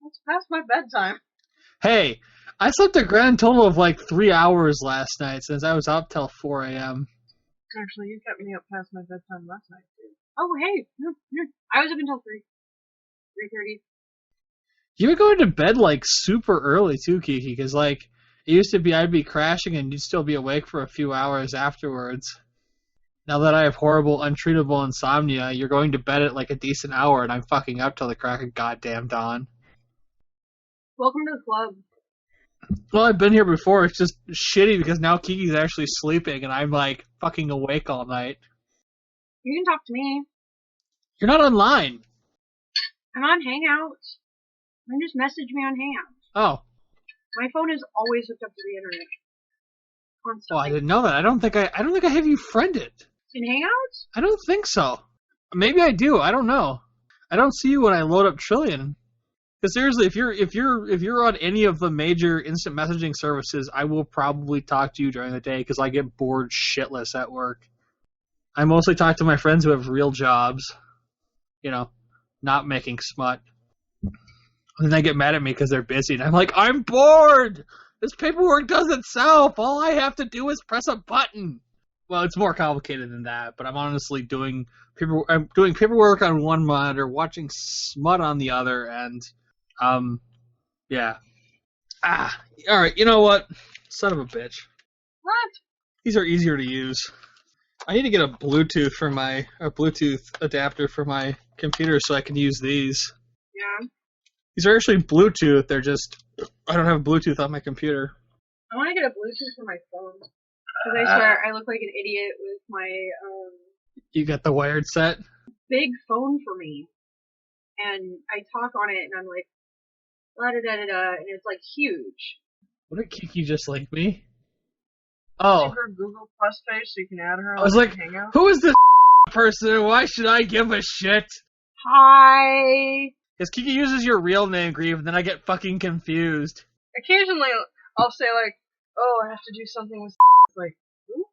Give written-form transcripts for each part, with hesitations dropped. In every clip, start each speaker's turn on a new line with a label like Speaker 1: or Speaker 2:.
Speaker 1: It's past my bedtime.
Speaker 2: Hey, I slept a grand total of like 3 hours last night since I was up till 4 a.m.
Speaker 1: Actually, you kept me up past my bedtime last night, too. Oh, hey. I was up until 3:30.
Speaker 2: You were going to bed like super early too, Kiki, because like it used to be I'd be crashing and you'd still be awake for a few hours afterwards. Now that I have horrible, untreatable insomnia, you're going to bed at like a decent hour and I'm fucking up till the crack of goddamn dawn.
Speaker 1: Welcome to the club.
Speaker 2: Well, I've been here before. It's just shitty because now Kiki's actually sleeping and I'm like fucking awake all night.
Speaker 1: You can talk to me.
Speaker 2: You're not online.
Speaker 1: I'm on Hangouts. You can just message me on Hangouts.
Speaker 2: Oh.
Speaker 1: My phone is always hooked up to the internet. Constantly.
Speaker 2: Well, I didn't know that. I don't think I have you friended.
Speaker 1: In Hangouts?
Speaker 2: I don't think so. Maybe I do. I don't know. I don't see you when I load up Trillion. Because seriously, if you're on any of the major instant messaging services, I will probably talk to you during the day because I get bored shitless at work. I mostly talk to my friends who have real jobs. You know, not making smut. And then they get mad at me because they're busy. And I'm like, I'm bored! This paperwork does itself! All I have to do is press a button! Well, it's more complicated than that, but I'm honestly doing paperwork on one monitor, watching smut on the other, and, yeah. Alright, you know what? Son of a bitch.
Speaker 1: What?
Speaker 2: These are easier to use. I need to get a Bluetooth adapter for my computer so I can use these.
Speaker 1: Yeah.
Speaker 2: These are actually Bluetooth, they're just, I don't have Bluetooth on my computer.
Speaker 1: I want to get a Bluetooth for my phone. Because I swear, I look like an idiot with my,
Speaker 2: You got the wired set?
Speaker 1: big phone for me. And I talk on it and I'm like, la-da-da-da-da, and it's like huge.
Speaker 2: What did Kiki just like me? Oh.
Speaker 1: Give her Google Plus page so you can add her on
Speaker 2: I was like,
Speaker 1: Hangout.
Speaker 2: who is this person and why should I give a shit?
Speaker 1: Hi!
Speaker 2: Because Kiki uses your real name, Grieve, and then I get fucking confused.
Speaker 1: Occasionally, I'll say like, oh, I have to do something with like, ooh.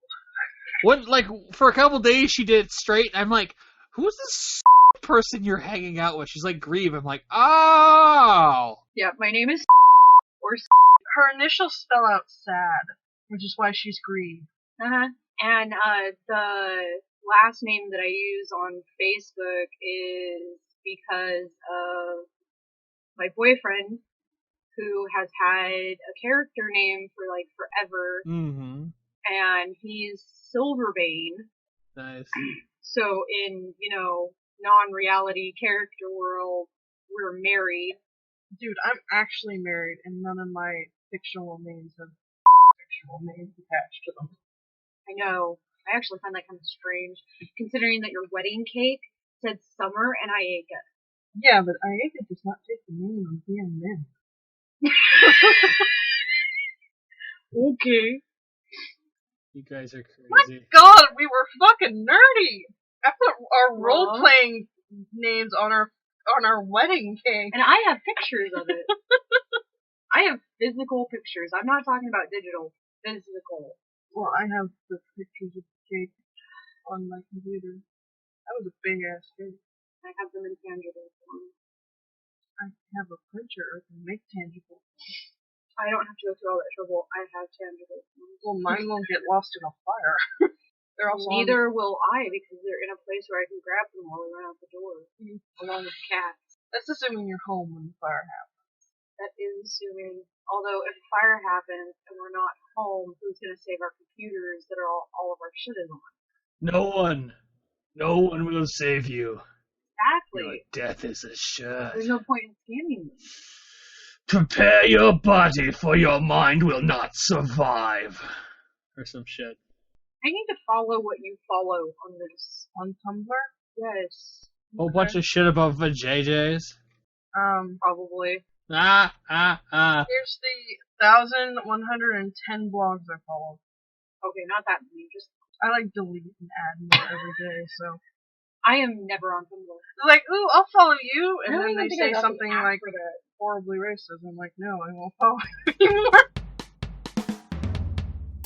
Speaker 2: What, like, for a couple days she did it straight, and I'm like, who's this person you're hanging out with? She's like, Grieve. I'm like, oh!
Speaker 1: Yeah, my name is or her initials spell out sad, which is why she's Grieve. Uh-huh. And, the last name that I use on Facebook is because of my boyfriend, who has had a character name for, like, forever.
Speaker 2: Mm-hmm.
Speaker 1: And he's Silverbane.
Speaker 2: Nice.
Speaker 1: So in, non-reality character world, we're married. Dude, I'm actually married, and none of my fictional names have fictional names attached to them. I know. I actually find that kind of strange, considering that your wedding cake said Summer and Ieka. Yeah, but Ieka does not take the name of being men. Okay.
Speaker 2: You guys are crazy.
Speaker 1: My God, we were fucking nerdy. I put our role-playing names on our wedding cake, and I have pictures of it. I have physical pictures. I'm not talking about digital. Physical. Well, I have the pictures of the cake on my computer. That was a big-ass cake. I have them in tangible form. I have a printer that can make tangible. I don't have to go through all that trouble. I have tangible form. Well, mine won't get lost in a fire. They're also neither will I, because they're in a place where I can grab them while we run out the door, along with cats. That's assuming you're home when the fire happens. That is assuming. Although, if a fire happens and we're not home, who's going to save our computers that are all of our shit is on?
Speaker 2: No one. No one will save you.
Speaker 1: Exactly.
Speaker 2: Your death is assured.
Speaker 1: There's no point in scanning them.
Speaker 2: Prepare your body, for your mind will not survive. Or some shit.
Speaker 1: I need to follow what you follow on this. On Tumblr? Yes.
Speaker 2: Whole bunch of shit about vajayjays.
Speaker 1: Probably.
Speaker 2: Here's
Speaker 1: the 1,110 blogs I follow. Okay, not that many. Just I delete and add more every day, so. I am never on Tumblr. They're like, ooh, I'll follow you, and then they say something like horribly racist. I'm like, no, I won't follow you anymore.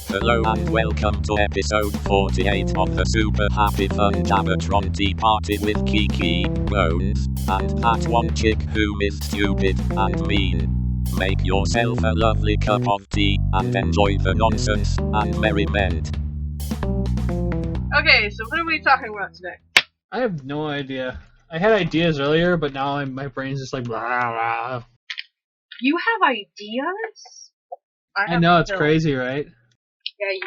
Speaker 3: Hello and welcome to episode 48 of the Super Happy Fun Jabbertron Tea Party with Kiki, Bones, and that one chick who is stupid and mean. Make yourself a lovely cup of tea and enjoy the nonsense and merriment.
Speaker 1: Okay, so what are we talking about today?
Speaker 2: I have no idea. I had ideas earlier, but now my brain's just like blah blah.
Speaker 1: You have ideas?
Speaker 2: I know, it's crazy, right?
Speaker 1: Yeah,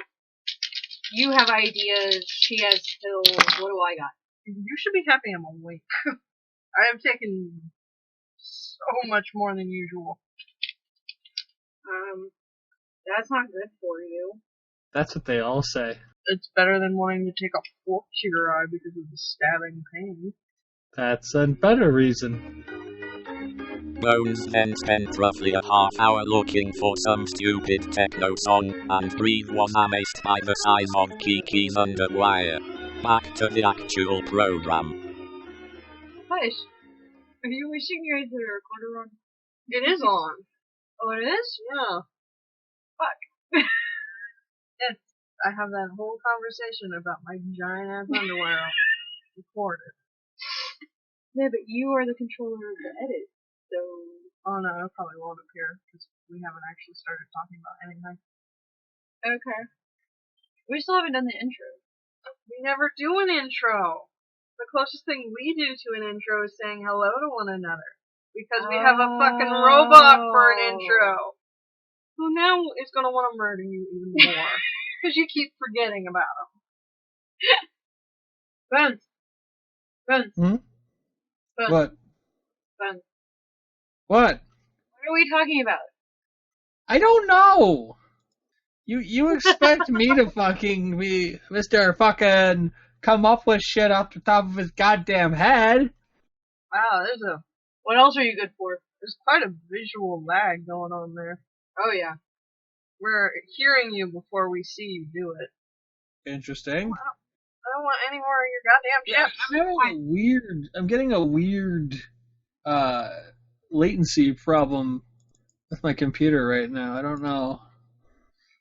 Speaker 1: you have ideas, she has pills, what do I got? You should be happy I'm awake. I have taken so much more than usual. That's not good for you.
Speaker 2: That's what they all say.
Speaker 1: It's better than wanting to take a fork to your eye because of the stabbing pain.
Speaker 2: That's a better reason.
Speaker 3: Bones then spent roughly a half hour looking for some stupid techno song, and Breathe was amazed by the size of Kiki's underwire. Back to the actual program.
Speaker 1: Hush. Are you wishing you had the recorder on? It is on. Oh, it is? Yeah. Fuck. Yes, I have that whole conversation about my giant ass underwear recorded. Yeah, but you are the controller of the edit. So, oh no, it probably won't appear because we haven't actually started talking about anything. Okay. We still haven't done the intro. We never do an intro. The closest thing we do to an intro is saying hello to one another. Because we have a fucking robot for an intro. Who now is going to want to murder you even more. Because you keep forgetting about them. Bones.
Speaker 2: Hmm?
Speaker 1: Bones.
Speaker 2: What?
Speaker 1: Bones.
Speaker 2: What?
Speaker 1: What are we talking about?
Speaker 2: I don't know. You expect me to fucking be Mr. fucking come up with shit off the top of his goddamn head?
Speaker 1: Wow, what else are you good for? There's quite a visual lag going on there. Oh yeah. We're hearing you before we see you do it.
Speaker 2: Interesting.
Speaker 1: Well, I don't want any more of your goddamn shit.
Speaker 2: I'm getting a weird latency problem with my computer right now. I don't know.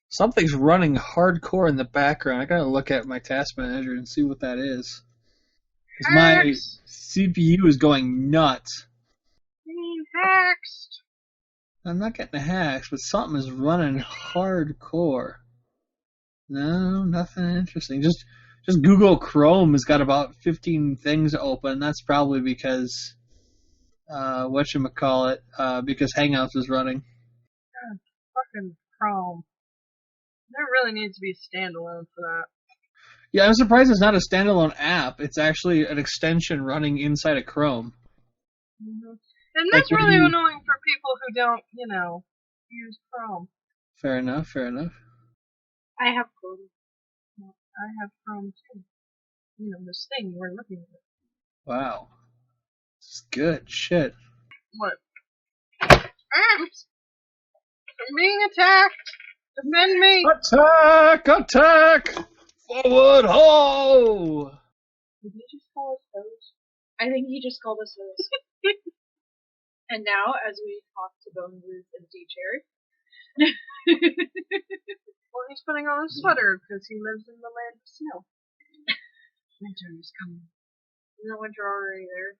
Speaker 2: Something's running hardcore in the background. I gotta look at my task manager and see what that is. Because my CPU is going nuts.
Speaker 1: You mean hacks?
Speaker 2: I'm not getting hacks, but something is running hardcore. No, nothing interesting. Just Google Chrome has got about 15 things open. That's probably because because Hangouts is running.
Speaker 1: God, fucking Chrome. There really needs to be a standalone for that.
Speaker 2: Yeah, I'm surprised it's not a standalone app. It's actually an extension running inside of Chrome.
Speaker 1: Mm-hmm. And that's really annoying for people who don't, use Chrome.
Speaker 2: Fair enough.
Speaker 1: I have Chrome. I have Chrome too. This thing we're looking at.
Speaker 2: Wow. It's good shit.
Speaker 1: What? Oops. I'm being attacked. Defend me.
Speaker 2: Attack! Forward, ho!
Speaker 1: Did he just call us hoes? I think he just called us hoes. And now, as we talk to Bones' empty chair. Well, he's putting on a sweater because he lives in the land of snow. Winter is coming. Isn't winter already there?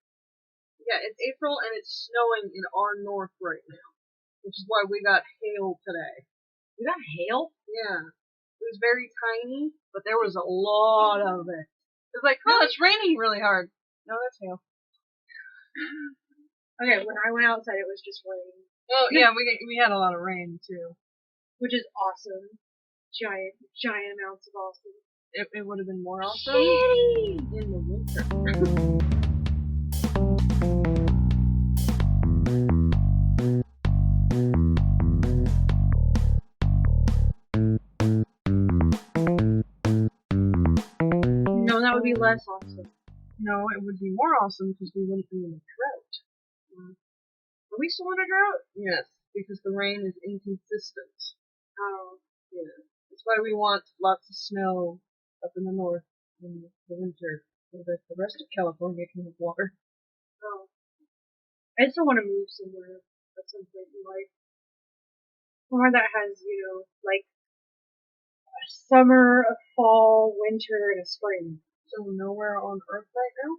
Speaker 1: Yeah, it's April and it's snowing in our north right now. Which is why we got hail today. We got hail? Yeah. It was very tiny, but there was a lot of it. It was like, oh, it's raining really hard. No, that's hail. Okay, when I went outside, it was just rain. Oh, yeah, we had a lot of rain, too. Which is awesome. Giant amounts of awesome. It would have been more awesome in the winter. less awesome. No, it would be more awesome because we wouldn't be in a drought. Are we still in a drought? Yes, because the rain is inconsistent. Oh. Yeah. That's why we want lots of snow up in the north in the winter, so that the rest of California can have water. Oh. I still want to move somewhere at some point in life. Somewhere that has, like a summer, a fall, winter, and a spring. So nowhere on Earth right now?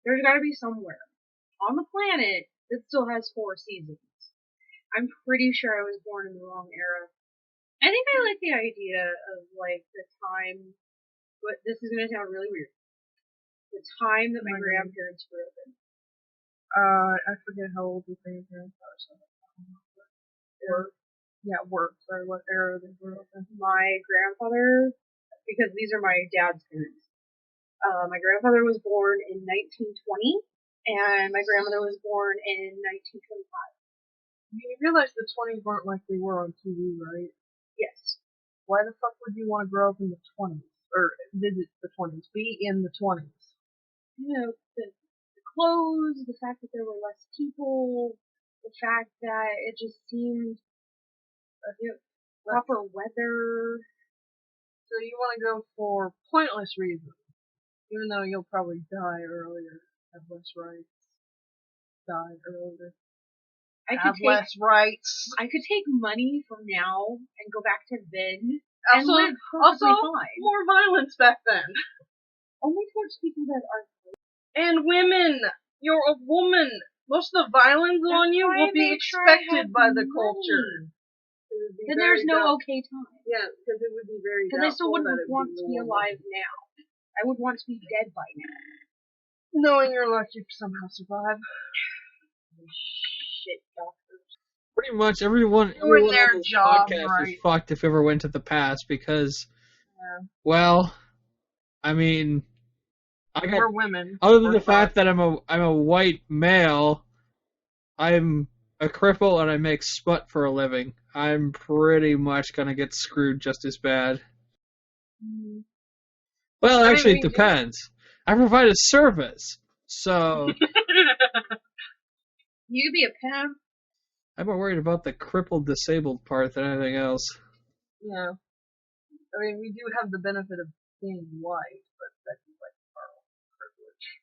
Speaker 1: There's gotta be somewhere on the planet that still has 4 seasons. I'm pretty sure I was born in the wrong era. I think I like the idea of, like, the time, but this is gonna sound really weird. The time that my grandparents grew up in. I forget how old your grandparents are, so Sorry, what era they grew up in. My grandfather, because these are my dad's parents. My grandfather was born in 1920, and my grandmother was born in 1925. You realize the 20s weren't like they were on TV, right? Yes. Why the fuck would you want to grow up in the 20s? Or visit the 20s? Be in the 20s? The clothes, the fact that there were less people, the fact that it just seemed proper weather. So you want to go for pointless reasons, even though you'll probably die earlier, have less rights, die earlier. Less rights. I could take money from now and go back to then and live perfectly fine. More violence back then. Only towards people that are. And women! You're a woman! Most of the violence on you will be expected by the culture. Then there's no okay time. Yeah, because it would be very. Because I still wouldn't want to be alive now. I would want to be dead by now. Knowing you're lucky to somehow survive. Shit, doctors.
Speaker 2: Pretty much everyone on this podcast is fucked if we ever went to the past because, well, I mean,
Speaker 1: we're women.
Speaker 2: Other than the fact that I'm a white male, I'm a cripple and I make smut for a living. I'm pretty much gonna get screwed just as bad. Well, actually, it depends. I provide a service, so.
Speaker 1: You could be a pimp.
Speaker 2: I'm more worried about the crippled, disabled part than anything else.
Speaker 1: Yeah. I mean, we do have the benefit of being white, but that's like our privilege.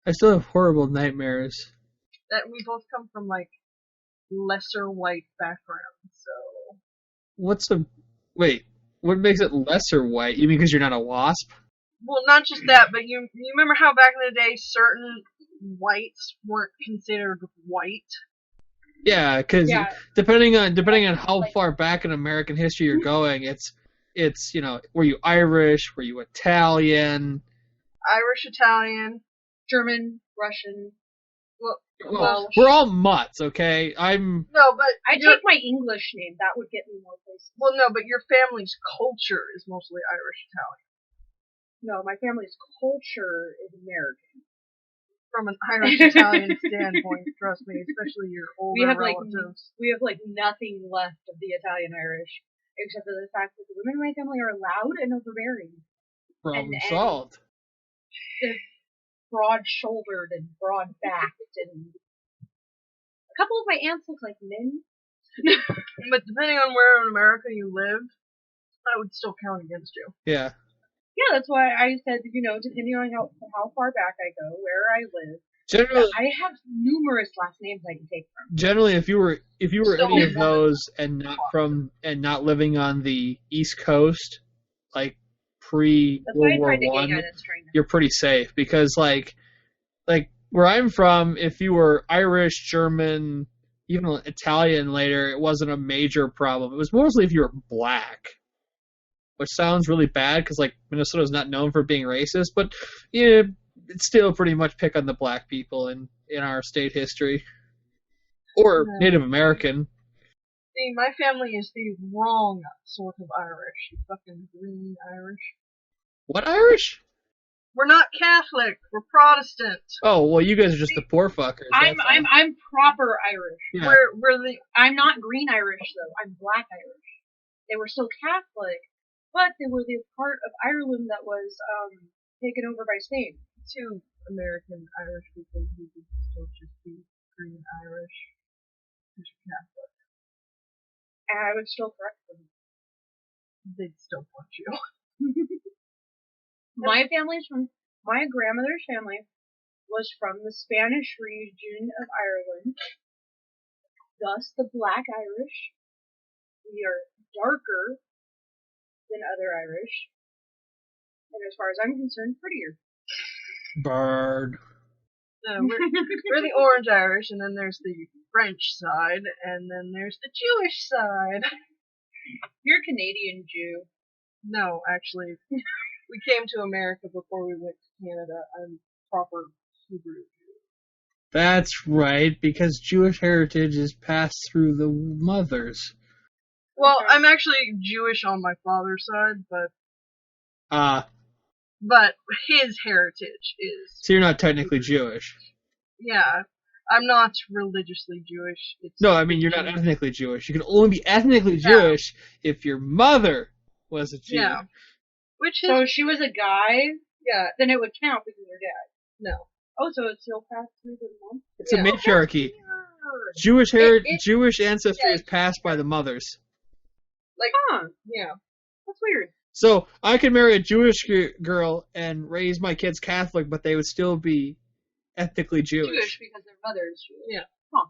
Speaker 2: I still have horrible nightmares.
Speaker 1: That we both come from, like, lesser white backgrounds, so.
Speaker 2: Wait, what makes it lesser white? You mean because you're not a wasp?
Speaker 1: Well, not just that, but you remember how back in the day certain whites weren't considered white?
Speaker 2: Yeah, because depending on how far back in American history you're going, it's were you Irish? Were you Italian?
Speaker 1: Irish, Italian, German, Russian.
Speaker 2: Well, we're all mutts, okay?
Speaker 1: No, but I take my English name. That would get me more places. Well, no, but your family's culture is mostly Irish, Italian. No, my family's culture is American. From an Irish-Italian standpoint, trust me, especially your older relatives. We have nothing left of the Italian-Irish, except for the fact that the women in my family are loud and overbearing.
Speaker 2: Problem solved.
Speaker 1: Broad-shouldered and broad-backed, and a couple of my aunts look like men. But depending on where in America you lived, I would still count against you.
Speaker 2: Yeah.
Speaker 1: Yeah, that's why I said, depending on how far back I go, where I live,
Speaker 2: generally,
Speaker 1: I have numerous last names I can take from.
Speaker 2: Generally, if you were any of those and not living on the East Coast, like pre-World War I, you're pretty safe because like where I'm from, if you were Irish, German, even Italian later, it wasn't a major problem. It was mostly if you were black. Which sounds really bad because, Minnesota's not known for being racist, but yeah, it's still pretty much pick on the black people in our state history. Or Native American.
Speaker 1: See, my family is the wrong sort of Irish. You fucking green Irish.
Speaker 2: What Irish?
Speaker 1: We're not Catholic. We're Protestant.
Speaker 2: Oh, well, you guys are just the poor fuckers.
Speaker 1: I'm proper Irish.
Speaker 2: Yeah.
Speaker 1: I'm not green Irish, though. I'm black Irish. They were still Catholic. But they were the part of Ireland that was taken over by Spain. 2 American Irish people who could still just be green Irish, who's Catholic. And I would still correct them. They'd still punch you. My grandmother's family was from the Spanish region of Ireland, thus the Black Irish. We are darker than other Irish, and as far as I'm concerned, prettier.
Speaker 2: Bird.
Speaker 1: No, we're the Orange Irish, and then there's the French side, and then there's the Jewish side. You're Canadian Jew. No, actually, we came to America before we went to Canada. I'm proper Hebrew Jew.
Speaker 2: That's right, because Jewish heritage is passed through the mothers.
Speaker 1: Well, I'm actually Jewish on my father's side, but his heritage is...
Speaker 2: So you're not technically Jewish.
Speaker 1: Yeah. I'm not religiously Jewish.
Speaker 2: No, I mean, you're not ethnically Jewish. You can only be ethnically Jewish if your mother was a Jew.
Speaker 1: Yeah. So if she was a guy, then it would count because of her dad. No. Oh, so it still passed through the mom?
Speaker 2: It's a matriarchy. Jewish ancestry is passed by the mothers.
Speaker 1: Yeah. That's weird.
Speaker 2: So I could marry a Jewish girl and raise my kids Catholic, but they would still be ethnically Jewish.
Speaker 1: Because their mother is Jewish. Yeah. Huh.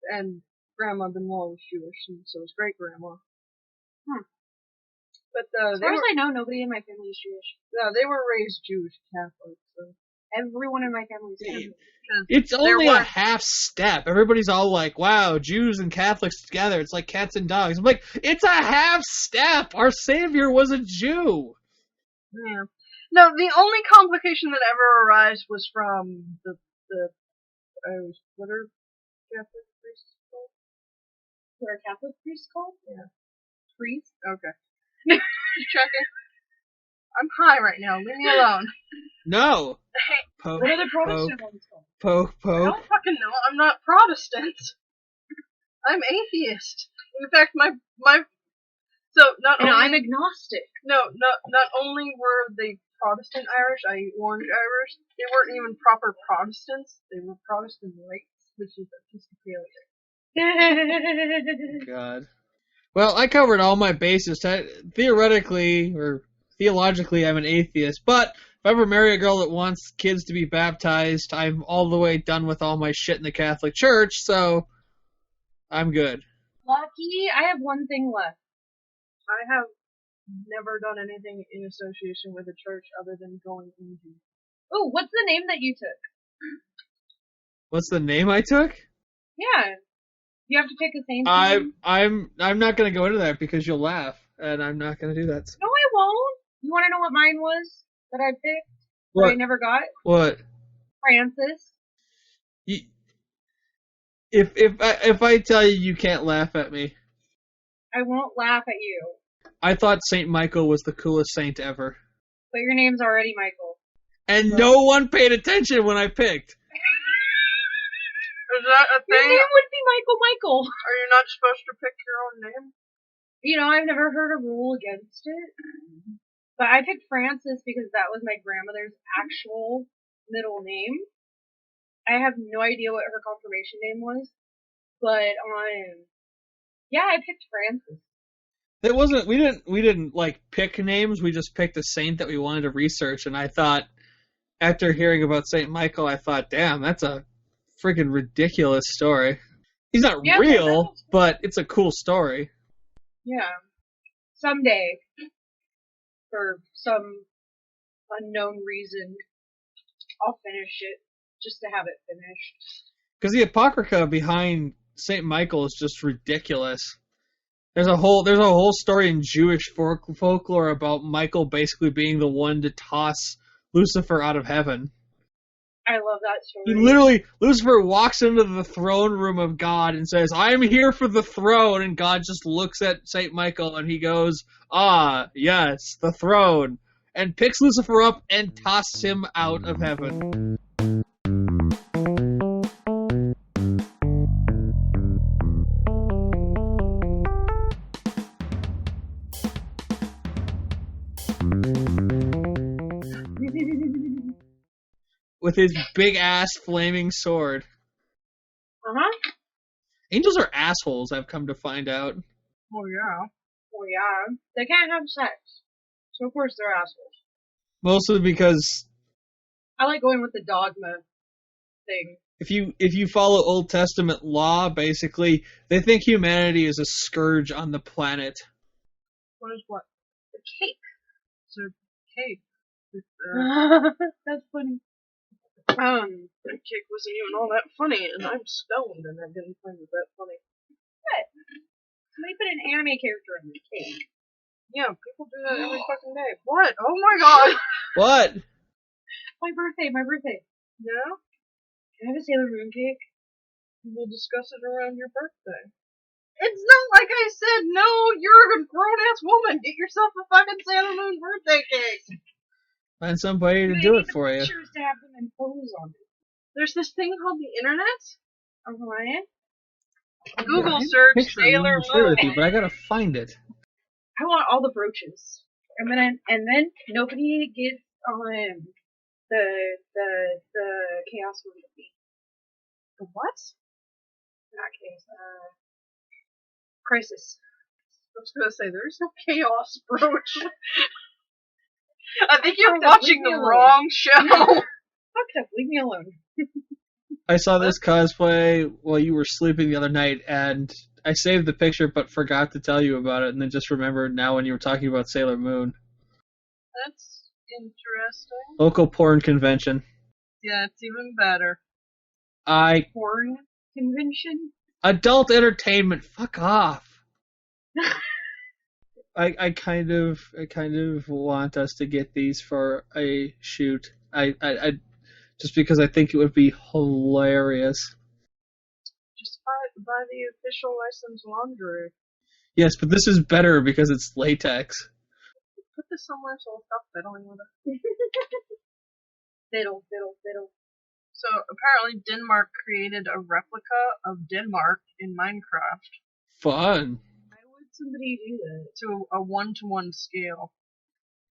Speaker 1: And grandma-in-law was Jewish, and so was great-grandma. But as far as I know, nobody in my family is Jewish. No, they were raised Jewish Catholic, so everyone in my family is Catholic.
Speaker 2: It's only a half step. Everybody's all like, wow, Jews and Catholics together. It's like cats and dogs. I'm like, it's a half step. Our Savior was a Jew.
Speaker 1: Yeah. No, the only complication that ever arose was from the what are Catholic priests called? What are Catholic priests called? Yeah. Priests? Okay. Just checking. I'm high right now. Leave me alone.
Speaker 2: No.
Speaker 1: Hey,
Speaker 2: poke,
Speaker 1: what are the Protestant ones called?
Speaker 2: Poke.
Speaker 1: I don't fucking know. I'm not Protestant. I'm atheist. In fact, I'm agnostic. No, not only were they Protestant Irish, i.e. Orange Irish, they weren't even proper Protestants. They were Protestant rights, which is Episcopalian.
Speaker 2: God. Well, I covered all my bases. Theoretically, or theologically, I'm an atheist, but if I ever marry a girl that wants kids to be baptized, I'm all the way done with all my shit in the Catholic Church, so I'm good.
Speaker 1: Lucky, I have one thing left. I have never done anything in association with a church other than going into. Oh, what's the name that you took?
Speaker 2: What's the name I took?
Speaker 1: Yeah. You have to pick the same name?
Speaker 2: I'm not going to go into that because you'll laugh, and I'm not going to do that.
Speaker 1: No, I won't. You want to know what mine was that I picked?
Speaker 2: What?
Speaker 1: That I never got?
Speaker 2: What?
Speaker 1: Francis.
Speaker 2: If I tell you, you can't laugh at me.
Speaker 1: I won't laugh at you.
Speaker 2: I thought Saint Michael was the coolest saint ever.
Speaker 1: But your name's already Michael.
Speaker 2: And no one paid attention when I picked.
Speaker 1: Is that a thing? Your name would be Michael. Are you not supposed to pick your own name? You know, I've never heard a rule against it. But I picked Frances because that was my grandmother's actual middle name. I have no idea what her confirmation name was. But, yeah, I picked Frances.
Speaker 2: It wasn't, we didn't like pick names, we just picked a saint that we wanted to research, and I thought, after hearing about Saint Michael, I thought, damn, that's a freaking ridiculous story. He's not real, but it's a cool story. Yeah. Someday, for some unknown reason, I'll finish it, just to have it finished. Because the Apocrypha behind Saint Michael is just ridiculous. There's a whole story in Jewish folklore about Michael basically being the one to toss Lucifer out of heaven. I love that story. Lucifer walks into the throne room of God and says, "I'm here for the throne," and God just looks at Saint Michael and he goes, "Ah, yes, the throne," and picks Lucifer up and tosses him out of heaven. with his big ass flaming sword.
Speaker 1: Uh-huh.
Speaker 2: Angels are assholes, I've come to find out.
Speaker 1: Oh, yeah. Oh, yeah. They can't have sex. So, of course, they're assholes.
Speaker 2: Mostly because
Speaker 1: I like going with the dogma thing.
Speaker 2: if you follow Old Testament law, basically, they think humanity is a scourge on the planet.
Speaker 1: What is what? The cake. It's a cake. With, that's funny. The cake wasn't even all that funny, and I'm stoned, and I didn't find it that funny. What? Somebody put an anime character in the cake. Yeah, people do that every fucking day. What? Oh my god!
Speaker 2: What?
Speaker 1: My birthday. Yeah? Can I have a Sailor Moon cake? We'll discuss it around your birthday. It's not like I said, no, you're a grown-ass woman. Get yourself a fucking Sailor Moon birthday cake.
Speaker 2: Find somebody to do it for you.
Speaker 1: Pictures to have them impose on it. There's this thing called the internet. Orion. Google search Sailor Moon.
Speaker 2: But I gotta find it.
Speaker 1: I want all the brooches. And then nobody gets the chaos one with me. The what? Not chaos. Crisis. I was gonna say there's no chaos brooch. I think you're watching the wrong show. Fuck up, leave me alone.
Speaker 2: I saw this cosplay while you were sleeping the other night, and I saved the picture but forgot to tell you about it, and then just remembered now when you were talking about Sailor Moon.
Speaker 1: That's interesting.
Speaker 2: Local porn convention.
Speaker 1: Yeah, it's even better.
Speaker 2: Porn
Speaker 1: convention?
Speaker 2: Adult entertainment. Fuck off. I kind of want us to get these for a shoot. I just because I think it would be hilarious.
Speaker 1: Just buy the official licensed lingerie.
Speaker 2: Yes, but this is better because it's latex.
Speaker 1: Put this somewhere so I'll stop fiddling with it. Fiddle. So apparently Denmark created a replica of Denmark in Minecraft.
Speaker 2: Fun.
Speaker 1: Why would somebody do that? To a 1-to-1 scale.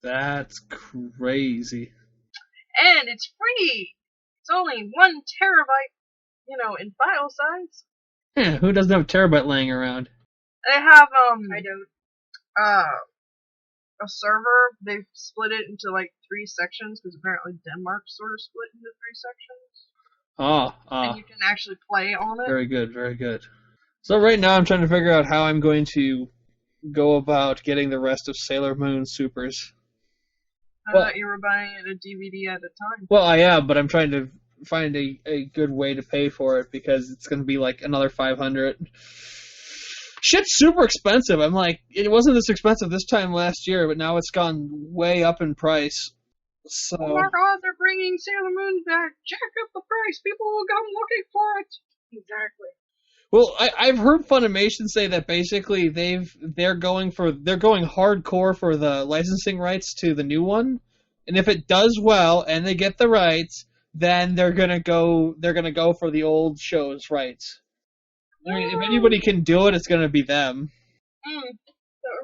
Speaker 2: That's crazy.
Speaker 1: And it's free! It's only 1 terabyte, in file size.
Speaker 2: Yeah, who doesn't have a terabyte laying around?
Speaker 1: They have, I don't. A server, they've split it into like 3 sections, because apparently Denmark sort of split into 3 sections. And you can actually play on it.
Speaker 2: Very good, very good. So right now I'm trying to figure out how I'm going to go about getting the rest of Sailor Moon Supers.
Speaker 1: I thought you were buying it a DVD at a time.
Speaker 2: Well, I am, but I'm trying to find a good way to pay for it because it's going to be like another $500. Shit's super expensive. I'm like, it wasn't this expensive this time last year, but now it's gone way up in price. So.
Speaker 1: Oh my god, they're bringing Sailor Moon back. Jack up the price. People will come looking for it. Exactly.
Speaker 2: Well, I've heard Funimation say that basically they're going hardcore for the licensing rights to the new one, and if it does well and they get the rights, then they're gonna go for the old show's rights. I mean, if anybody can do it, it's gonna be them.
Speaker 1: That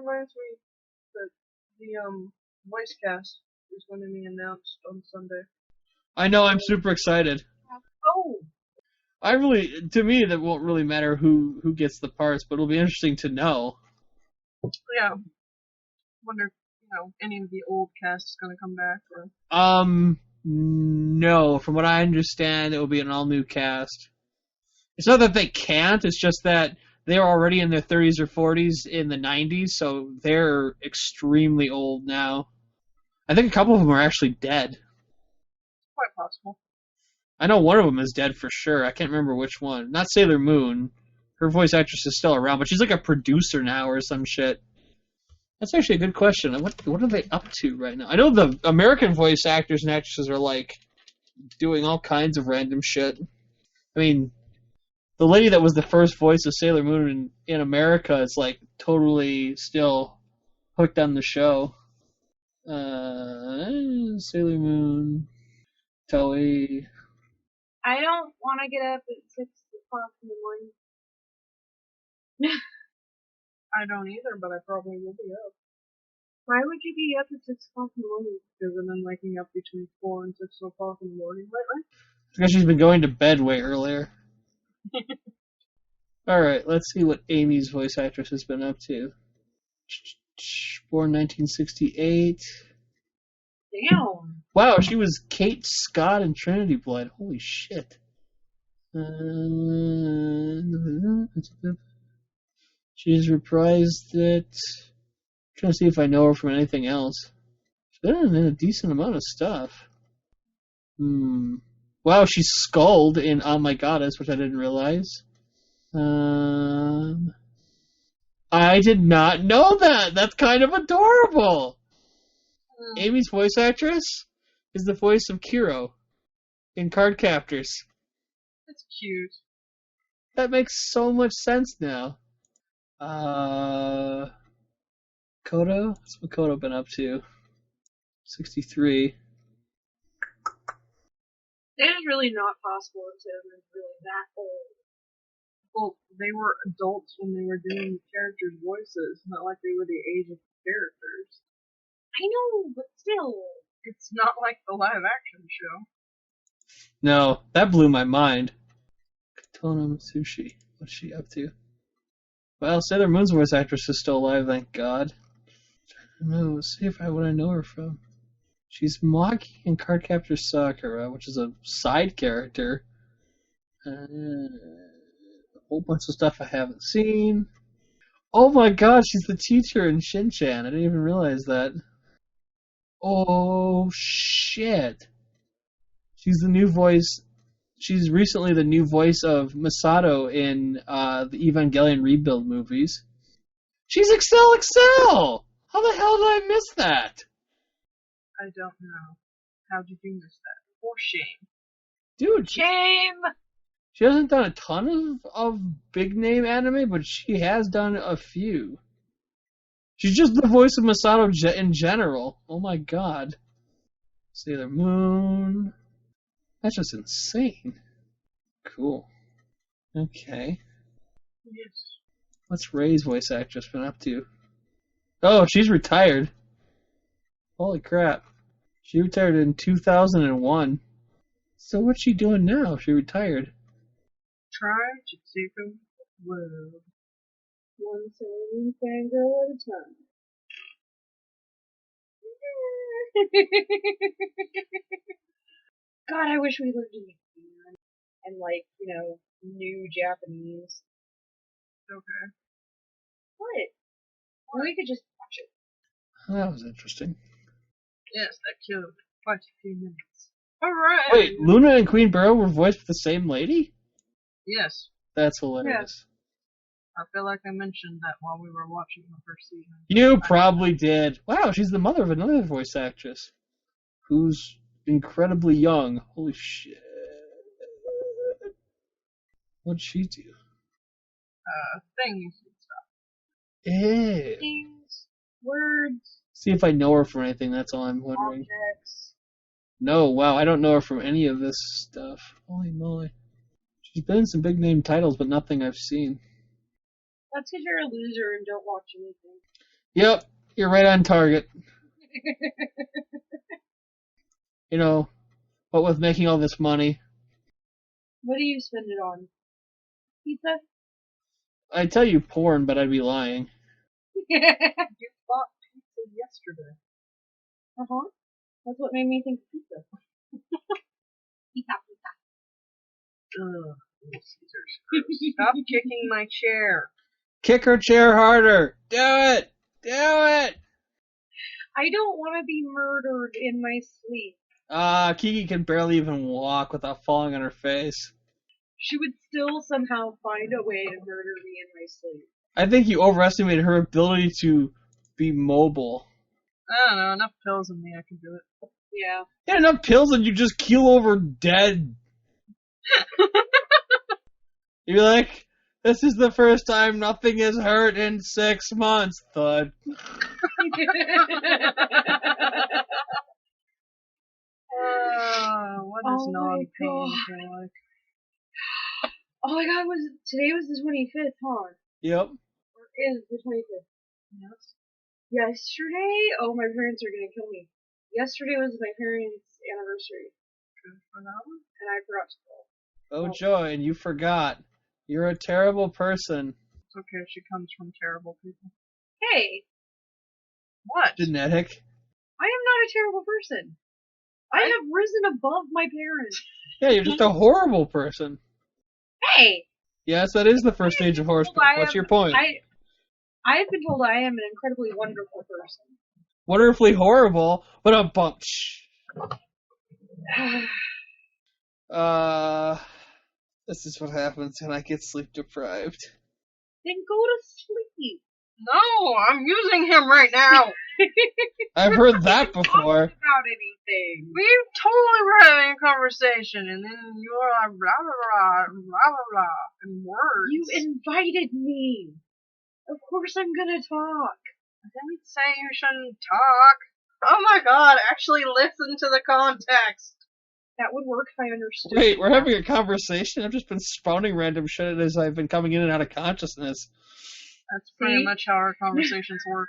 Speaker 1: reminds me that the voice cast is going to be announced on Sunday.
Speaker 2: I know, I'm super excited.
Speaker 1: Oh.
Speaker 2: To me, that won't really matter who gets the parts, but it'll be interesting to know.
Speaker 1: Yeah. Wonder if, any of the old cast is going to come back, or...
Speaker 2: No. From what I understand, it will be an all-new cast. It's not that they can't, it's just that they're already in their 30s or 40s in the 90s, so they're extremely old now. I think a couple of them are actually dead.
Speaker 1: Quite possible.
Speaker 2: I know one of them is dead for sure. I can't remember which one. Not Sailor Moon. Her voice actress is still around, but she's like a producer now or some shit. That's actually a good question. What are they up to right now? I know the American voice actors and actresses are like doing all kinds of random shit. I mean, the lady that was the first voice of Sailor Moon in America is like totally still hooked on the show. Sailor Moon, Toei.
Speaker 1: I don't want to get up at 6 o'clock in the morning. I don't either, but I probably will be up. Why would you be up at 6 o'clock in the morning? Because I've been waking up between 4 and 6 o'clock in the morning lately.
Speaker 2: Because she's been going to bed way earlier. Alright, let's see what Amy's voice actress has been up to. Born 1968.
Speaker 1: Damn.
Speaker 2: Wow, she was Kate Scott in Trinity Blood. Holy shit. She's reprised it. I'm trying to see if I know her from anything else. She's been in a decent amount of stuff. Wow, she's Skulled in On My Goddess, which I didn't realize. I did not know that. That's kind of adorable. Amy's voice actress is the voice of Kiro in Card Captors.
Speaker 1: That's cute.
Speaker 2: That makes so much sense now. Kodo? What's Kodo been up to? 63.
Speaker 1: It is really not possible to have been really that old. Well, they were adults when they were doing the characters' voices, not like they were the age of the characters. I know, but still. It's not like the live action show.
Speaker 2: No, that blew my mind. Katona Matsushi. What's she up to? Well, Sailor Moon's voice actress is still alive, thank God. I don't know, let's see what I know her from. She's Maki in Cardcaptor Sakura, which is a side character. A whole bunch of stuff I haven't seen. Oh my god, she's the teacher in Shin-Chan. I didn't even realize that. Oh, shit. She's the new voice. She's recently the new voice of Masato in the Evangelion Rebuild movies. She's Excel! How the hell did I miss that?
Speaker 1: I don't know. How did you miss that? For shame.
Speaker 2: Dude.
Speaker 1: Shame!
Speaker 2: She hasn't done a ton of big name anime, but she has done a few. She's just the voice of Masato in general. Oh my god. Sailor Moon. That's just insane. Cool. Okay.
Speaker 1: Yes.
Speaker 2: What's Ray's voice actress been up to? Oh, she's retired. Holy crap. She retired in 2001. So what's she doing now? She retired.
Speaker 1: Try to take a world. One Sailor fangirl at a time. God, I wish we lived in Japan and knew Japanese. Okay. What? Or we could just watch it.
Speaker 2: That was interesting.
Speaker 1: Yes, that killed quite a few minutes. Alright.
Speaker 2: Wait, Luna and Queen Beryl were voiced by the same lady?
Speaker 1: Yes.
Speaker 2: That's hilarious.
Speaker 1: I feel like I mentioned that while we were watching the first season.
Speaker 2: You probably did. Wow, she's the mother of another voice actress who's incredibly young. Holy shit. What'd she do?
Speaker 1: Things and stuff.
Speaker 2: Ew.
Speaker 1: Things, words,
Speaker 2: See if I know her from anything, that's all I'm wondering.
Speaker 1: objects.
Speaker 2: No, wow, I don't know her from any of this stuff. Holy moly. She's been in some big name titles, but nothing I've seen.
Speaker 1: That's because you're a loser and don't watch anything.
Speaker 2: Yep, you're right on target. You know, what with making all this money.
Speaker 1: What do you spend it on? Pizza?
Speaker 2: I'd tell you porn, but I'd be lying.
Speaker 1: You bought pizza yesterday. Uh-huh. That's what made me think of pizza. Pizza. Ugh, Caesars. Stop kicking my chair.
Speaker 2: Kick her chair harder. Do it. Do it.
Speaker 1: I don't want to be murdered in my sleep.
Speaker 2: Kiki can barely even walk without falling on her face.
Speaker 1: She would still somehow find a way to murder me in my sleep.
Speaker 2: I think you overestimated her ability to be mobile.
Speaker 1: I don't know, enough pills in me, I can do it. Yeah.
Speaker 2: Yeah, enough pills and you just keel over dead. You'd be like, this is the first time nothing is hurt in 6 months, thud.
Speaker 1: What does non-pain feel like? Oh my god, today was the 25th, huh?
Speaker 2: Yep.
Speaker 1: Or is the 25th? Yes. Yesterday? Oh, my parents are gonna kill me. Yesterday was my parents' anniversary. Good for them. And I forgot to call.
Speaker 2: Oh, Joy, and you forgot. You're a terrible person.
Speaker 1: It's okay, she comes from terrible people. Hey! What?
Speaker 2: Genetic.
Speaker 1: I am not a terrible person. I have risen above my parents.
Speaker 2: Yeah, you're just a horrible person.
Speaker 1: Hey!
Speaker 2: Yes, that is the first stage of horoscope. What's your point?
Speaker 1: I have been told I am an incredibly wonderful person.
Speaker 2: Wonderfully horrible, but a bunch. This is what happens when I get sleep deprived.
Speaker 1: Then go to sleep. No, I'm using him right now.
Speaker 2: I've heard that before.
Speaker 1: About anything. We totally were having a conversation, and then you're like blah blah blah blah blah and words. You invited me. Of course I'm gonna talk. I didn't say you shouldn't talk. Oh my god, actually listen to the context. That would work if I understood.
Speaker 2: Wait, we're having a conversation? I've just been spawning random shit as I've been coming in and out of consciousness.
Speaker 1: That's pretty much how our conversations work.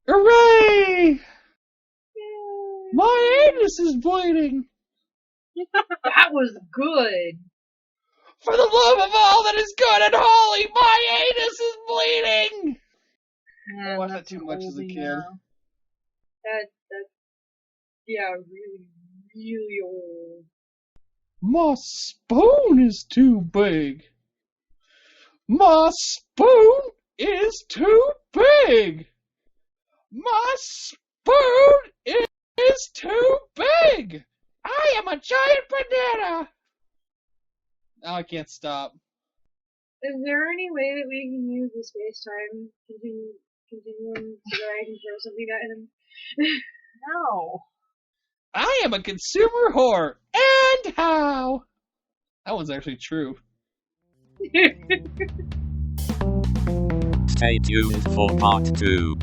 Speaker 2: Hooray!
Speaker 1: Yay.
Speaker 2: My anus is bleeding!
Speaker 1: That was good.
Speaker 2: For the love of all that is good and holy, my anus is bleeding!
Speaker 1: Man,
Speaker 2: I watched that too much as a kid. That's
Speaker 1: yeah, really, really old.
Speaker 2: My spoon is too big. My spoon is too big. My spoon is too big. I am a giant banana. Now I can't stop.
Speaker 1: Is there any way that we can use the space-time continuum so that I can throw something at him? No.
Speaker 2: I am a consumer whore. And how? That one's actually true.
Speaker 3: Stay tuned for part 2.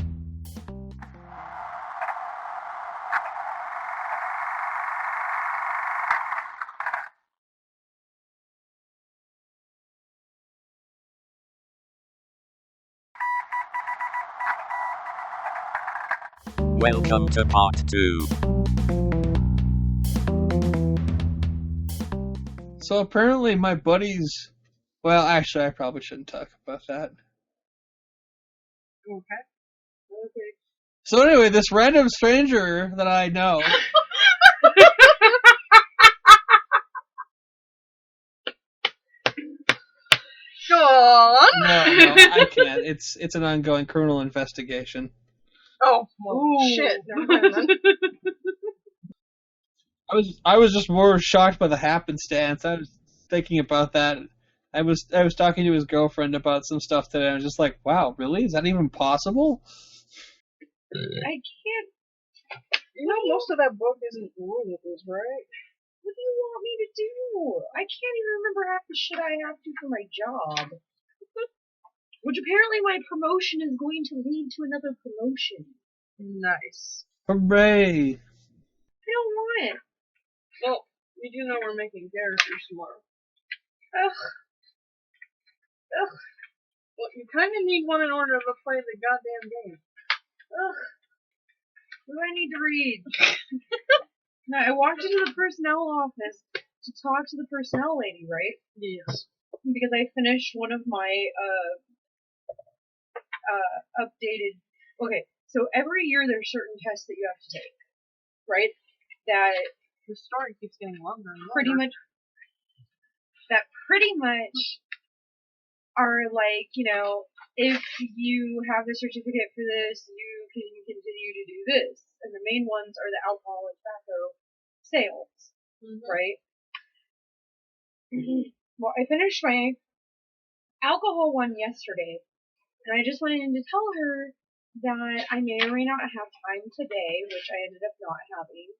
Speaker 3: Welcome to part 2.
Speaker 2: So apparently my buddies... Well, actually, I probably shouldn't talk about that.
Speaker 1: Okay.
Speaker 2: So anyway, this random stranger that I know...
Speaker 1: Go on.
Speaker 2: No, I can't. It's an ongoing criminal investigation.
Speaker 1: Oh, well, shit. Never mind then.
Speaker 2: I was just more shocked by the happenstance. I was thinking about that. I was talking to his girlfriend about some stuff today. And I was just like, wow, really? Is that even possible?
Speaker 1: I can't. You know, most of that book isn't rules, right? What do you want me to do? I can't even remember half the shit I have to for my job. Which apparently my promotion is going to lead to another promotion. Nice.
Speaker 2: Hooray!
Speaker 1: I don't want it. Well, we do know we're making characters tomorrow. Ugh. Well, you kind of need one in order to play the goddamn game. Ugh. What do I need to read? Now, I walked into the personnel office to talk to the personnel lady, right? Yes. Because I finished one of my, updated... Okay, so every year there's certain tests that you have to take, right? That... The story keeps getting longer and longer. Pretty much are like, you know, if you have the certificate for this, you can continue to do this. And the main ones are the alcohol and tobacco sales, right? Well, I finished my alcohol one yesterday, and I just wanted to tell her that I may or may not have time today, which I ended up not having,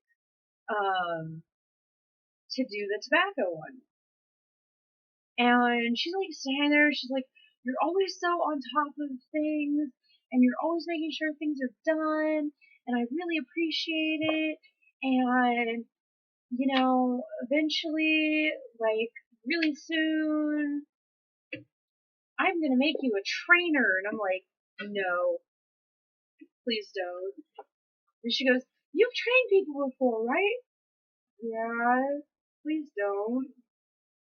Speaker 1: to do the tobacco one. And she's like standing there, she's like, you're always so on top of things, and you're always making sure things are done, and I really appreciate it, and, you know, eventually, like, really soon, I'm gonna make you a trainer, and I'm like, no, please don't. And she goes, you've trained people before, right? Yeah, please don't.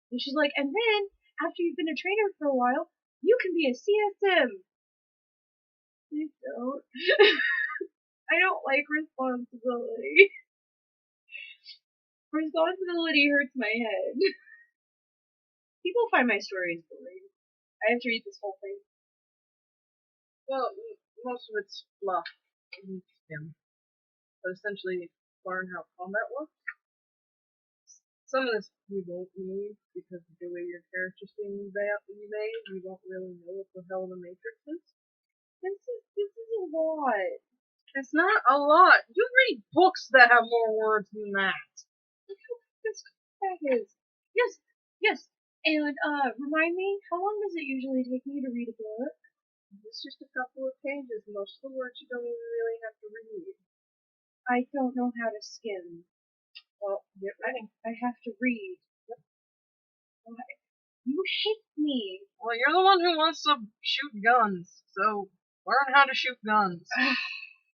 Speaker 1: And she's like, and then, after you've been a trainer for a while, you can be a CSM. Please don't. I don't like responsibility. Responsibility hurts my head. People find my stories boring. I have to read this whole thing.
Speaker 4: Well, most of it's fluff. But essentially, learn how combat works. Some of this you won't need because of the way your character's being made, you don't really know what the hell the Matrix is.
Speaker 1: This is a lot.
Speaker 4: It's not a lot. You read books that have more words than that.
Speaker 1: Look how this that is. Yes. And remind me, how long does it usually take me to read a book?
Speaker 4: It's just a couple of pages. Most of the words you don't even really have to read.
Speaker 1: I don't know how to skim.
Speaker 4: Well, get ready.
Speaker 1: I have to read. Why? You hate me.
Speaker 4: Well, you're the one who wants to shoot guns, so learn how to shoot guns.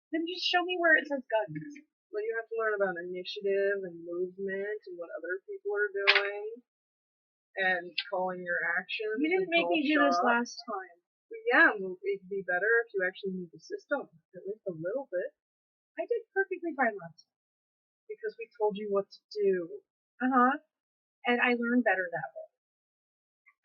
Speaker 1: Then just show me where it says guns.
Speaker 4: Well, you have to learn about initiative and movement and what other people are doing and calling your actions.
Speaker 1: You didn't make me do this last time.
Speaker 4: But yeah, it'd be better if you actually knew the system, at least a little bit.
Speaker 1: I did perfectly fine last time.
Speaker 4: Because we told you what to do.
Speaker 1: And I learn better that way.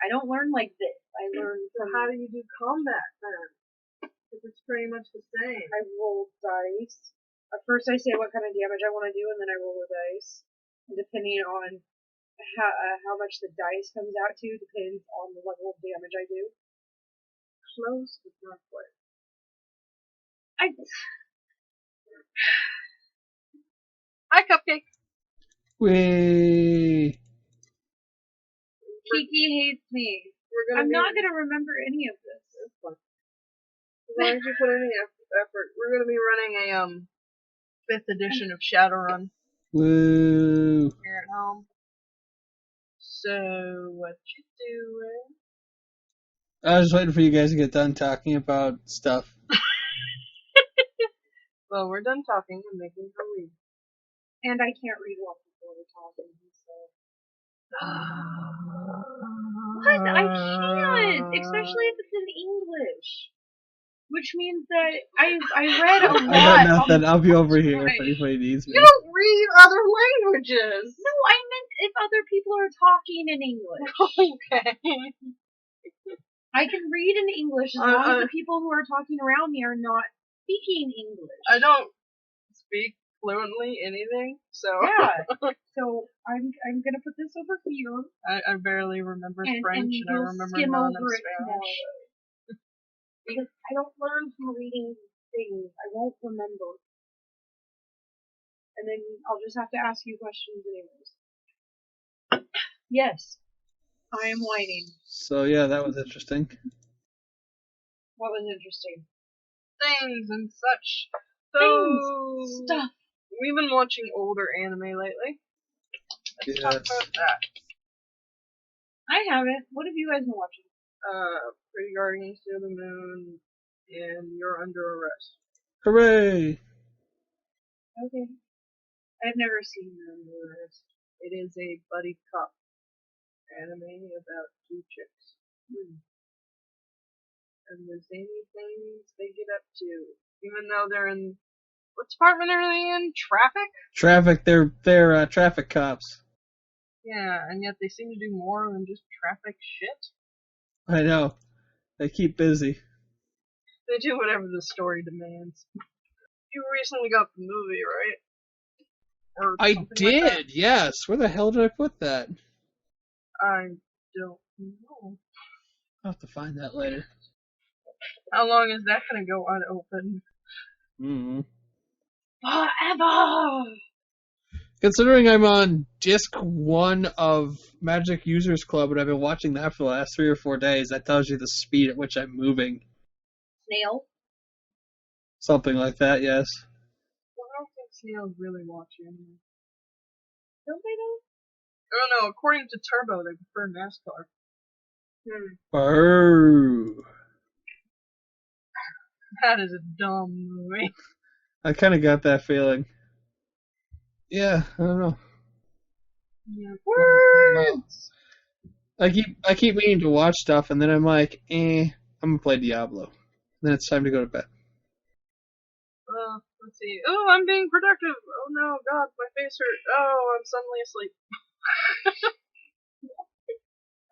Speaker 1: I don't learn like this. I learn
Speaker 4: from... How do you do combat then? Because it's pretty much the same.
Speaker 1: I roll dice. At first I say what kind of damage I want to do, and then I roll the dice. And depending on how much the dice comes out to, depends on the level of damage I do.
Speaker 4: Close, but not quite. Hi, Cupcake.
Speaker 2: Whee!
Speaker 1: Kiki hates me. I'm not going to remember any of this.
Speaker 4: That's fine. As long as you put any effort. We're going to be running a 5th edition of Shadowrun.
Speaker 2: Woo!
Speaker 4: Here at home. So, what you doing?
Speaker 2: I was just waiting for you guys to get done talking about stuff.
Speaker 4: Well, we're done talking and making her read.
Speaker 1: And I can't read while people are talking, so... What? I can't! Especially if it's in English. Which means that I read a lot.
Speaker 2: I got nothing. I'll be over here if anybody needs me.
Speaker 4: You don't read other languages!
Speaker 1: No, I meant if other people are talking in English.
Speaker 4: Okay.
Speaker 1: I can read in English as long as the people who are talking around me are not speaking English.
Speaker 4: I don't speak fluently anything, so...
Speaker 1: Yeah. So I'm gonna put this over here.
Speaker 4: I barely remember French, and I remember none of Spanish.
Speaker 1: Because I don't learn from reading things. I won't remember. And then I'll just have to ask you questions anyways. Yes. I am whining.
Speaker 2: So yeah, that was interesting.
Speaker 1: What was interesting?
Speaker 4: Things and such.
Speaker 1: Things. Stuff.
Speaker 4: We've been watching older anime lately. Let's talk about that.
Speaker 1: I haven't. What have you guys been watching?
Speaker 4: Pretty Guardians to the Moon and You're Under Arrest.
Speaker 2: Hooray!
Speaker 1: Okay. I've never seen You're Under Arrest.
Speaker 4: It is a buddy cop anime about 2 chicks. And the zany things they get up to. Even though they're in... What department are they in? Traffic?
Speaker 2: Traffic, they're traffic cops.
Speaker 4: Yeah, and yet they seem to do more than just traffic shit.
Speaker 2: I know. They keep busy.
Speaker 4: They do whatever the story demands. You recently got the movie, right? Or
Speaker 2: I did,
Speaker 4: like
Speaker 2: yes. Where the hell did I put that?
Speaker 4: I don't know.
Speaker 2: I'll have to find that later.
Speaker 4: How long is that gonna go unopened?
Speaker 1: Forever!
Speaker 2: Considering I'm on disc 1 of Magic Users Club and I've been watching that for the last 3 or 4 days, that tells you the speed at which I'm moving.
Speaker 1: Snail?
Speaker 2: Something like that, yes.
Speaker 4: Well, I don't think snails really watch anime.
Speaker 1: Don't they though?
Speaker 4: I don't know, according to Turbo, they prefer NASCAR.
Speaker 2: Oh.
Speaker 1: That is a dumb movie.
Speaker 2: I kind of got that feeling. Yeah, I don't know.
Speaker 1: Yeah. Words!
Speaker 2: I keep meaning to watch stuff, and then I'm like, I'm gonna play Diablo. Then it's time to go to bed.
Speaker 1: Let's see. Oh, I'm being productive. Oh no, God, my face hurt. Oh, I'm suddenly asleep.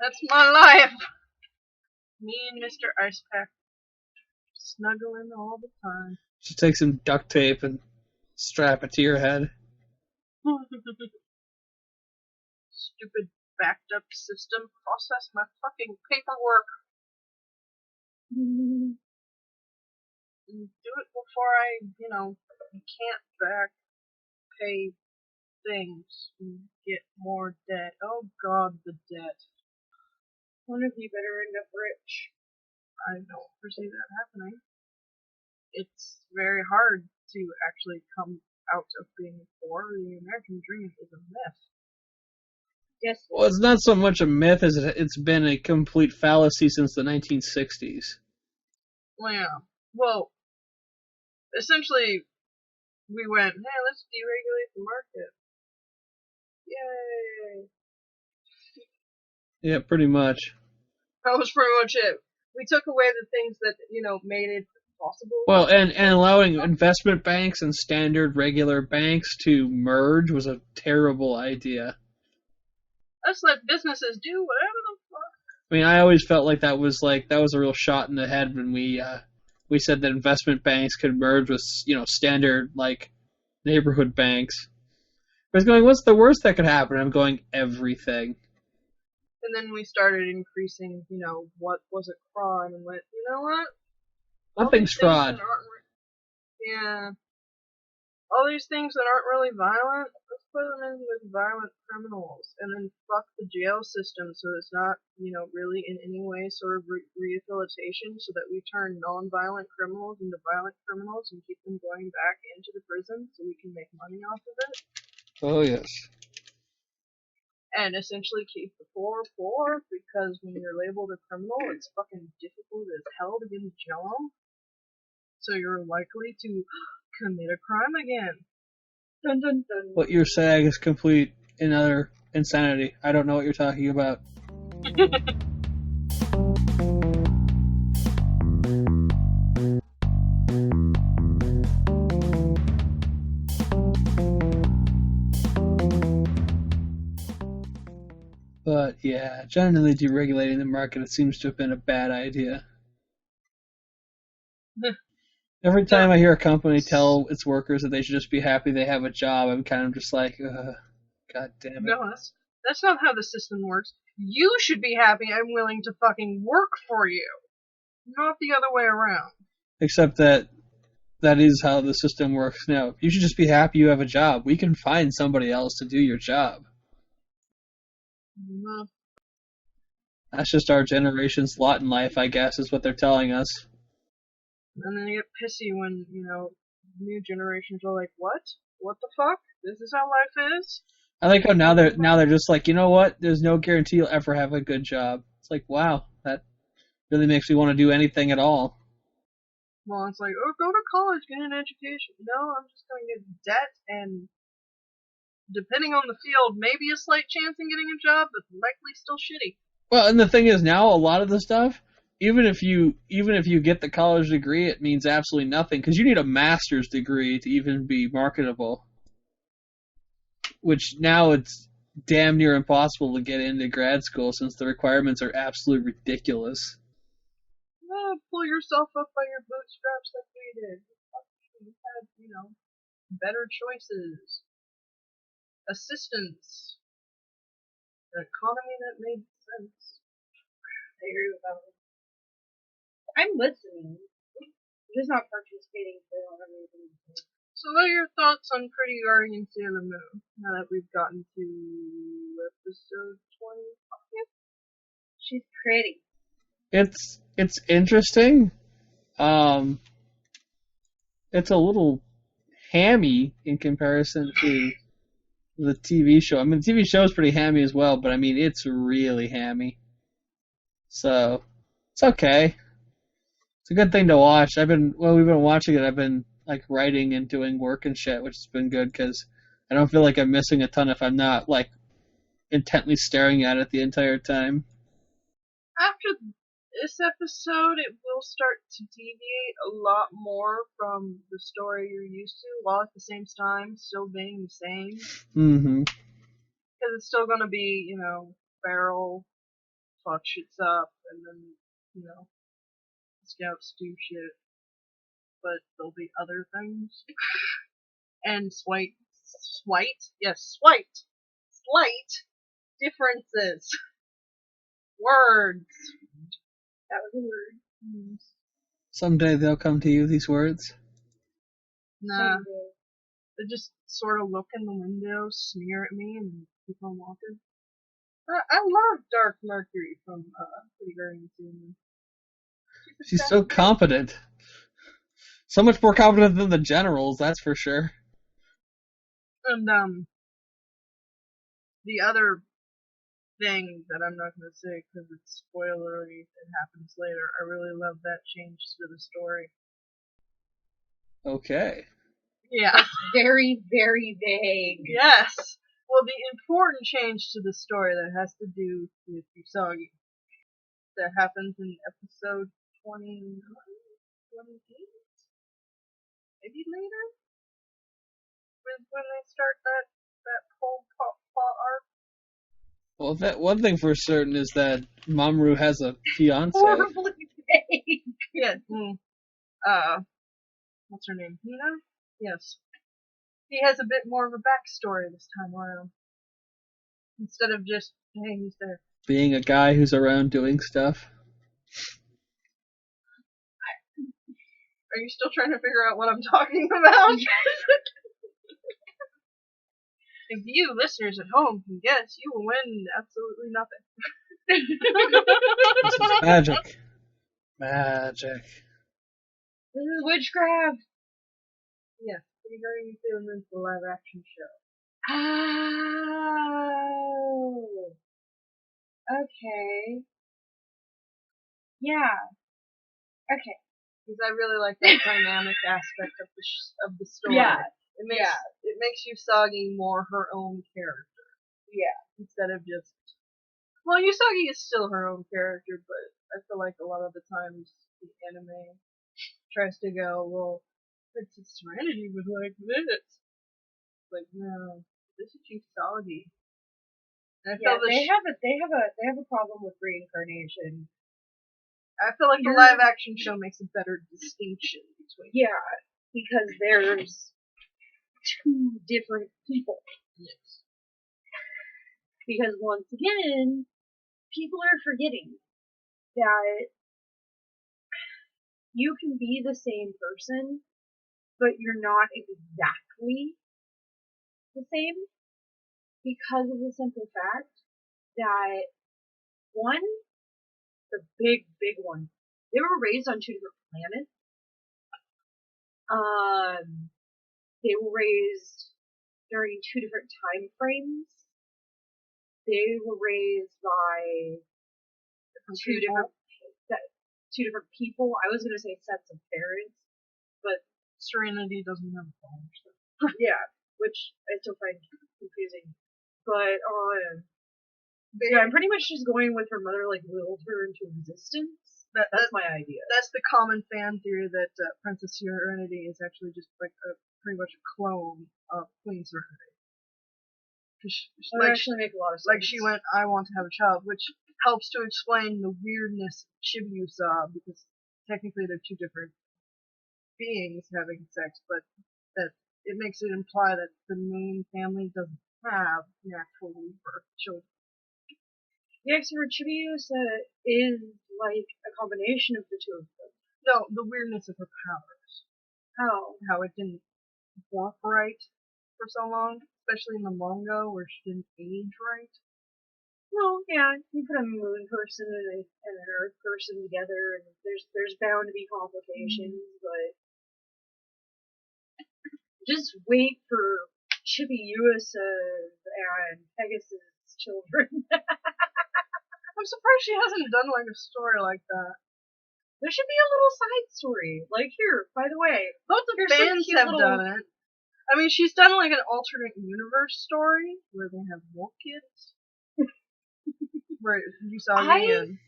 Speaker 1: That's my life. Me and Mr. Ice Pack snuggling all the time.
Speaker 2: Just take some duct tape and strap it to your head.
Speaker 1: Stupid backed up system. Process my fucking paperwork. Do it before I, can't back pay things and get more debt. Oh God, the debt.
Speaker 4: One of you better end up rich.
Speaker 1: I don't foresee that happening. It's very hard to actually come out of being poor. The American dream is a myth.
Speaker 4: Yes.
Speaker 2: Well, it's not so much a myth as it's been a complete fallacy since the 1960s.
Speaker 1: Well, yeah. Well, essentially, we went, hey, let's deregulate the market. Yay!
Speaker 2: Yeah, pretty much.
Speaker 1: That was pretty much it. We took away the things that, made it possible.
Speaker 2: Well, and allowing investment banks and standard regular banks to merge was a terrible idea.
Speaker 1: Let's let businesses do whatever the fuck.
Speaker 2: I mean, I always felt like that was a real shot in the head when we said that investment banks could merge with standard neighborhood banks. I was going, what's the worst that could happen? I'm going, everything.
Speaker 1: And then we started increasing, what was a crime, and went, you know what?
Speaker 2: Nothing's fraud.
Speaker 1: Yeah. All these things that aren't really violent, let's put them in with violent criminals, and then fuck the jail system so it's not, really in any way sort of rehabilitation, so that we turn non-violent criminals into violent criminals and keep them going back into the prison so we can make money off of it.
Speaker 2: Oh, yes.
Speaker 1: And essentially keep the poor poor, because when you're labeled a criminal, it's fucking difficult as hell to get a job. So you're likely to commit a crime again. Dun dun dun.
Speaker 2: What you're saying is complete and utter insanity. I don't know what you're talking about. But yeah, generally deregulating the market, it seems to have been a bad idea. Every time I hear a company tell its workers that they should just be happy they have a job, I'm kind of just like, God damn it.
Speaker 1: No, that's not how the system works. You should be happy I'm willing to fucking work for you, not the other way around.
Speaker 2: Except that is how the system works now. You should just be happy you have a job. We can find somebody else to do your job.
Speaker 1: Mm-hmm.
Speaker 2: That's just our generation's lot in life, I guess, is what they're telling us.
Speaker 1: And then you get pissy when, new generations are like, what? What the fuck? This is how life is?
Speaker 2: I like how now they're just like, you know what? There's no guarantee you'll ever have a good job. It's like, wow, that really makes me want to do anything at all.
Speaker 1: Well, it's like, oh, go to college, get an education. No, I'm just going to get debt and, depending on the field, maybe a slight chance in getting a job, but likely still shitty.
Speaker 2: Well, and the thing is now, a lot of the stuff, even if you get the college degree, it means absolutely nothing, because you need a master's degree to even be marketable. Which now it's damn near impossible to get into grad school since the requirements are absolutely ridiculous.
Speaker 1: Pull yourself up by your bootstraps like we did. You had, better choices. Assistance. An economy that made sense.
Speaker 4: I agree with that one. I'm listening. I'm just not participating because I don't have anything to say.
Speaker 1: So what are your thoughts on Pretty Guardian Sailor Moon, now that we've gotten to episode 20?
Speaker 4: She's pretty.
Speaker 2: It's interesting. It's a little hammy in comparison to the TV show. I mean, the TV show is pretty hammy as well, but I mean, it's really hammy. So, it's okay. It's a good thing to watch. We've been watching it. I've been like writing and doing work and shit, which has been good because I don't feel like I'm missing a ton if I'm not like intently staring at it the entire time.
Speaker 4: After this episode, it will start to deviate a lot more from the story you're used to, while at the same time still being the same.
Speaker 2: Mm-hmm.
Speaker 4: Because it's still gonna be, Barrel fuck shits up, and then, scouts do shit. But there'll be other things. And slight differences. Words. That was a word.
Speaker 2: Someday they'll come to you, these words.
Speaker 4: Nah. They just sort of look in the window, sneer at me, and keep on walking. I love Dark Mercury from Pretty Girl Human.
Speaker 2: She's so competent. So much more competent than the generals, that's for sure.
Speaker 4: And the other thing that I'm not going to say because it's spoilery, it happens later. I really love that change to the story.
Speaker 2: Okay.
Speaker 4: Yeah.
Speaker 1: That's very, very vague.
Speaker 4: Yes. Well, the important change to the story that has to do with Usagi that happens in episode 29, 28, maybe later, when they start that whole plot arc.
Speaker 2: Well, that one thing for certain is that Mamoru has a fiance.
Speaker 1: Horribly vague.
Speaker 4: Yeah. What's her name? Hina? Yes. He has a bit more of a backstory this time around. Instead of just, hey, he's there.
Speaker 2: Being a guy who's around doing stuff.
Speaker 4: Are you still trying to figure out what I'm talking about? If you, listeners at home, can guess, you will win absolutely nothing.
Speaker 2: This is magic. Magic.
Speaker 1: This is witchcraft.
Speaker 4: Yeah, Pretty Girl Human, the live action show.
Speaker 1: Oh. Okay. Yeah. Okay.
Speaker 4: Because I really like that dynamic aspect of the story.
Speaker 1: Yeah.
Speaker 4: It makes Usagi more her own character.
Speaker 1: Yeah.
Speaker 4: Instead of just... Well, Usagi is still her own character, but I feel like a lot of the times the anime tries to go, well, Princess Serenity was like this. Like, no, this is Usagi. And I feel
Speaker 1: they have a problem with reincarnation.
Speaker 4: I feel like the live action show makes a better distinction between.
Speaker 1: Yeah, because there's two different people.
Speaker 4: Yes.
Speaker 1: Because once again, people are forgetting that you can be the same person, but you're not exactly the same because of the simple fact that one, the big one, they were raised on two different planets. They were raised during two different time frames. They were raised by two different people. I was gonna say sets of parents, but
Speaker 4: Serenity doesn't have a phone. So.
Speaker 1: yeah, which I still find confusing. But yeah, I'm pretty much just going with her mother like willed her into existence. That's my idea.
Speaker 4: That's the common fan theory that Princess Serenity is actually just like pretty much a clone of Queen Serenity.
Speaker 1: That actually make a lot of sense.
Speaker 4: Like she went, I want to have a child, which helps to explain the weirdness of Chibiusa, because technically they're two different beings having sex, but that it makes it imply that the main family doesn't have naturally birth children.
Speaker 1: Yeah, so Chibiusa is like a combination of the two of them.
Speaker 4: No, the weirdness of her powers. How it didn't work right for so long, especially in the manga where she didn't age right.
Speaker 1: Well, yeah, you put a moon person and an earth person together, and there's bound to be complications, but just wait for Chibiusa and Pegasus' children.
Speaker 4: I'm surprised she hasn't done like a story like that.
Speaker 1: There should be a little side story. Like, here, by the way,
Speaker 4: lots of fans have done it. I mean, she's done like an alternate universe story where they have wolf kids. Where Usagi and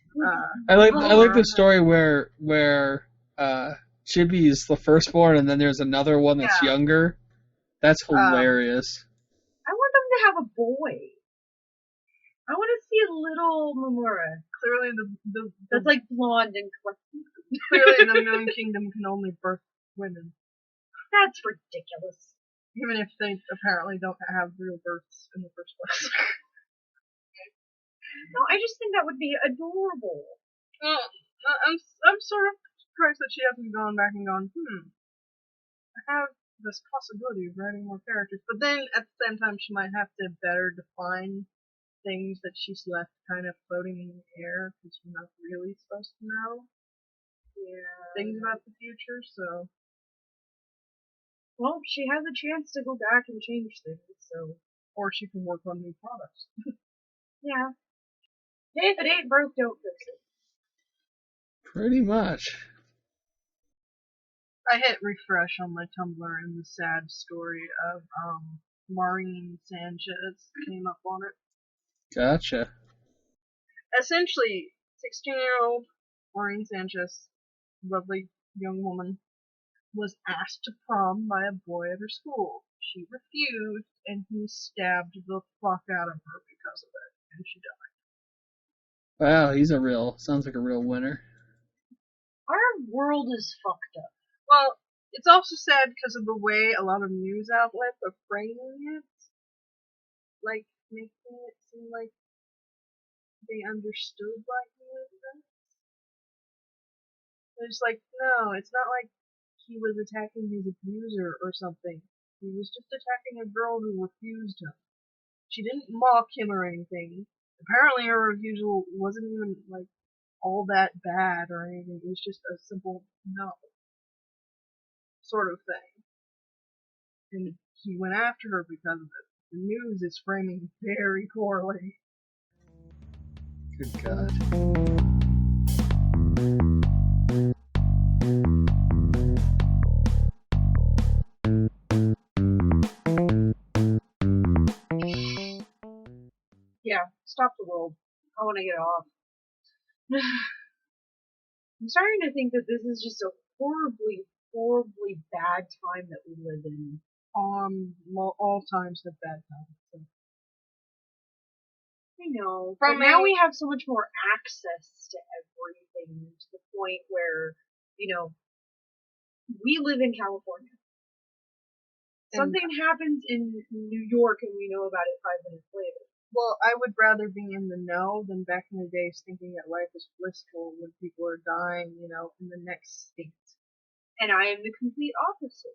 Speaker 2: I like the story where Chibi's the firstborn, and then there's another one that's younger. That's hilarious.
Speaker 1: I want them to have a boy. I want to see a little Mamura.
Speaker 4: Clearly,
Speaker 1: that's like blonde and collected.
Speaker 4: Clearly, the Moon Kingdom can only birth women.
Speaker 1: That's ridiculous.
Speaker 4: Even if they apparently don't have real births in the first place.
Speaker 1: No, I just think that would be adorable.
Speaker 4: Well, I'm sort of surprised that she hasn't gone back and gone, I have this possibility of writing more characters. But then, at the same time, she might have to better define things that she's left kind of floating in the air, because you're not really supposed to know things about the future, so...
Speaker 1: Well, she has a chance to go back and change things, so...
Speaker 4: Or she can work on new products.
Speaker 1: Yeah. Hey, if it ain't broke, don't fix it.
Speaker 2: Pretty much.
Speaker 4: I hit refresh on my Tumblr and the sad story of Maureen Sanchez came up on it.
Speaker 2: Gotcha.
Speaker 4: Essentially, 16-year-old Maureen Sanchez, lovely young woman, was asked to prom by a boy at her school. She refused, and he stabbed the fuck out of her because of it, and she died.
Speaker 2: Wow, sounds like a real winner.
Speaker 1: Our world is fucked up.
Speaker 4: Well, it's also sad because of the way a lot of news outlets are framing it. Like, making it seem like they understood why he was there. It's like, no, it's not like he was attacking his abuser or something. He was just attacking a girl who refused him. She didn't mock him or anything. Apparently her refusal wasn't even, like, all that bad or anything. It was just a simple no. Sort of thing. And he went after her because of it. The news is framing very poorly.
Speaker 2: Good God.
Speaker 1: Yeah, stop the world. I want to get off. I'm starting to think that this is just a horribly, horribly bad time that we live in.
Speaker 4: All times have bad times. So.
Speaker 1: I know. But now we have so much more access to everything, to the point where, we live in California. Something happens in New York and we know about it 5 minutes later.
Speaker 4: Well, I would rather be in the know than back in the days thinking that life is blissful when people are dying, in the next state.
Speaker 1: And I am the complete opposite.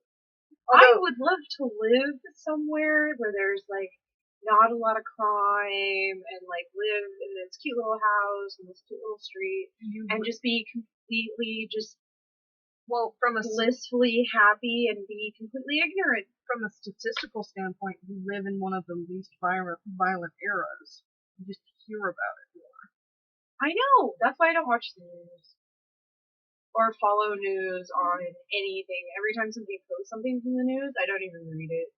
Speaker 1: I would love to live somewhere where there's, not a lot of crime and, live in this cute little house and this cute little street and just be completely blissfully happy and be completely ignorant.
Speaker 4: From a statistical standpoint, we live in one of the least violent eras. You just hear about it more.
Speaker 1: I know. That's why I don't watch the news. Or follow news on anything. Every time somebody posts something from the news, I don't even read it.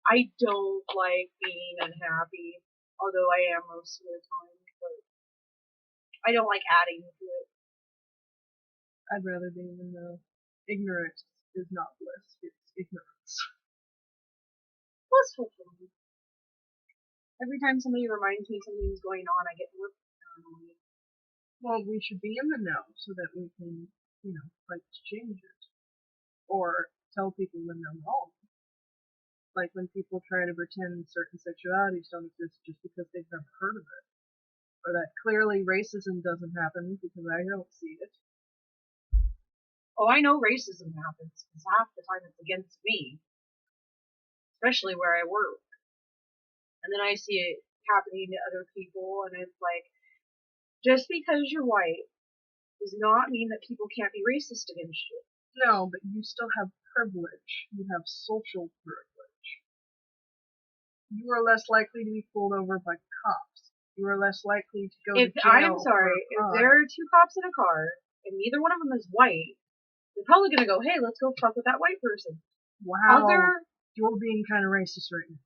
Speaker 1: I don't like being unhappy, although I am most of the time, but I don't like adding to it.
Speaker 4: I'd rather be in the ignorance is not bliss, it's ignorance.
Speaker 1: Blissful for me. Every time somebody reminds me something's going on, I get more paranoid.
Speaker 4: Well, we should be in the know so that we can, fight to change it. Or tell people when they're wrong. Like when people try to pretend certain sexualities don't exist just because they've never heard of it. Or that clearly racism doesn't happen because I don't see it.
Speaker 1: Oh, I know racism happens, because half the time it's against me. Especially where I work. And then I see it happening to other people, and it's like, just because you're white does not mean that people can't be racist against you.
Speaker 4: No, but you still have privilege. You have social privilege. You are less likely to be pulled over by cops. You are less likely to go to jail.
Speaker 1: I'm sorry, if there are 2 cops in a car, and neither one of them is white, they're probably gonna go, hey, let's go fuck with that white person.
Speaker 4: Wow. You're being kind of racist right now.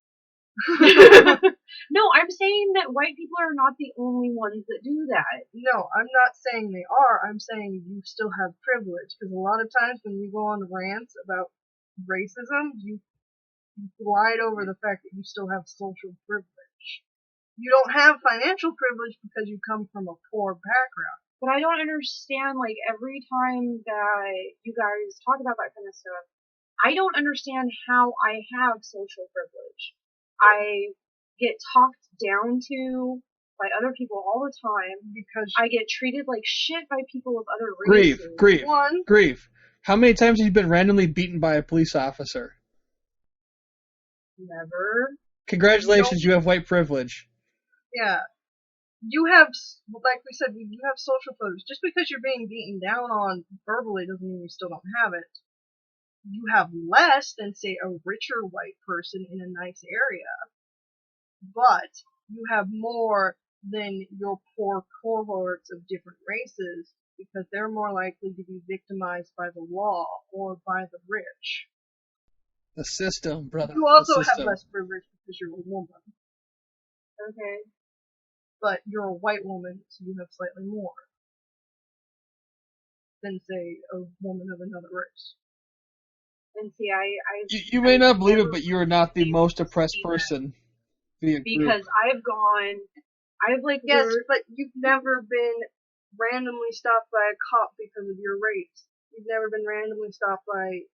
Speaker 1: No, I'm saying that white people are not the only ones that do that.
Speaker 4: No, I'm not saying they are. I'm saying you still have privilege. Because a lot of times when you go on rants about racism, you glide over the fact that you still have social privilege. You don't have financial privilege because you come from a poor background.
Speaker 1: But I don't understand, like, every time that you guys talk about that kind of stuff, I don't understand how I have social privilege. I get talked down to by other people all the time because I get treated like shit by people of other races.
Speaker 2: Grief. How many times have you been randomly beaten by a police officer?
Speaker 1: Never.
Speaker 2: Congratulations, you have white privilege.
Speaker 4: Yeah. You have, like we said, you have social privilege. Just because you're being beaten down on verbally doesn't mean you still don't have it. You have less than, say, a richer white person in a nice area, but you have more than your poor cohorts of different races because they're more likely to be victimized by the law or by the rich.
Speaker 2: The system, brother.
Speaker 4: You also have less privilege because you're a woman.
Speaker 1: Okay.
Speaker 4: But you're a white woman, so you have slightly more than, say, a woman of another race.
Speaker 1: And see,
Speaker 2: You may not believe it, but you are not the most oppressed person.
Speaker 1: Because I've
Speaker 4: Yes, but you've never been randomly stopped by a cop because of your race. You've never been randomly stopped by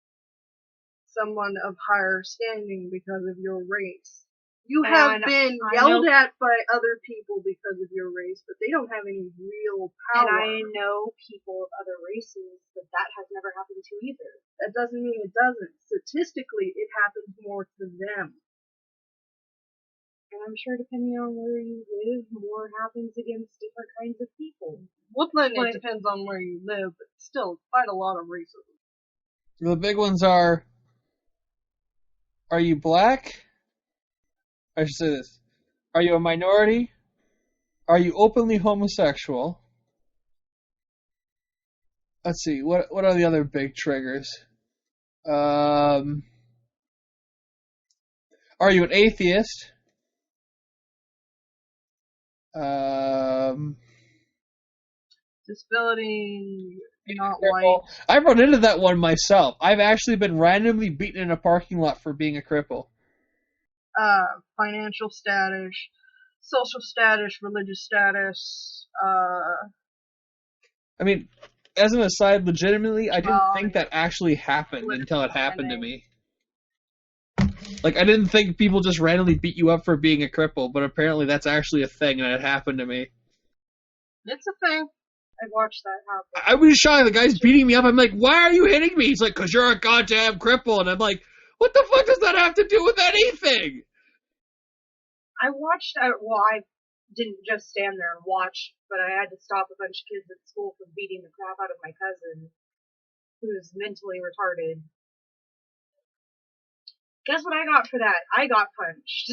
Speaker 4: someone of higher standing because of your race. You have been yelled at by other people because of your race, but they don't have any real power.
Speaker 1: And I know people of other races that has never happened to either.
Speaker 4: That doesn't mean it doesn't. Statistically, it happens more to them.
Speaker 1: And I'm sure depending on where you live, more happens against different kinds of people.
Speaker 4: Woodland, it depends on where you live, but still, quite a lot of racism.
Speaker 2: The big ones are you black? I should say this. Are you a minority? Are you openly homosexual? Let's see, what are the other big triggers? Are you an atheist?
Speaker 4: Disability, not white.
Speaker 2: I've run into that one myself. I've actually been randomly beaten in a parking lot for being a cripple.
Speaker 4: Financial status, social status, religious status,
Speaker 2: I mean, as an aside, legitimately, I didn't think that actually happened until it happened to me. Like, I didn't think people just randomly beat you up for being a cripple, but apparently that's actually a thing, and it happened to me.
Speaker 4: It's a thing.
Speaker 1: I've watched that happen.
Speaker 2: I was shocked. The guy's beating me up. I'm like, why are you hitting me? He's like, because you're a goddamn cripple. And I'm like, what the fuck does that have to do with anything?
Speaker 1: I watched, I didn't just stand there and watch, but I had to stop a bunch of kids at school from beating the crap out of my cousin, who's mentally retarded. Guess what I got for that? I got punched.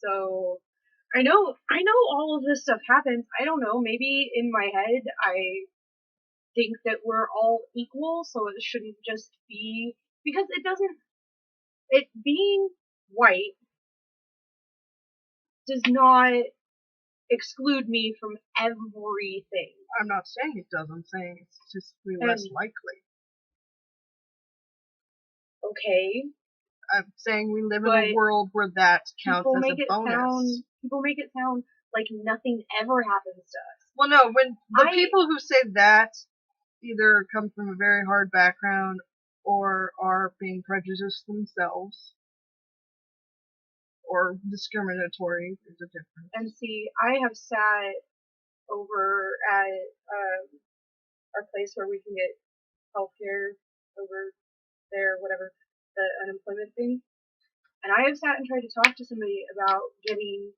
Speaker 1: So, I know all of this stuff happens. I don't know, maybe in my head I think that we're all equal, so it shouldn't just be, because being white does not exclude me from everything.
Speaker 4: I'm not saying it does, I'm saying it's just less likely.
Speaker 1: Okay.
Speaker 4: I'm saying we live in a world where that counts as a bonus.
Speaker 1: People make it sound like nothing ever happens to us.
Speaker 4: Well, no, when the people who say that either come from a very hard background or are being prejudiced themselves or discriminatory, there's a difference.
Speaker 1: And see, I have sat over at our place where we can get healthcare over there, whatever, the unemployment thing. And I have sat and tried to talk to somebody about getting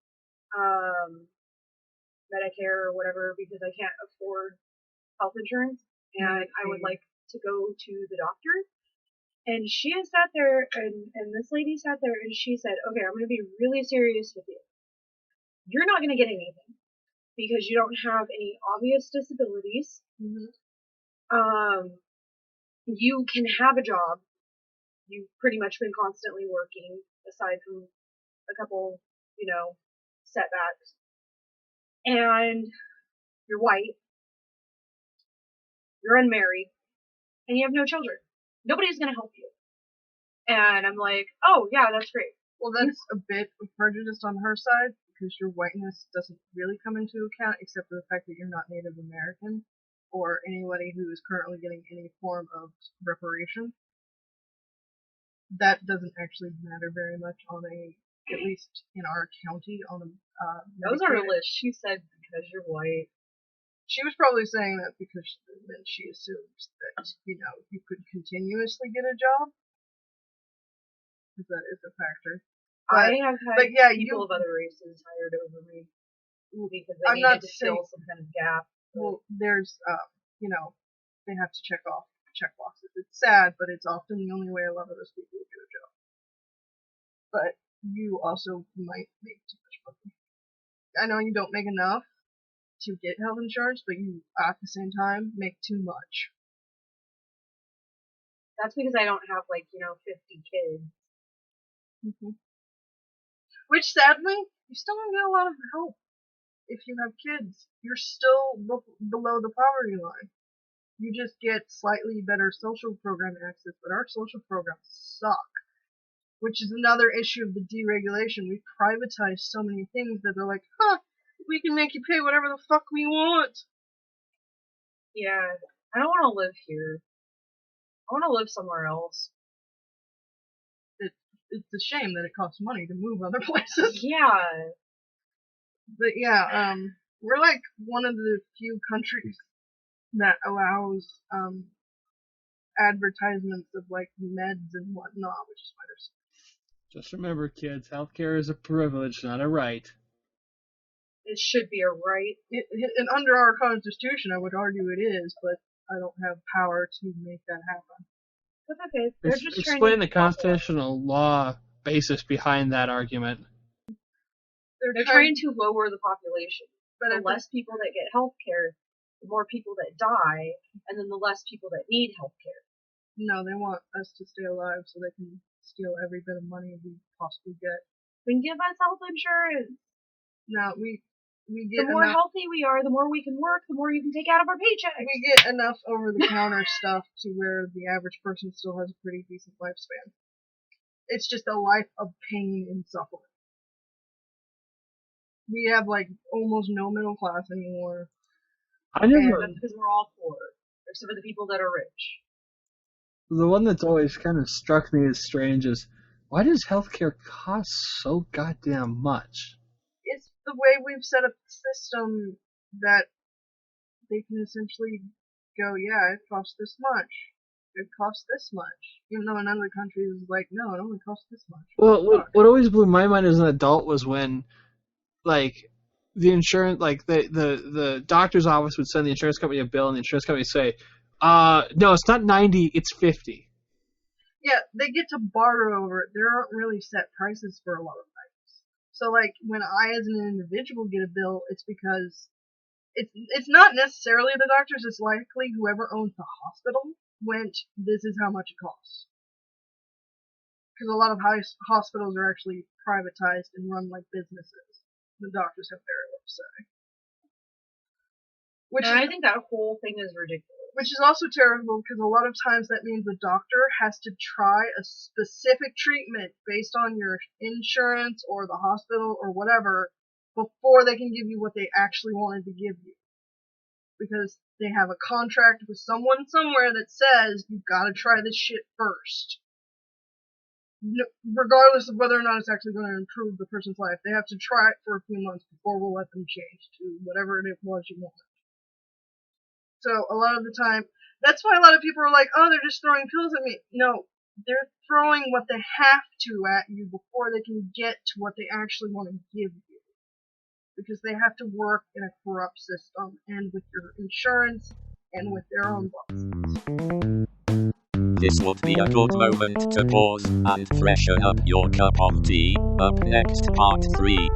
Speaker 1: Medicare or whatever because I can't afford health insurance and I would like to go to the doctor. And she has sat there and this lady sat there and she said, okay, I'm going to be really serious with you. You're not going to get anything because you don't have any obvious disabilities.
Speaker 4: Mm-hmm.
Speaker 1: you can have a job. You've pretty much been constantly working, aside from a couple, setbacks. And you're white. You're unmarried. And you have no children. Nobody's going to help you. And I'm like, oh, yeah, that's great.
Speaker 4: Well, that's a bit of prejudice on her side, because your whiteness doesn't really come into account, except for the fact that you're not Native American, or anybody who is currently getting any form of reparation. That doesn't actually matter very much on at least in our county, on a,
Speaker 1: that was on her list. She said, because you're white.
Speaker 4: She was probably saying that because then she assumes that, you could continuously get a job. Because that is a factor.
Speaker 1: I have had people of other races hired over me because they needed to fill some kind of gap.
Speaker 4: Well, there's, they have to check off checkboxes. It's sad, but it's often the only way a lot of those people get a job. But you also might make too much money. I know you don't make enough to get health insurance, but you, at the same time, make too much.
Speaker 1: That's because I don't have, 50 kids.
Speaker 4: Mm-hmm. Which, sadly, you still don't get a lot of help. If you have kids, you're still below the poverty line. You just get slightly better social program access, but our social programs suck. Which is another issue of the deregulation. We privatize so many things that they're like, we can make you pay whatever the fuck we want.
Speaker 1: Yeah, I don't want to live here. I want to live somewhere else.
Speaker 4: It's a shame that it costs money to move other places.
Speaker 1: Yeah.
Speaker 4: But yeah, we're like one of the few countries that allows advertisements of meds and whatnot, which is why there's.
Speaker 2: Just remember, kids, healthcare is a privilege, not a right.
Speaker 1: It should be a right.
Speaker 4: And under our Constitution, I would argue it is, but I don't have power to make that happen.
Speaker 1: That's okay. They're just
Speaker 2: explain the constitutional law basis behind that argument.
Speaker 1: They're trying to lower the population. But the less people that get health care, the more people that die, and then the less people that need health care.
Speaker 4: No, they want us to stay alive so they can steal every bit of money we possibly get.
Speaker 1: Then give us health insurance.
Speaker 4: No, we get
Speaker 1: the more healthy we are, the more we can work, the more you can take out of our paycheck.
Speaker 4: We get enough over-the-counter stuff to where the average person still has a pretty decent lifespan. It's just a life of pain and suffering. We have almost no middle class anymore.
Speaker 2: That's
Speaker 1: because we're all poor, except for the people that are rich.
Speaker 2: The one that's always kind of struck me as strange is, why does healthcare cost so goddamn much?
Speaker 4: It's the way we've set up the system that they can essentially go, yeah, it costs this much. It costs this much. Even though in other countries it's like, no, it only costs this much.
Speaker 2: Well, what always blew my mind as an adult was when, the insurance, the doctor's office would send the insurance company a bill, and the insurance company would say, no, it's not 90, it's 50.
Speaker 4: Yeah, they get to barter over it. There aren't really set prices for a lot of things. So, when I as an individual get a bill, it's because it's not necessarily the doctors, it's likely whoever owns the hospital went, this is how much it costs. Because a lot of hospitals are actually privatized and run like businesses. The doctors have very little say.
Speaker 1: I think that whole thing is ridiculous.
Speaker 4: Which is also terrible because a lot of times that means the doctor has to try a specific treatment based on your insurance or the hospital or whatever before they can give you what they actually wanted to give you. Because they have a contract with someone somewhere that says you've got to try this shit first. Regardless of whether or not it's actually going to improve the person's life, they have to try it for a few months before we'll let them change to whatever it was you wanted. So a lot of the time, that's why a lot of people are like, oh, they're just throwing pills at me. No, they're throwing what they have to at you before they can get to what they actually want to give you. Because they have to work in a corrupt system, and with your insurance, and with their own bosses.
Speaker 3: This would be a good moment to pause and freshen up your cup of tea. Up next, part 3.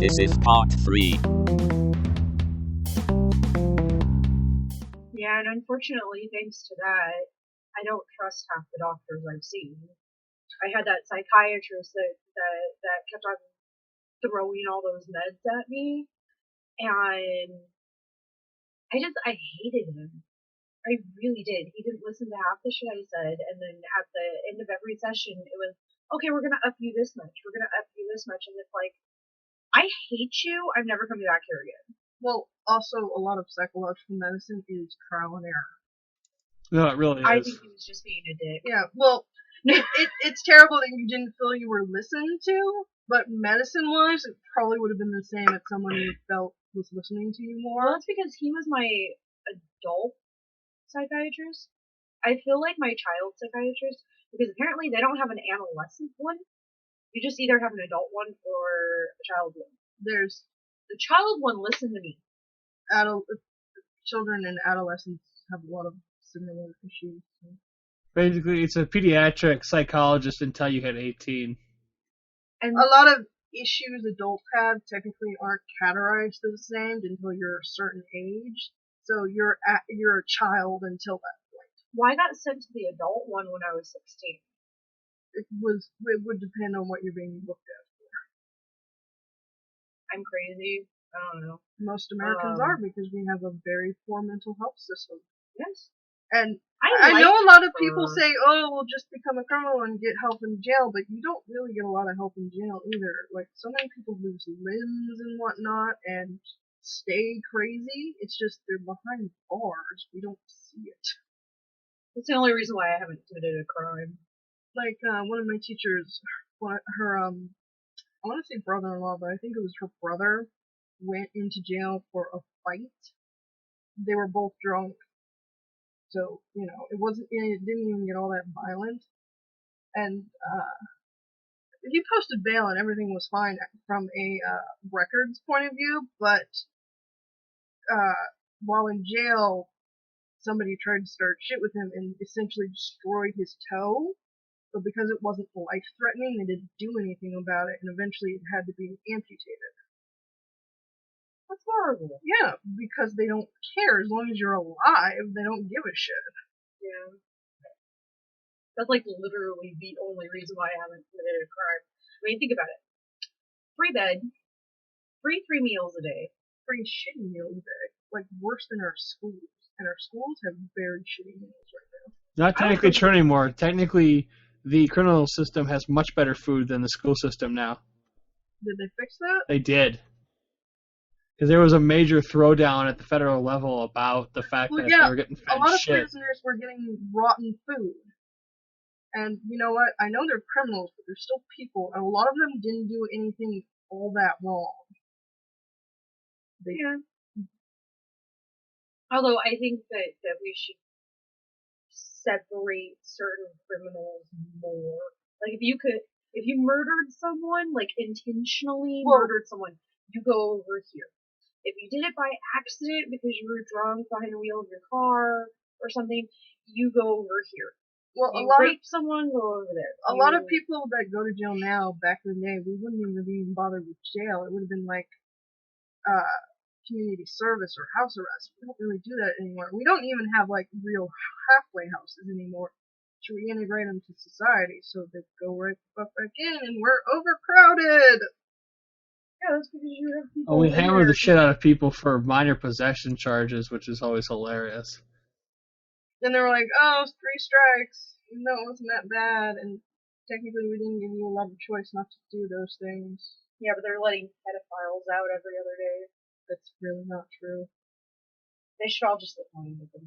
Speaker 3: This is part 3.
Speaker 1: Yeah, and unfortunately, thanks to that, I don't trust half the doctors I've seen. I had that psychiatrist that kept on throwing all those meds at me, and I hated him. I really did. He didn't listen to half the shit I said, and then at the end of every session, it was, okay, we're gonna up you this much, we're gonna up you this much, and it's like, I hate you, I'm never coming back here again.
Speaker 4: Well, also, a lot of psychological medicine is trial and error.
Speaker 2: No, it really is.
Speaker 1: I think he was just being a dick.
Speaker 4: Yeah, well, it's terrible that you didn't feel you were listened to, but medicine-wise, it probably would have been the same if someone you felt was listening to you more.
Speaker 1: Well, that's because he was my adult psychiatrist. I feel like my child psychiatrist, because apparently they don't have an adolescent one. You just either have an adult one or a child one.
Speaker 4: There's
Speaker 1: the child one listened to me.
Speaker 4: Children and adolescents have a lot of similar issues. So.
Speaker 2: Basically, it's a pediatric psychologist until you hit 18.
Speaker 4: And a lot of issues adults have technically aren't categorized the same until you're a certain age. So you're a child until that point.
Speaker 1: Well, I got sent to the adult one when I was 16.
Speaker 4: It would depend on what you're being looked at for.
Speaker 1: I'm crazy. I don't know.
Speaker 4: Most Americans are, because we have a very poor mental health system.
Speaker 1: Yes.
Speaker 4: And I know a lot of people say, oh, we'll just become a criminal and get help in jail, but you don't really get a lot of help in jail either. Like, so many people lose limbs and whatnot and stay crazy. It's just they're behind bars. We don't see it.
Speaker 1: That's the only reason why I haven't committed a crime.
Speaker 4: Like, one of my teachers, her, I want to say brother-in-law, but I think it was her brother, went into jail for a fight. They were both drunk. So, you know, it didn't even get all that violent. And, he posted bail and everything was fine from a, records point of view, but, while in jail, somebody tried to start shit with him and essentially destroyed his toe. But because it wasn't life-threatening, they didn't do anything about it, and eventually it had to be amputated.
Speaker 1: That's horrible.
Speaker 4: Yeah, because they don't care. As long as you're alive, they don't give a shit.
Speaker 1: Yeah. That's like literally the only reason why I haven't committed a crime. I mean, think about it. Free bed. Free 3 meals a day.
Speaker 4: Free shitty meals a day. Like, worse than our schools. And our schools have very shitty meals right now.
Speaker 2: Not technically true anymore. Technically, the criminal system has much better food than the school system now.
Speaker 4: Did they fix that?
Speaker 2: They did. Because there was a major throwdown at the federal level about the fact that they were getting fed
Speaker 4: a lot of
Speaker 2: shit.
Speaker 4: prisoners were getting rotten food. And you know what? I know they're criminals, but they're still people, and a lot of them didn't do anything all that wrong.
Speaker 1: Yeah. Although I think that we should separate certain criminals more. Like, if you murdered someone, like intentionally murdered someone, you go over here. If you did it by accident because you were drunk behind the wheel of your car or something, you go over here.
Speaker 4: Well,
Speaker 1: you rape someone, go over there.
Speaker 4: A lot of people that go to jail now, back in the day, we wouldn't even bother with jail. It would have been like, community service or house arrest. We don't really do that anymore. We don't even have like real halfway houses anymore to reintegrate them to society, so they go right back in, and we're overcrowded. Yeah, that's because you have people.
Speaker 2: Oh, we hammer the shit out of people for minor possession charges, which is always hilarious.
Speaker 4: Then they were like, oh, 3 strikes. No, it wasn't that bad, and technically we didn't give you a lot of choice not to do those things.
Speaker 1: Yeah, but they're letting pedophiles out every other day.
Speaker 4: That's really not true.
Speaker 1: They should all just look on with them.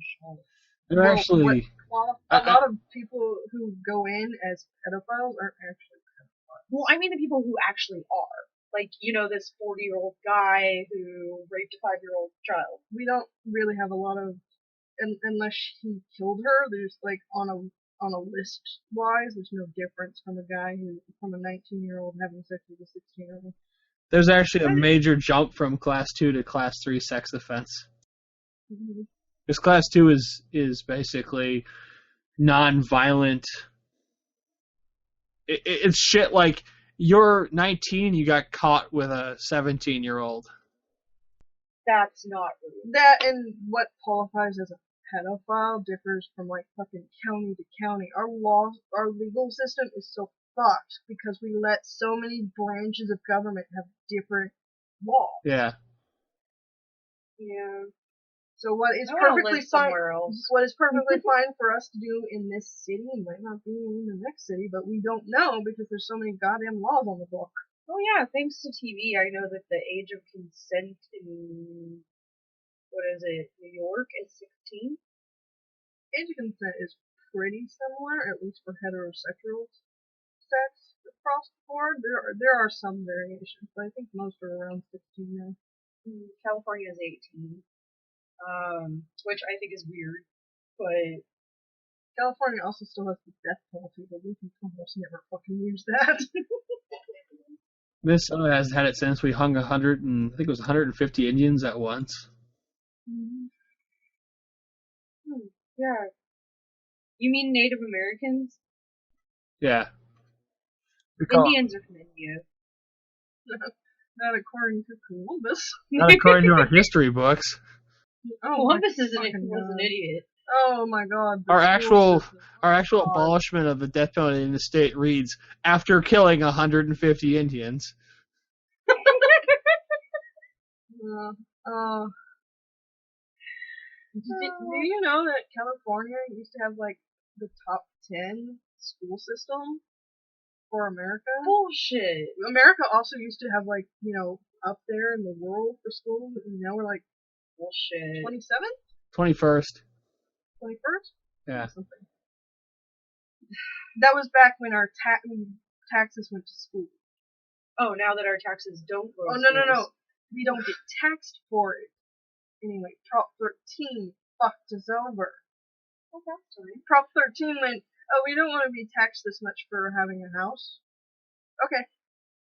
Speaker 2: They're actually...
Speaker 4: a lot of people who go in as pedophiles aren't actually pedophiles.
Speaker 1: Well, I mean the people who actually are. Like, you know, this 40-year-old guy who raped a 5-year-old child.
Speaker 4: We don't really have a lot of... unless he killed her, there's like on a list wise, there's no difference from a 19-year-old having sex with a 16-year-old.
Speaker 2: There's actually a major jump from Class 2 to Class 3 sex offense.
Speaker 4: Mm-hmm.
Speaker 2: Because Class 2 is basically non-violent. It's shit like you're 19, you got caught with a 17-year-old.
Speaker 1: That's not rude.
Speaker 4: That and what qualifies as a pedophile differs from like fucking county to county. Our legal system is so fucked because we let so many branches of government have different laws.
Speaker 2: Yeah.
Speaker 4: Yeah. So what is perfectly fine? What is perfectly fine for us to do in this city might not be in the next city, but we don't know because there's so many goddamn laws on the book.
Speaker 1: Oh yeah, thanks to TV, I know that the age of consent in New York is 16.
Speaker 4: Age of consent is pretty similar, at least for heterosexual sex across the board. There are some variations, but I think most are around 16 now.
Speaker 1: California is 18. Which I think is weird, but
Speaker 4: California also still has the death penalty, but we can almost never fucking use that.
Speaker 2: Minnesota has had it since we hung 150 Indians at once.
Speaker 1: Yeah. You mean Native Americans?
Speaker 2: Yeah.
Speaker 1: Indians are from India.
Speaker 4: Not according to Columbus.
Speaker 2: Not according to our history books.
Speaker 1: Columbus was an idiot.
Speaker 4: Oh my god.
Speaker 2: Our actual abolishment of the death penalty in the state reads, after killing 150 Indians.
Speaker 4: Do you know that California used to have like the top 10 school system for America?
Speaker 1: Bullshit.
Speaker 4: America also used to have like, up there in the world for schools, and now we're like,
Speaker 1: bullshit.
Speaker 4: 27th?
Speaker 2: 21st.
Speaker 4: 21st?
Speaker 2: Yeah.
Speaker 4: Something. That was back when our taxes went to school.
Speaker 1: Oh, now that our taxes don't go to
Speaker 4: no. We don't get taxed for it. Anyway, Prop 13 fucked us over.
Speaker 1: Oh, that's right.
Speaker 4: Prop 13 went, we don't want to be taxed this much for having a house. Okay.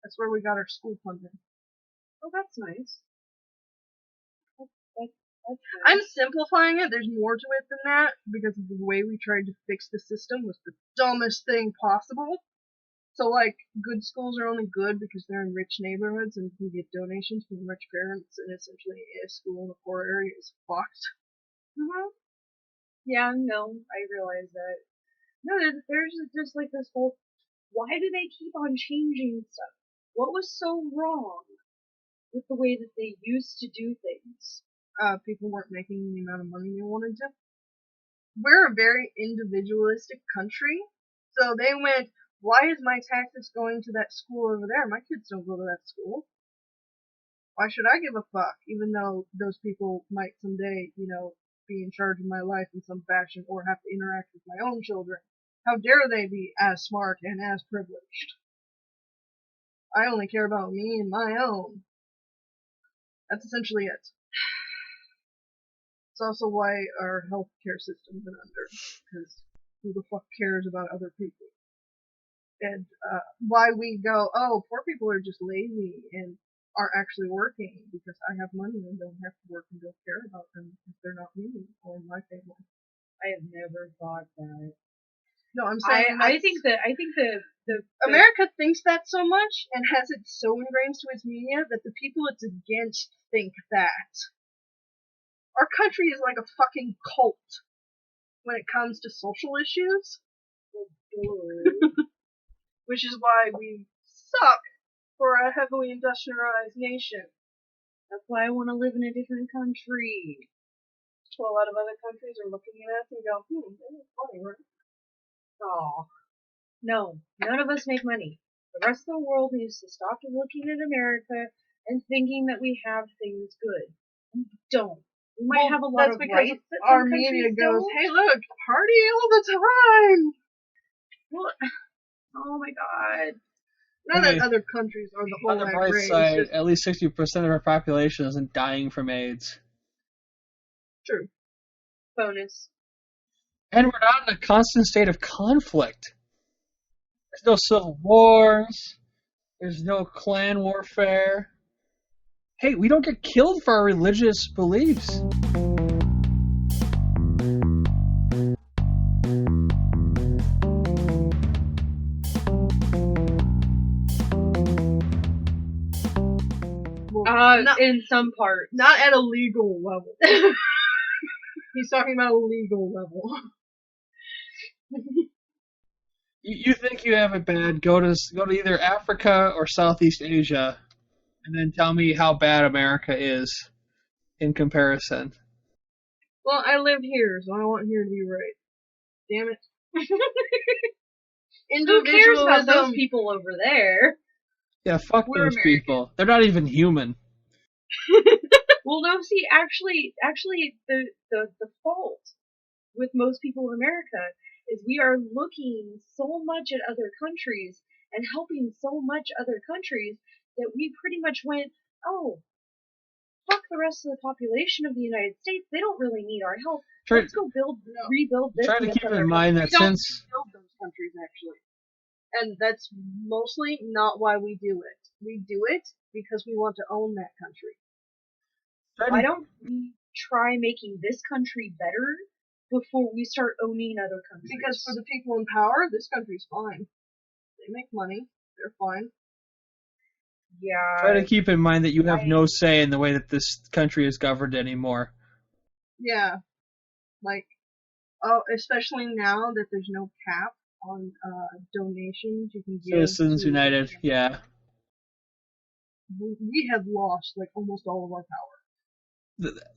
Speaker 4: That's where we got our school funding.
Speaker 1: Oh, that's nice.
Speaker 4: I'm simplifying it. There's more to it than that because of the way we tried to fix the system was the dumbest thing possible. So, like, good schools are only good because they're in rich neighborhoods and you get donations from rich parents, and essentially a school in a poor area is fucked.
Speaker 1: Mm-hmm. Yeah, no, I realize that. No, there's just like this whole, why do they keep on changing stuff? What was so wrong with the way that they used to do things?
Speaker 4: People weren't making the amount of money they wanted to. We're a very individualistic country, so they went, why is my taxes going to that school over there? My kids don't go to that school. Why should I give a fuck, even though those people might someday, be in charge of my life in some fashion or have to interact with my own children? How dare they be as smart and as privileged? I only care about me and my own. That's essentially it. It's also why our healthcare system's been under, because who the fuck cares about other people? And why we go, poor people are just lazy and aren't actually working because I have money and don't have to work and don't care about them because they're not me or my family.
Speaker 1: I have never thought that.
Speaker 4: No, I'm saying
Speaker 1: I think the
Speaker 4: America thinks that so much and has it so ingrained to its media that the people it's against think that. Our country is like a fucking cult when it comes to social issues. Which is why we suck for a heavily industrialized nation.
Speaker 1: That's why I want to live in a different country.
Speaker 4: So a lot of other countries are looking at us and go, this is funny, right?
Speaker 1: Aw. No, none of us make money. The rest of the world needs to stop looking at America and thinking that we have things good. We don't. We might have a lot of rights that
Speaker 4: our media goes, hey look, party all the time!
Speaker 1: What? Oh my god.
Speaker 4: Not that other countries are the whole
Speaker 2: on the bright side, at least 60% of our population isn't dying from AIDS.
Speaker 4: True.
Speaker 1: Bonus.
Speaker 2: And we're not in a constant state of conflict. There's no civil wars. There's no clan warfare. Hey, we don't get killed for our religious beliefs.
Speaker 1: In some parts.
Speaker 4: Not at a legal level. He's talking about a legal level.
Speaker 2: You think you have it bad? Go to either Africa or Southeast Asia, and then tell me how bad America is in comparison.
Speaker 4: Well, I live here, so I want here to be right. Damn it.
Speaker 1: Who cares about those people over there?
Speaker 2: Yeah, fuck
Speaker 1: We're
Speaker 2: those
Speaker 1: American.
Speaker 2: people. They're not even human.
Speaker 1: Well, no, see, actually, the fault with most people in America is we are looking so much at other countries and helping so much other countries that we pretty much went, oh, fuck the rest of the population of the United States. They don't really need our help. Let's go rebuild this.
Speaker 2: Try to keep in mind that
Speaker 4: we don't
Speaker 2: since
Speaker 4: build those countries, actually. And that's mostly not why we do it. We do it because we want to own that country.
Speaker 1: Why don't we try making this country better before we start owning other countries?
Speaker 4: Because for the people in power, this country's fine. They make money. They're fine.
Speaker 1: Yeah.
Speaker 2: Try to keep in mind that you have no say in the way that this country is governed anymore.
Speaker 4: Yeah. Like, especially now that there's no cap on donations you can give.
Speaker 2: Citizens United, yeah.
Speaker 4: We have lost, like, almost all of our power.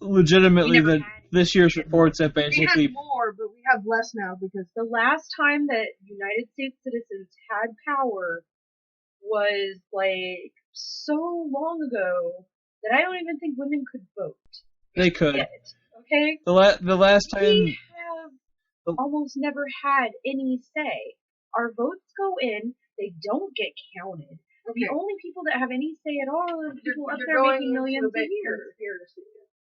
Speaker 2: Legitimately, this year's reports that
Speaker 4: We
Speaker 2: basically...
Speaker 4: had more, but we have less now because
Speaker 1: the last time that United States citizens had power was, like, so long ago that I don't even think women could vote.
Speaker 2: They could.
Speaker 1: Okay?
Speaker 2: The last time...
Speaker 1: We have almost never had any say. Our votes go in, they don't get counted. Okay. The only people that have any say at all are the people up there making millions a year.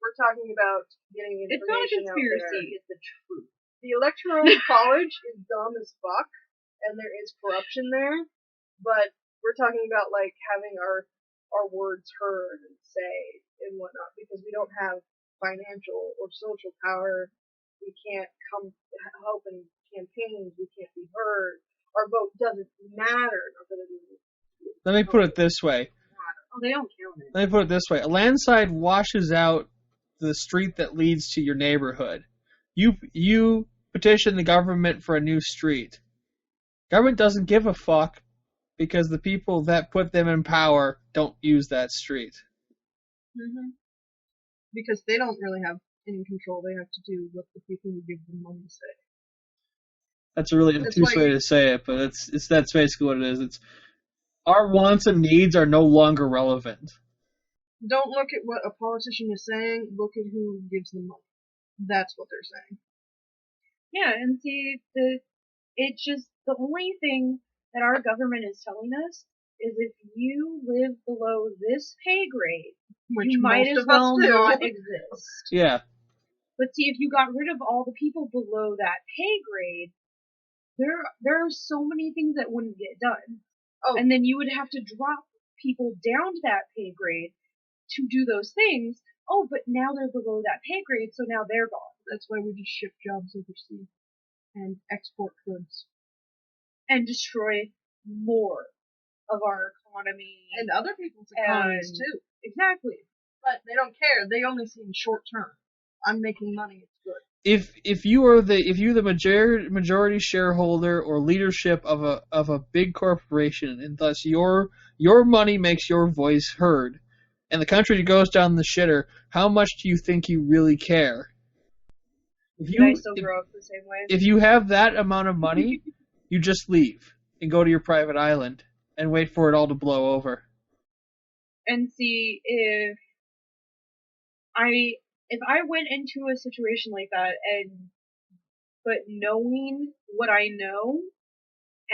Speaker 4: We're talking about getting information.
Speaker 1: It's not a conspiracy, it's the truth.
Speaker 4: The Electoral College is dumb as fuck, and there is corruption there, but we're talking about, like, having our words heard and say and whatnot, because we don't have financial or social power. We can't come help in campaigns. We can't be heard. Our vote doesn't matter.
Speaker 2: Let me put it this way.
Speaker 4: Oh, they don't count it.
Speaker 2: Let me put it this way. A landslide washes out the street that leads to your neighborhood. You petition the government for a new street. Government doesn't give a fuck because the people that put them in power don't use that street.
Speaker 4: Mm-hmm. Because they don't really have any control. They have to do what the people who give them money say.
Speaker 2: That's a really obtuse way to say it, but that's basically what it is. It's our wants and needs are no longer relevant.
Speaker 4: Don't look at what a politician is saying. Look at who gives them money. That's what they're saying.
Speaker 1: Yeah, and see, it's just the only thing that our government is telling us is if you live below this pay grade,
Speaker 4: which
Speaker 1: you might as well not exist.
Speaker 2: Yeah.
Speaker 1: But see, if you got rid of all the people below that pay grade, there are so many things that wouldn't get done. Oh. And then you would have to drop people down to that pay grade to do those things. Oh, but now they're below that pay grade, so now they're gone.
Speaker 4: That's why we just ship jobs overseas and export goods.
Speaker 1: And destroy more of our economy.
Speaker 4: And other people's economies, too.
Speaker 1: Exactly.
Speaker 4: But they don't care. They only see in short term. I'm making money, it's good.
Speaker 2: If you're the majority shareholder or leadership of a big corporation, and thus your money makes your voice heard, and the country goes down the shitter, how much do you think you really care?
Speaker 1: I still grow up the same way?
Speaker 2: If you have that amount of money, you just leave and go to your private island and wait for it all to blow over.
Speaker 1: And see, if I went into a situation like that but knowing what I know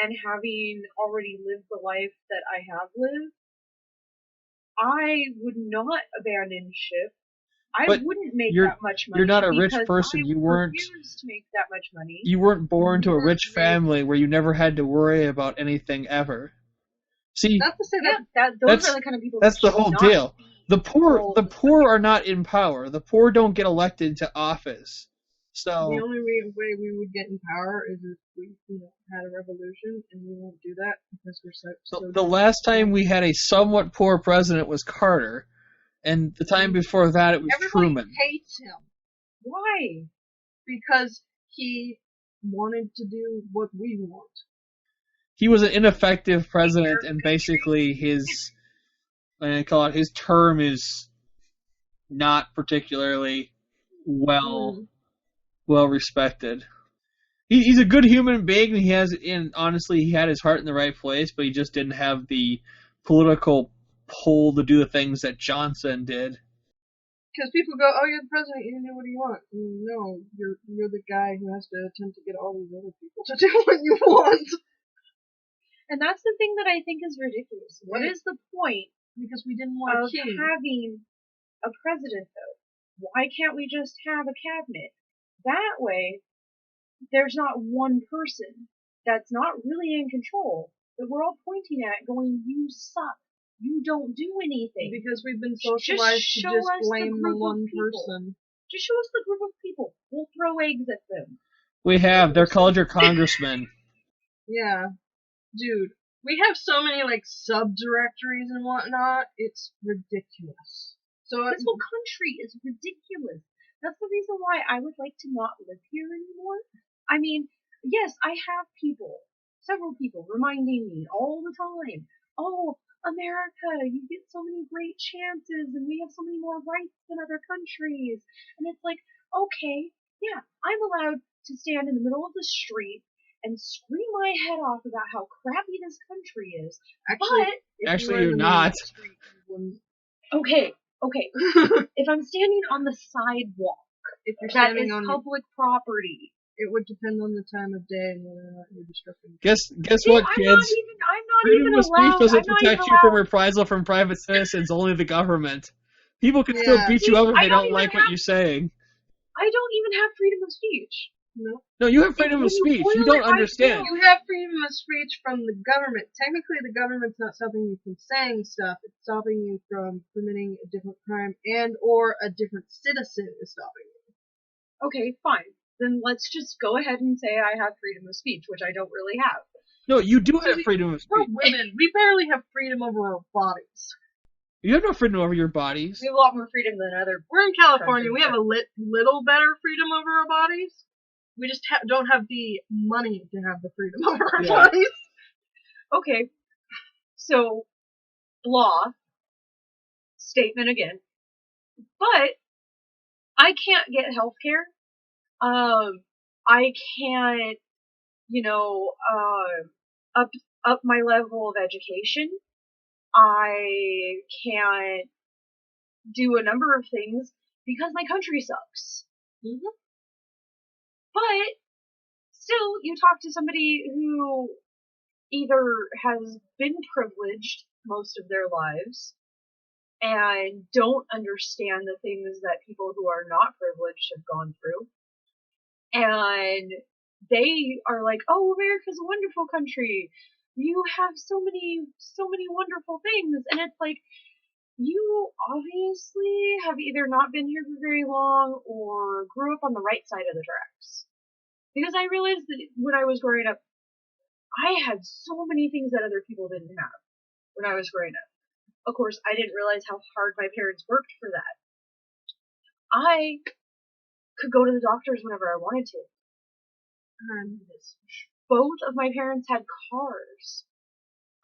Speaker 1: and having already lived the life that I have lived, I would not abandon ship. I wouldn't make that much money.
Speaker 2: You're not a rich person. You weren't
Speaker 1: refused to make that much money.
Speaker 2: You weren't born to a rich family where you never had to worry about anything ever. See,
Speaker 1: not to say those are the kind of people.
Speaker 2: That's the whole deal. The poor are not in power. The poor don't get elected to office. So
Speaker 4: the only way we would get in power is if we had a revolution, and we won't do that because we're so.
Speaker 2: The last time we had a somewhat poor president was Carter, And the time before that, it was
Speaker 4: Everybody
Speaker 2: Truman.
Speaker 4: hates him. Why? Because he wanted to do what we want.
Speaker 2: He was an ineffective president, and basically his term is not particularly well respected. He's a good human being. Honestly, he had his heart in the right place, but he just didn't have the political pull to do the things that Johnson did.
Speaker 4: Because people go, oh, you're the president, you can do what you want. No, you're the guy who has to attempt to get all these other people to do what you want.
Speaker 1: And that's the thing that I think is ridiculous. What is the point
Speaker 4: because we didn't want
Speaker 1: of having a president, though? Why can't we just have a cabinet? That way, there's not one person that's not really in control that we're all pointing at going, you suck. You don't do anything.
Speaker 4: Because we've been socialized to just blame the one person.
Speaker 1: Just show us the group of people. We'll throw eggs at them.
Speaker 2: We have. They're called your congressmen.
Speaker 4: Yeah. Dude, we have so many, subdirectories and whatnot. It's ridiculous. So
Speaker 1: this whole country is ridiculous. That's the reason why I would like to not live here anymore. I mean, yes, I have several people reminding me all the time, oh, America, you get so many great chances and we have so many more rights than other countries. And it's like, okay, yeah, I'm allowed to stand in the middle of the street and scream my head off about how crappy this country is.
Speaker 2: Actually, you're not.
Speaker 1: Okay. If I'm standing on the sidewalk,
Speaker 4: if you're
Speaker 1: that is public property.
Speaker 4: It would depend on the time of day and whether or not you're disrupting.
Speaker 2: Guess what, kids?
Speaker 1: I'm not
Speaker 2: Freedom
Speaker 1: even
Speaker 2: of speech
Speaker 1: allowed.
Speaker 2: doesn't protect you from reprisal from private citizens, only the government. People can still beat you up if they don't like what you're saying.
Speaker 1: I don't even have freedom of speech.
Speaker 2: No, you have freedom of speech. You don't understand.
Speaker 4: You have freedom of speech from the government. Technically, the government's not stopping you from saying stuff. It's stopping you from committing a different crime and or a different citizen is stopping you.
Speaker 1: Okay, fine. Then let's just go ahead and say I have freedom of speech, which I don't really have.
Speaker 2: No, you do have freedom of speech.
Speaker 4: We're women. We barely have freedom over our bodies.
Speaker 2: You have no freedom over your bodies.
Speaker 1: We have a lot more freedom than other.
Speaker 4: We're in California. We have a little better freedom over our bodies. We just don't have the money to have the freedom over our bodies.
Speaker 1: Okay. So, law. Statement again. But I can't get health care. I can't, up my level of education. I can't do a number of things because my country sucks.
Speaker 4: Mm-hmm.
Speaker 1: But still, you talk to somebody who either has been privileged most of their lives and don't understand the things that people who are not privileged have gone through. And they are like, oh, America's a wonderful country. You have so many wonderful things. And it's like, you obviously have either not been here for very long or grew up on the right side of the tracks. Because I realized that when I was growing up, I had so many things that other people didn't have when I was growing up. Of course, I didn't realize how hard my parents worked for that. I could go to the doctors whenever I wanted to. Both of my parents had cars.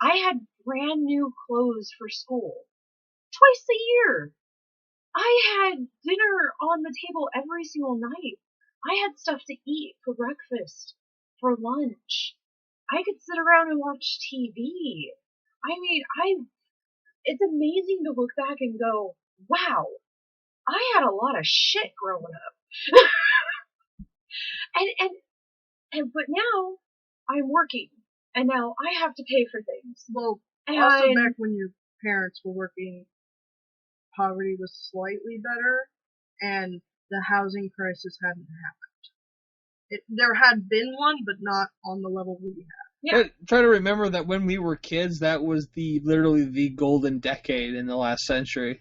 Speaker 1: I had brand new clothes for school. Twice a year. I had dinner on the table every single night. I had stuff to eat for breakfast, for lunch. I could sit around and watch TV. I mean, it's amazing to look back and go, wow, I had a lot of shit growing up. But now I'm working, and now I have to pay for things.
Speaker 4: Well, also back when your parents were working, poverty was slightly better, and the housing crisis hadn't happened. There had been one, but not on the level we had.
Speaker 2: Yeah. Try to remember that when we were kids, that was literally the golden decade in the last century.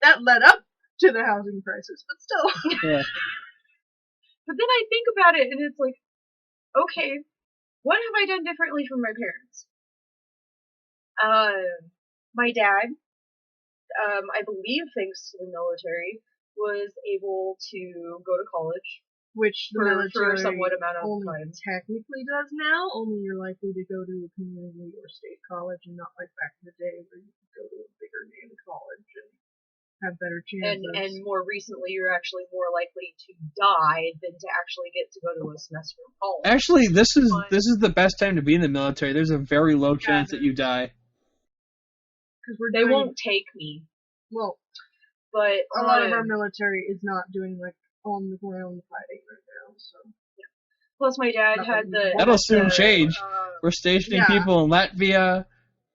Speaker 4: That led up to the housing crisis, but still.
Speaker 2: Yeah.
Speaker 1: But then I think about it, and it's like, okay, what have I done differently from my parents? My dad I believe thanks to the military, was able to go to college
Speaker 4: Which the
Speaker 1: for
Speaker 4: military
Speaker 1: somewhat amount of
Speaker 4: only
Speaker 1: time.
Speaker 4: technically does now. Only you're likely to go to a community or state college, and not like back in the day where you could go to a bigger name college and have better chances.
Speaker 1: And more recently, you're actually more likely to die than to actually get to go to a semester of college.
Speaker 2: Actually, this is the best time to be in the military. There's a very low chance that you die.
Speaker 1: They won't take me.
Speaker 4: Well,
Speaker 1: but
Speaker 4: a lot of our military is not doing like on the ground fighting right now. So.
Speaker 1: Plus, my dad had the.
Speaker 2: That'll soon change. We're stationing people in Latvia.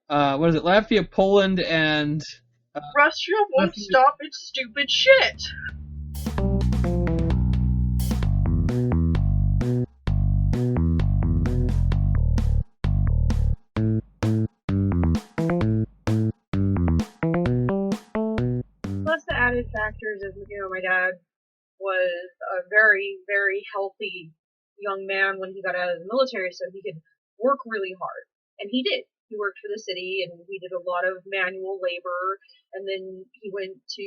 Speaker 2: What is it? Latvia, Poland, and.
Speaker 4: Russia won't stop its stupid shit.
Speaker 1: Plus the added factors of, my dad was a very, very healthy young man when he got out of the military, so he could work really hard. And he did. He worked for the city, and he did a lot of manual labor, and then he went to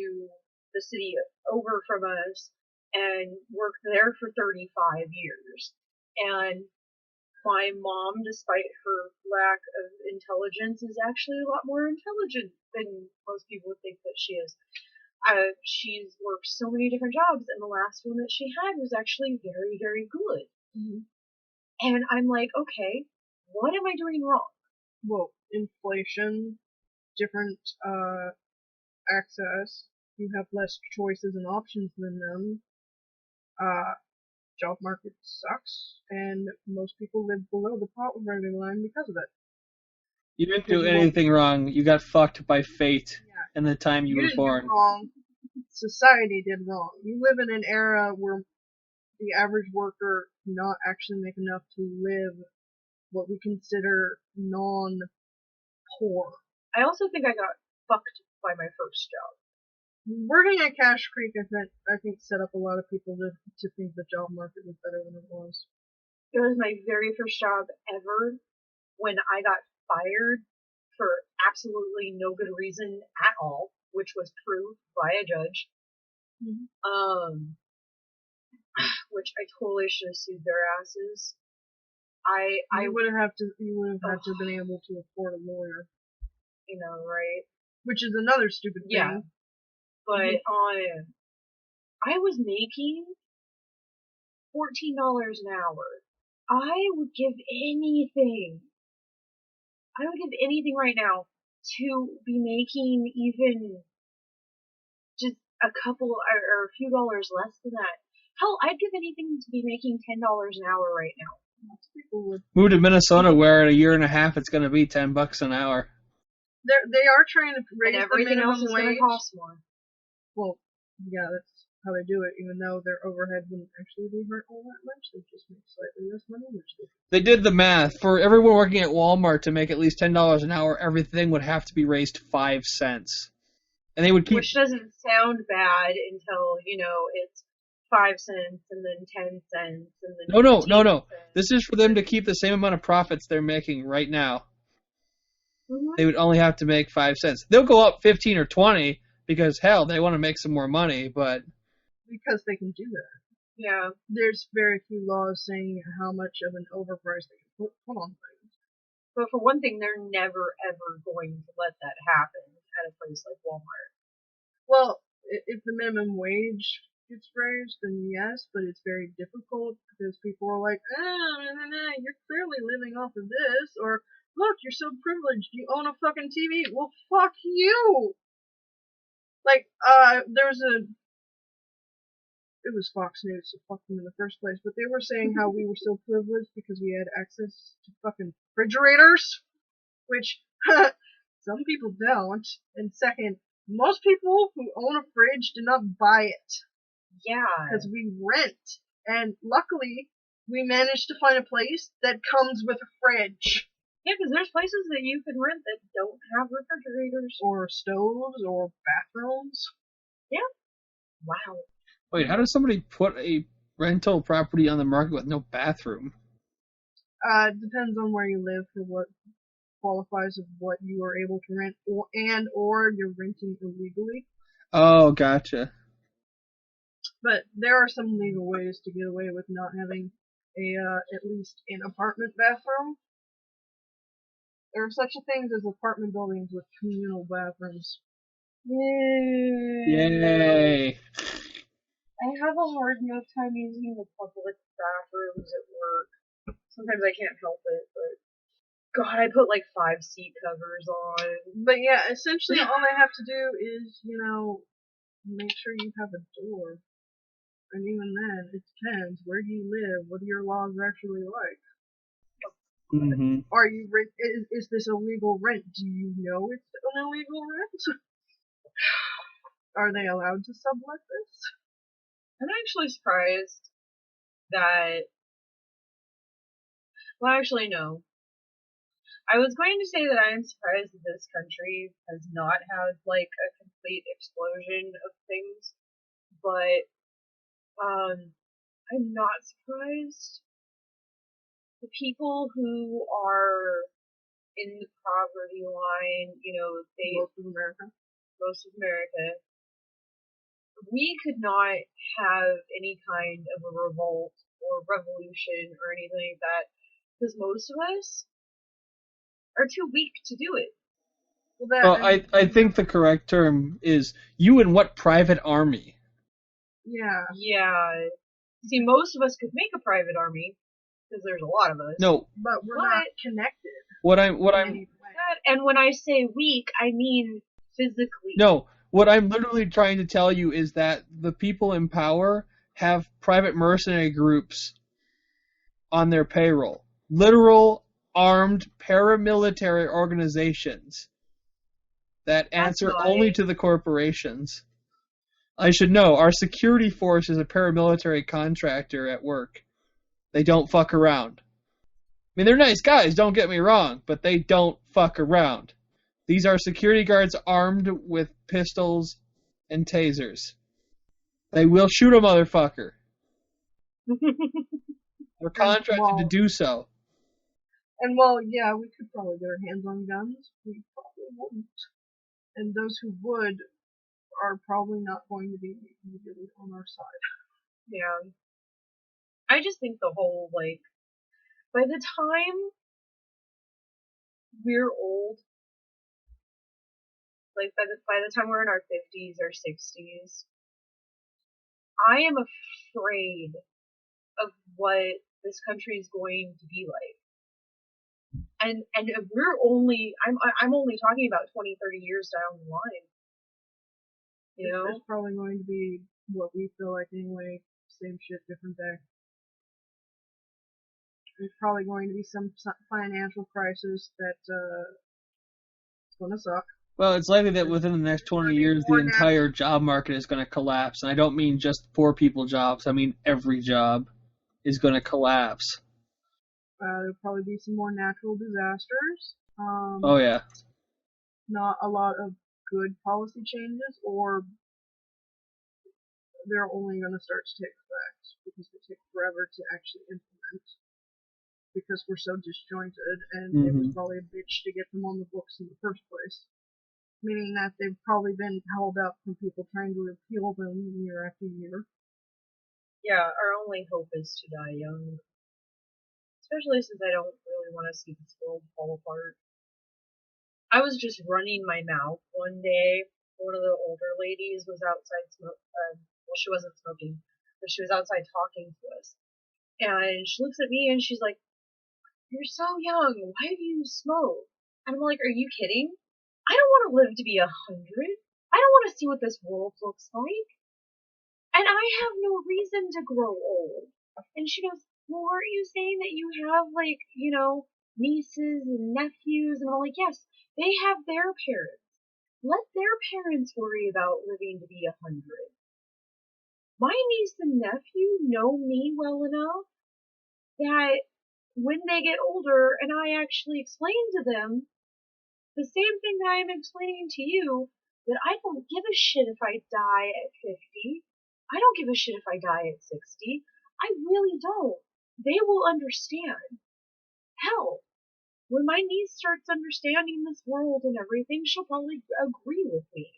Speaker 1: the city over from us and worked there for 35 years. And my mom, despite her lack of intelligence, is actually a lot more intelligent than most people would think that she is. She's worked so many different jobs, and the last one that she had was actually very, very good.
Speaker 4: Mm-hmm.
Speaker 1: And I'm like, okay, what am I doing wrong?
Speaker 4: Well, inflation, different access, you have less choices and options than them. Job market sucks, and most people live below the poverty line because of it.
Speaker 2: You didn't do anything wrong. You got fucked by fate in the time you were born.
Speaker 4: You didn't do wrong. Society did wrong. You live in an era where the average worker cannot actually make enough to live what we consider non-poor.
Speaker 1: I also think I got fucked by my first job.
Speaker 4: Working at Cache Creek, I think set up a lot of people to think the job market was better than it was.
Speaker 1: It was my very first job ever when I got fired for absolutely no good reason at all, which was proved by a judge. Mm-hmm. Which I totally should have sued their asses.
Speaker 4: You would have had to have been able to afford a lawyer.
Speaker 1: Right?
Speaker 4: Which is another stupid thing.
Speaker 1: Yeah. But I was making $14 an hour. I would give anything. I would give anything right now to be making even just a couple or a few dollars less than that. Hell, I'd give anything to be making $10 an hour right now.
Speaker 2: Move to Minnesota, where in a year and a half it's going to be $10 an hour.
Speaker 4: They are trying to raise
Speaker 1: and everything
Speaker 4: the minimum
Speaker 1: else is
Speaker 4: wage.
Speaker 1: going to cost more.
Speaker 4: Well, yeah, that's how they do it. Even though their overhead wouldn't actually be hurt all that much, they just make slightly less money.
Speaker 2: They did the math. For everyone working at Walmart to make at least $10 an hour, everything would have to be raised 5 cents. And they would keep.
Speaker 1: Which doesn't sound bad until it's 5 cents and then 10 cents and then.
Speaker 2: No.
Speaker 1: Cents.
Speaker 2: This is for them to keep the same amount of profits they're making right now.
Speaker 1: Mm-hmm.
Speaker 2: They would only have to make 5 cents. They'll go up 15 or 20 because hell, they want to make some more money, but.
Speaker 4: Because they can do that.
Speaker 1: Yeah.
Speaker 4: There's very few laws saying how much of an overprice they can put on things.
Speaker 1: But for one thing, they're never ever going to let that happen at a place like Walmart.
Speaker 4: Well, if the minimum wage gets raised, then yes, but it's very difficult because people are like, you're clearly living off of this, or look, you're so privileged, you own a fucking TV. Well, fuck you! Like, it was Fox News, so fuck them in the first place, but they were saying how we were so privileged because we had access to fucking refrigerators, which some people don't, and second, most people who own a fridge do not buy it.
Speaker 1: Yeah.
Speaker 4: Because we rent, and luckily, we managed to find a place that comes with a fridge.
Speaker 1: Yeah, because there's places that you can rent that don't have refrigerators.
Speaker 4: Or stoves, or bathrooms.
Speaker 1: Yeah. Wow.
Speaker 2: Wait, how does somebody put a rental property on the market with no bathroom?
Speaker 4: It depends on where you live for what qualifies of what you are able to rent, or you're renting illegally.
Speaker 2: Oh, gotcha.
Speaker 4: But there are some legal ways to get away with not having at least an apartment bathroom. There are such things as apartment buildings with communal bathrooms.
Speaker 2: Yay!
Speaker 1: I have a hard enough time using the public bathrooms at work. Sometimes I can't help it, but God, I put like 5 seat covers on.
Speaker 4: But yeah, essentially all they have to do is, make sure you have a door. And even then, it depends. Where do you live? What are your laws actually like?
Speaker 2: Mm-hmm.
Speaker 4: Are you is this a legal rent? Do you know it's an illegal rent? Are they allowed to sublet this?
Speaker 1: I'm actually surprised that. Well, actually, no. I was going to say that I am surprised that this country has not had like a complete explosion of things, but I'm not surprised. The people who are in the poverty line, most of America, we could not have any kind of a revolt or revolution or anything like that, because most of us are too weak to do it.
Speaker 2: Well, I think the correct term is, you in what private army?
Speaker 4: Yeah.
Speaker 1: Yeah. See, most of us could make a private army, because there's a lot of us.
Speaker 2: No.
Speaker 4: But we're not connected.
Speaker 1: And when I say weak, I mean physically.
Speaker 2: No, what I'm literally trying to tell you is that the people in power have private mercenary groups on their payroll. Literal armed paramilitary organizations that answer only to the corporations. I should know, our security force is a paramilitary contractor at work. They don't fuck around. I mean, they're nice guys, don't get me wrong, but they don't fuck around. These are security guards armed with pistols and tasers. They will shoot a motherfucker. They're contracted to do so.
Speaker 4: And while, yeah, we could probably get our hands on guns, we probably wouldn't. And those who would are probably not going to be immediately on our side.
Speaker 1: Yeah. I just think the whole, like, by the time we're old, like, by the time we're in our 50s or 60s, I am afraid of what this country is going to be like. And we're only, I'm only talking about 20, 30 years down the line. You know?
Speaker 4: It's probably going to be what we feel like anyway, same shit, different day. There's probably going to be some financial crisis that's going to suck.
Speaker 2: Well, it's likely that within the next 20 years, the entire job market is going to collapse. And I don't mean just poor people jobs. I mean every job is going to collapse.
Speaker 4: There'll probably be some more natural disasters.
Speaker 2: Oh, yeah.
Speaker 4: Not a lot of good policy changes, or they're only going to start to take effect because they take forever to actually implement. Because we're so disjointed, and it was probably a bitch to get them on the books in the first place. Meaning that they've probably been held up from people trying to repeal them year after year.
Speaker 1: Yeah, our only hope is to die young. Especially since I don't really want to see this world fall apart. I was just running my mouth one day. One of the older ladies was outside well, she wasn't smoking, but she was outside talking to us. And she looks at me and she's like, "You're so young. Why do you smoke?" And I'm like, "Are you kidding? I don't want to live to be 100. I don't want to see what this world looks like. And I have no reason to grow old." And she goes, "Well, aren't you saying that you have, like, nieces and nephews?" And I'm like, "Yes, they have their parents. Let their parents worry about living to be 100. My niece and nephew know me well enough that when they get older and I actually explain to them the same thing that I am explaining to you, that I don't give a shit if I die at 50. I don't give a shit if I die at 60. I really don't. They will understand. Hell,
Speaker 5: when my niece starts understanding this world and everything, she'll probably agree with me.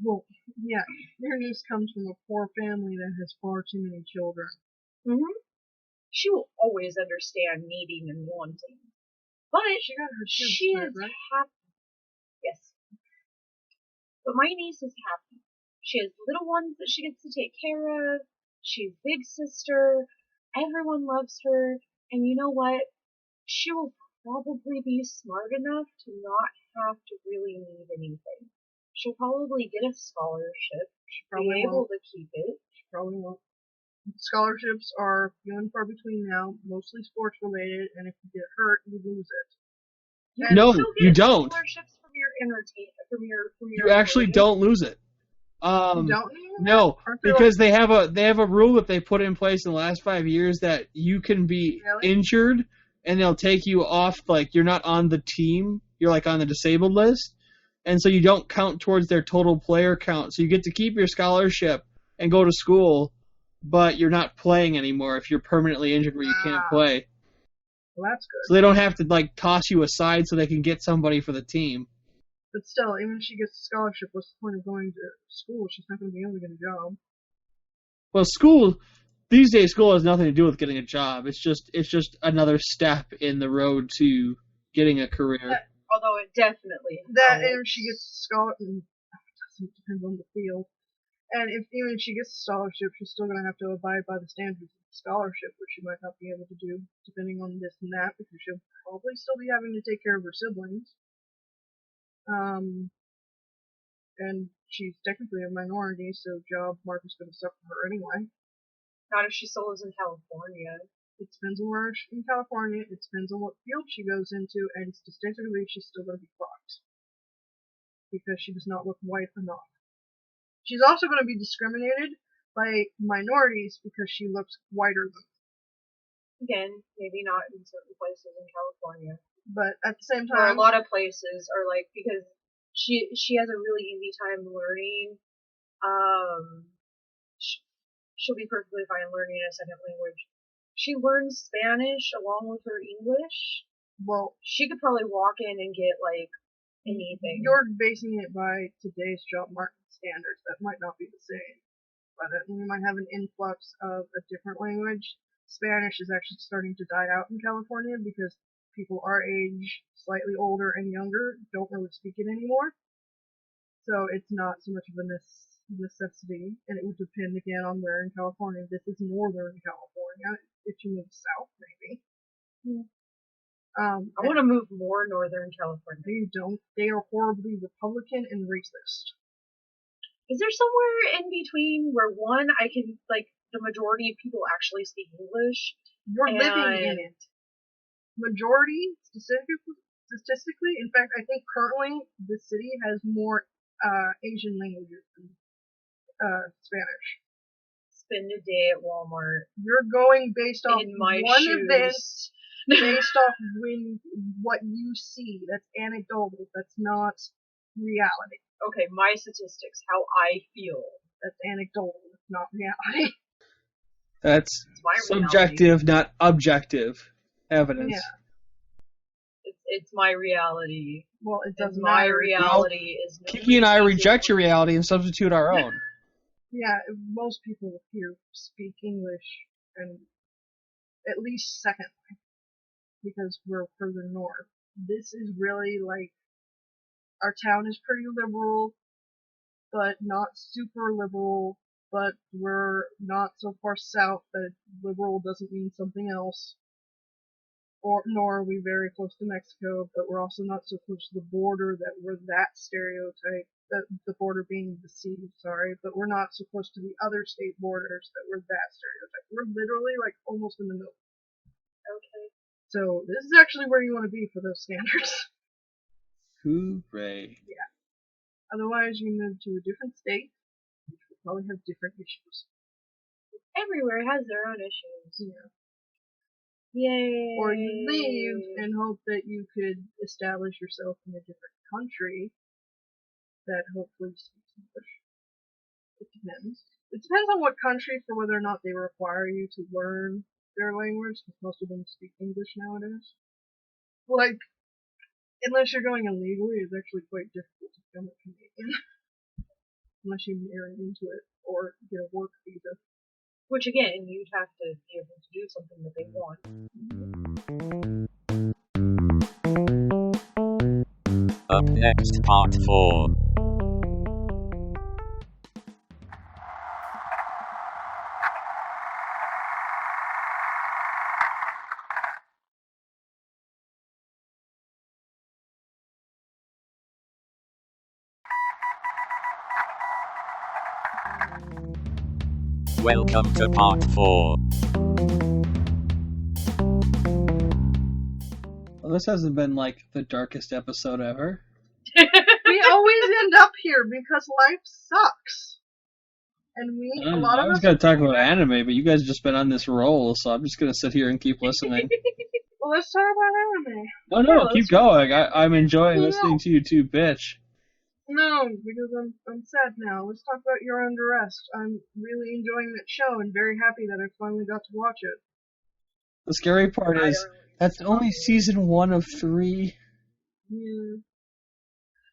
Speaker 4: Well, yeah, your niece comes from a poor family that has far too many children.
Speaker 5: Mm-hmm. She will always understand needing and wanting. But
Speaker 4: She got her kids
Speaker 5: she
Speaker 4: to it,
Speaker 5: is
Speaker 4: right?
Speaker 5: happy. Yes. But my niece is happy. She has little ones that she gets to take care of. She's big sister. Everyone loves her. And you know what? She will probably be smart enough to not have to really need anything. She'll probably get a scholarship. She'll
Speaker 4: Probably
Speaker 5: be able
Speaker 4: won't.
Speaker 5: to keep it.
Speaker 4: Probably won't. Scholarships are few and far between now, mostly sports related, and if you get hurt, you lose it.
Speaker 5: You
Speaker 2: No,
Speaker 5: can still
Speaker 2: you
Speaker 5: get
Speaker 2: don't.
Speaker 5: scholarships from your entertainment, from your
Speaker 2: You actually
Speaker 5: employees.
Speaker 2: don't lose it.
Speaker 4: You don't anymore?
Speaker 2: No,
Speaker 4: Aren't there
Speaker 2: because they have a rule that they put in place in the last 5 years that you can be
Speaker 4: Really?
Speaker 2: injured and they'll take you off, like you're not on the team, you're like on the disabled list, and so you don't count towards their total player count. So you get to keep your scholarship and go to school, but you're not playing anymore if you're permanently injured where you can't play.
Speaker 4: Well, that's good.
Speaker 2: So they don't have to like toss you aside so they can get somebody for the team.
Speaker 4: But still, even if she gets a scholarship, what's the point of going to school? She's not going to be able to get a job.
Speaker 2: Well, school these days, school has nothing to do with getting a job. It's just another step in the road to getting a career.
Speaker 5: Although it definitely
Speaker 4: That,
Speaker 5: helps.
Speaker 4: and if she gets a scholarship, it depends on the field. And even if she gets a scholarship, she's still going to have to abide by the standards of the scholarship, which she might not be able to do, depending on this and that, because she'll probably still be having to take care of her siblings. And she's technically a minority, so job market's going to suck for her anyway.
Speaker 5: Not if she still lives in California.
Speaker 4: It depends on where in California, it depends on what field she goes into, and statistically she's still going to be fucked. Because she does not look white enough. She's also going to be discriminated by minorities because she looks whiter than them.
Speaker 5: Again, maybe not in certain places in California.
Speaker 4: But at the same
Speaker 5: Or a
Speaker 4: time,
Speaker 5: lot of places are like, because she has a really easy time learning. She'll be perfectly fine learning a second language. She learns Spanish along with her English.
Speaker 4: well,
Speaker 5: She could probably walk in and get like anything.
Speaker 4: you're basing it by today's job market standards. That might not be the same. But you might have an influx of a different language. Spanish is actually starting to die out in California because people our age, slightly older and younger, don't really speak it anymore. So it's not so much of a necessity, and it would depend again on where in California. This is northern California. If you move south, maybe.
Speaker 5: I want to move more northern California.
Speaker 4: They don't. They are horribly Republican and racist.
Speaker 5: Is there somewhere in between where one I can like the majority of people actually speak English?
Speaker 4: You're living in it. Majority, statistically, in fact, I think currently the city has more Asian languages than Spanish.
Speaker 5: Spend a day at Walmart.
Speaker 4: You're going based off
Speaker 5: in my
Speaker 4: one
Speaker 5: shoes.
Speaker 4: event, based off what you see. That's anecdotal. That's not reality.
Speaker 5: Okay, my statistics, how I feel.
Speaker 4: That's anecdotal. It's not reality.
Speaker 2: That's
Speaker 5: my
Speaker 2: subjective,
Speaker 5: reality.
Speaker 2: not objective evidence.
Speaker 4: Yeah.
Speaker 5: It's my reality.
Speaker 4: Well, it doesn't
Speaker 5: my
Speaker 4: matter.
Speaker 5: reality is
Speaker 2: Kiki and I reject your reality and substitute our own.
Speaker 4: Yeah, most people here speak English and at least second because we're further north. This is really like our town is pretty liberal, but not super liberal, but we're not so far south that liberal doesn't mean something else. Nor are we very close to Mexico, but we're also not so close to the border that we're that stereotype. The border being the sea, sorry, but we're not so close to the other state borders that we're that stereotype. We're literally like almost in the middle.
Speaker 5: Okay.
Speaker 4: So this is actually where you want to be for those standards.
Speaker 2: Hooray.
Speaker 4: Yeah. Otherwise, you move to a different state, which will probably have different issues.
Speaker 5: Everywhere has their own issues.
Speaker 4: Yeah.
Speaker 5: Yay.
Speaker 4: Or you leave and hope that you could establish yourself in a different country that hopefully speaks English. It depends. It depends on what country for whether or not they require you to learn their language, because most of them speak English nowadays. Like, Unless you're going illegally, it's actually quite difficult to become a Canadian. Unless you marry into it or get a work visa.
Speaker 5: Which again, you'd have to be able to do something that they want.
Speaker 3: Up next, part 4. Welcome to part 4.
Speaker 2: Well, this hasn't been like the darkest episode ever.
Speaker 4: We always end up here because life sucks. And a lot of
Speaker 2: I was
Speaker 4: us
Speaker 2: going to talk about anime, but you guys have just been on this roll, so I'm just going to sit here and keep listening.
Speaker 4: Well, let's talk about anime.
Speaker 2: No, keep going. I'm enjoying listening to you too, bitch.
Speaker 4: No, because I'm sad now. Let's talk about You're Under Arrest. I'm really enjoying that show and very happy that I finally got to watch it.
Speaker 2: The scary part is that's only season 1 of 3.
Speaker 4: Yeah.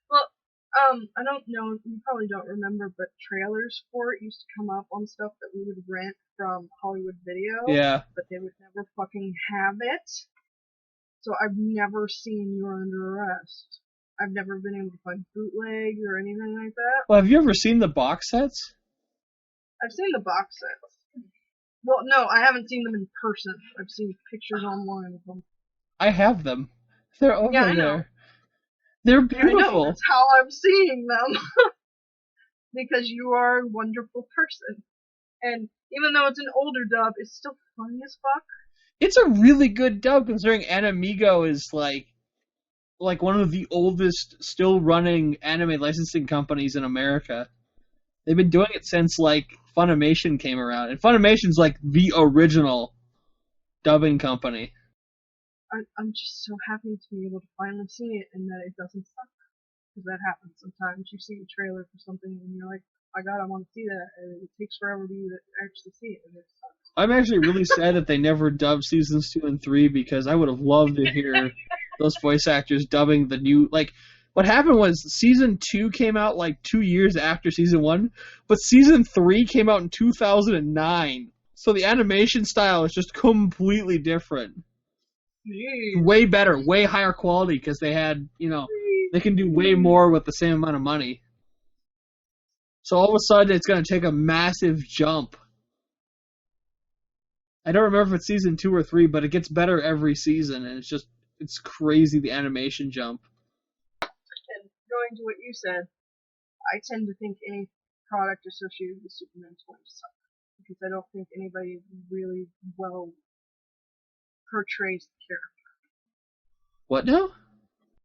Speaker 4: Well, I don't know, you probably don't remember, but trailers for it used to come up on stuff that we would rent from Hollywood Video.
Speaker 2: Yeah.
Speaker 4: But they would never fucking have it. So I've never seen You're Under Arrest. I've never been able to find bootlegs or anything like that.
Speaker 2: Well, have you ever seen the box sets?
Speaker 4: I've seen the box sets. Well, no, I haven't seen them in person. I've seen pictures online of them.
Speaker 2: I have them. They're over
Speaker 4: I know.
Speaker 2: there. They're beautiful.
Speaker 4: I know, that's how I'm seeing them. Because you are a wonderful person. And even though it's an older dub, it's still funny as fuck.
Speaker 2: It's a really good dub considering Animigo is like one of the oldest still running anime licensing companies in America. They've been doing it since like Funimation came around. And Funimation's like the original dubbing company.
Speaker 4: I'm just so happy to be able to finally see it and that it doesn't suck. Because that happens sometimes. You see a trailer for something and you're like, my god, I want to see that. And it takes forever for you to actually see it and it sucks.
Speaker 2: I'm actually really sad that they never dubbed seasons 2 and 3 because I would have loved to hear those voice actors dubbing the new, like, what happened was season 2 came out like 2 years after season 1, but season 3 came out in 2009. So the animation style is just completely different.
Speaker 4: Jeez.
Speaker 2: Way better, way higher quality because they had, they can do way more with the same amount of money. So all of a sudden it's going to take a massive jump. I don't remember if it's season 2 or 3, but it gets better every season, and it's crazy, the animation jump.
Speaker 4: And going to what you said, I tend to think any product associated with Superman is going to suck. Because I don't think anybody really well portrays the character.
Speaker 2: What now?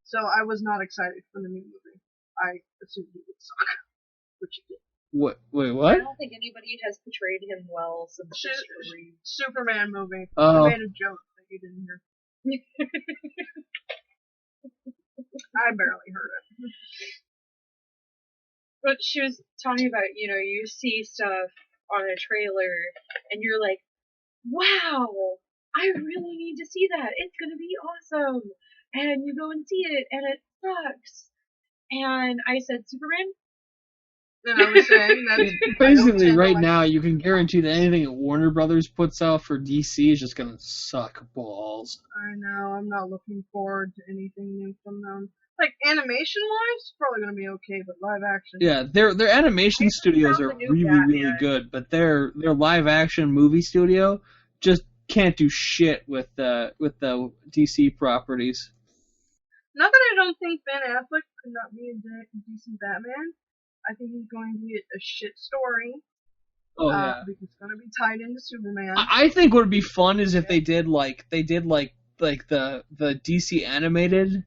Speaker 4: So I was not excited for the new movie. I assumed it would suck. Which it did.
Speaker 2: What? Wait,
Speaker 5: I
Speaker 2: what?
Speaker 5: don't think anybody has portrayed him well since history.
Speaker 4: Superman movie.
Speaker 2: Oh.
Speaker 4: I made a joke that you didn't hear. I barely heard it.
Speaker 5: But she was talking about, you see stuff on a trailer and you're like, wow, I really need to see that. It's going to be awesome. And you go and see it and it sucks. And I said, Superman?
Speaker 4: And I was saying that
Speaker 2: basically right now you can guarantee that anything that Warner Brothers puts out for DC is just gonna suck balls.
Speaker 4: I know, I'm not looking forward to anything new from them. Like animation wise, it's probably gonna be okay, but live action.
Speaker 2: Yeah, their animation studios are really good, but their live action movie studio just can't do shit with the DC properties.
Speaker 4: Not that I don't think Ben Affleck could not be a DC Batman. I think he's going to get a shit story.
Speaker 2: Oh yeah,
Speaker 4: because it's going to be tied into Superman.
Speaker 2: I think what would be fun is if they did like the DC animated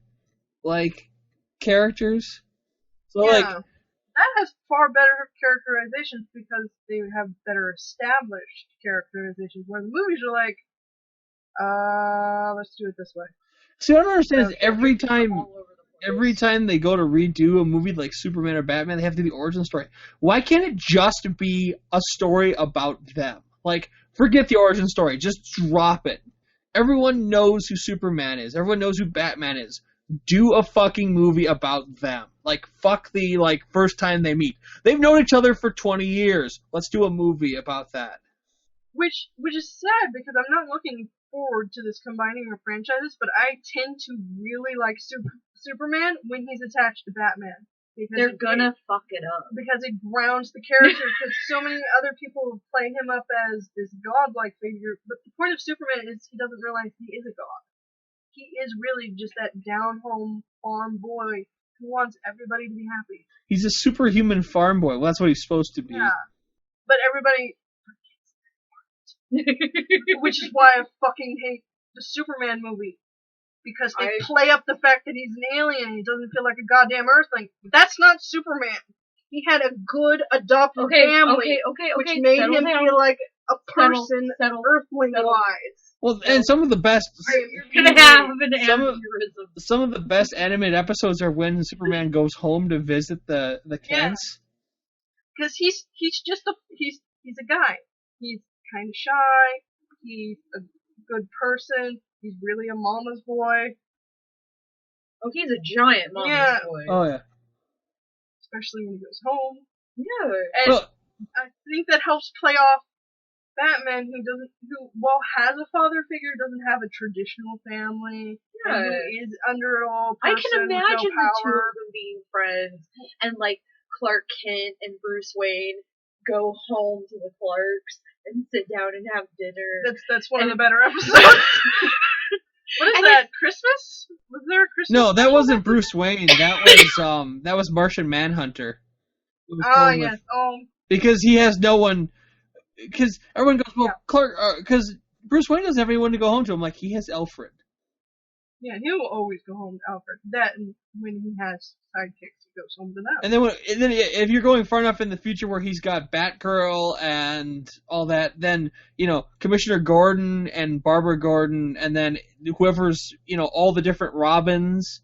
Speaker 2: characters. So
Speaker 4: that has far better characterizations because they have better established characterizations. Where the movies are like, let's do it this way.
Speaker 2: See, what I don't understand is every time they go to redo a movie like Superman or Batman, they have to do the origin story. Why can't it just be a story about them? Like, forget the origin story. Just drop it. Everyone knows who Superman is. Everyone knows who Batman is. do a fucking movie about them. Like, fuck the, like, first time they meet. They've known each other for 20 years. Let's do a movie about that.
Speaker 4: Which is sad, because I'm not looking forward to this combining of franchises, but I tend to really like Superman when he's attached to Batman. Because
Speaker 5: they're gonna fuck it up.
Speaker 4: Because it grounds the character, because so many other people play him up as this godlike figure, but the point of Superman is he doesn't realize he is a god. He is really just that down-home farm boy who wants everybody to be happy.
Speaker 2: He's a superhuman farm boy. Well, that's what he's supposed to be.
Speaker 4: Yeah. But everybody which is why I fucking hate the Superman movie. Because they play up the fact that he's an alien and he doesn't feel like a goddamn Earthling. That's not Superman. He had a good adopted family, which made him feel like a person, Earthling-wise.
Speaker 2: Well, and some of the best...
Speaker 5: You're gonna have an aneurysm.
Speaker 2: Some of the best animated episodes are when Superman goes home to visit the Kents.
Speaker 4: Because he's a guy. He's kind of shy. He's a good person. He's really a mama's boy.
Speaker 5: Oh, he's a giant mama's boy.
Speaker 2: Oh, yeah.
Speaker 4: Especially when he goes home.
Speaker 5: Yeah.
Speaker 4: And I think that helps play off Batman, who while has a father figure, doesn't have a traditional family. Yeah. Who is under it all.
Speaker 5: I can imagine the two of them being friends, and like Clark Kent and Bruce Wayne go home to the Clarks and sit down and have dinner.
Speaker 4: That's one of the better episodes. What is that? Christmas? Was there a Christmas?
Speaker 2: No, that wasn't Bruce Wayne. That was Martian Manhunter.
Speaker 4: Oh yes.
Speaker 2: Because he has no one. Because everyone goes, well, Clark. Because Bruce Wayne doesn't have anyone to go home to. I'm like, he has Alfred.
Speaker 4: Yeah, he will always go home to Alfred. That, and when he has sidekicks, he goes home to them.
Speaker 2: And then if you're going far enough in the future where he's got Batgirl and all that, then, Commissioner Gordon and Barbara Gordon, and then whoever's, all the different Robins,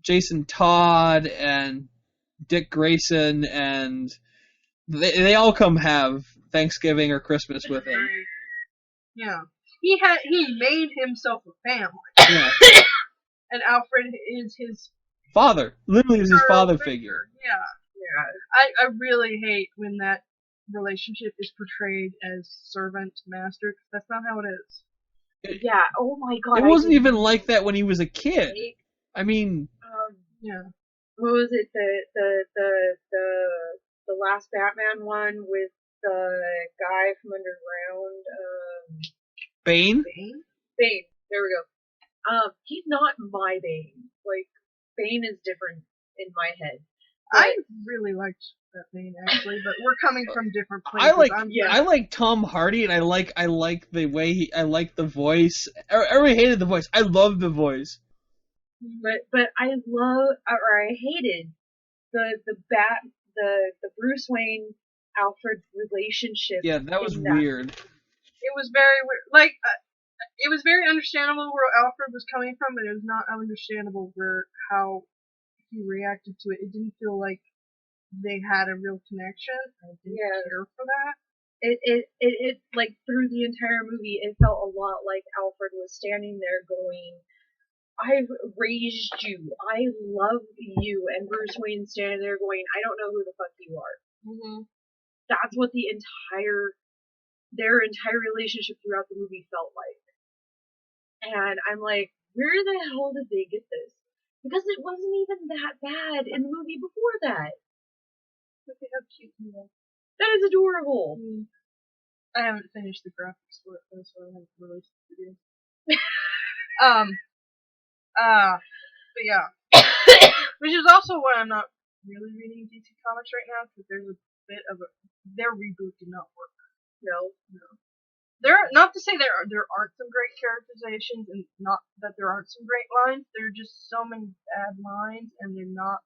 Speaker 2: Jason Todd and Dick Grayson, and they all come have Thanksgiving or Christmas with him.
Speaker 4: Yeah. He made himself a family.
Speaker 2: Yeah.
Speaker 4: And Alfred is his
Speaker 2: father. Literally is his father figure.
Speaker 4: Yeah. I really hate when that relationship is portrayed as servant-master. That's not how it is.
Speaker 5: Yeah. Oh my god.
Speaker 2: It wasn't even like that when he was a kid. I mean.
Speaker 4: Yeah.
Speaker 5: What was it? The last Batman one with the guy from underground.
Speaker 2: Bane?
Speaker 5: Bane. There we go. He's not my Bane. Like, Bane is different in my head.
Speaker 4: I really liked that Bane, actually, but we're coming from different places.
Speaker 2: I like Tom Hardy, and I like the way I like the voice. Everybody hated the voice. I love the voice.
Speaker 5: But I hated the Bruce Wayne Alfred relationship.
Speaker 2: Yeah, that was weird.
Speaker 4: It was very weird. Like, it was very understandable where Alfred was coming from, but it was not understandable how he reacted to it. It didn't feel like they had a real connection. I didn't care for that.
Speaker 5: It like through the entire movie, it felt a lot like Alfred was standing there going, "I've raised you. I love you," and Bruce Wayne standing there going, "I don't know who the fuck you are."
Speaker 4: Mm-hmm.
Speaker 5: That's what their entire relationship throughout the movie felt like. And I'm like, where the hell did they get this? Because it wasn't even that bad in the movie before that.
Speaker 4: Look at how cute he is.
Speaker 5: That is adorable.
Speaker 4: I haven't finished the graphics for it, though, so I haven't released the video. But yeah. Which is also why I'm not really reading DC Comics right now, because there's a bit of their reboot did not work. No. Not to say there aren't some great characterizations, and not that there aren't some great lines. There are just so many bad lines, and they're not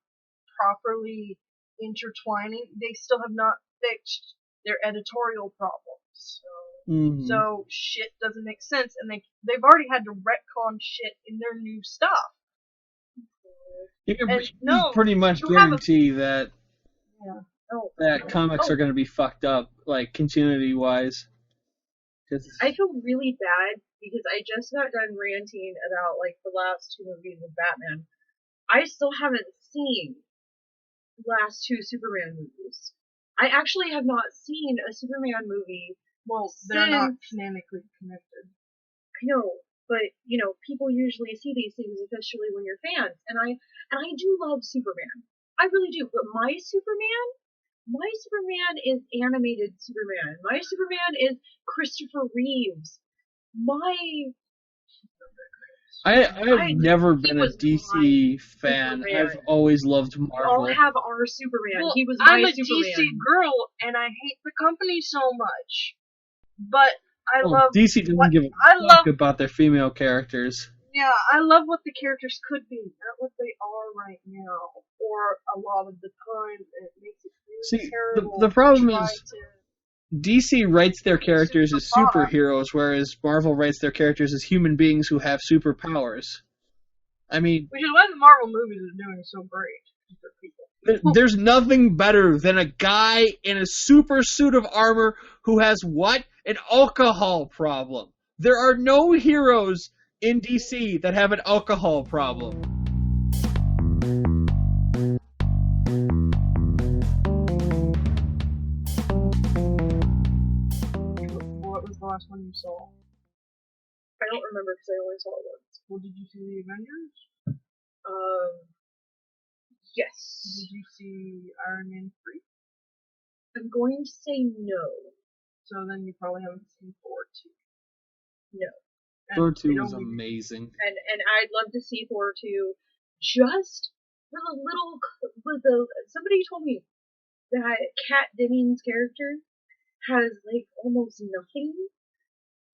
Speaker 4: properly intertwining. They still have not fixed their editorial problems. So shit doesn't make sense, and they've already had to retcon shit in their new stuff.
Speaker 2: You can pretty much guarantee that comics are going to be fucked up, like, continuity-wise.
Speaker 5: I feel really bad because I just got done ranting about, like, the last 2 movies of Batman. I still haven't seen the last 2 Superman movies. I actually have not seen a Superman movie.
Speaker 4: Well, they're not canonically connected.
Speaker 5: I know, but, you know, people usually see these things, especially when you're fans, and I do love Superman. I really do, but my Superman is animated Superman. My Superman is Christopher Reeves.
Speaker 2: I've never been a DC fan.
Speaker 5: Superman.
Speaker 2: I've always loved Marvel.
Speaker 5: We all have our Superman.
Speaker 4: Well,
Speaker 5: He was my
Speaker 4: I'm a
Speaker 5: Superman.
Speaker 4: DC girl, and I hate the company so much. But I
Speaker 2: Well,
Speaker 4: love
Speaker 2: DC doesn't give a fuck about their female characters.
Speaker 4: Yeah, I love what the characters could be, not what they are right now. Or a lot of the time, it makes it really terrible.
Speaker 2: The problem is DC writes their characters as superheroes, whereas Marvel writes their characters as human beings who have superpowers. I mean,
Speaker 4: which is why the Marvel movies are doing so great.
Speaker 2: There's nothing better than a guy in a super suit of armor who has what? An alcohol problem. There are no heroes in DC that have an alcohol problem.
Speaker 4: What was the last one you saw?
Speaker 5: I don't remember because I only saw it once.
Speaker 4: Well, did you see the Avengers?
Speaker 5: Yes.
Speaker 4: Did you see Iron Man 3?
Speaker 5: I'm going to say no.
Speaker 4: So then you probably haven't seen Thor 2.
Speaker 5: No.
Speaker 2: Thor 2 was amazing.
Speaker 5: And I'd love to see Thor 2 just with a little, somebody told me that Kat Dennings' character has, like, almost nothing.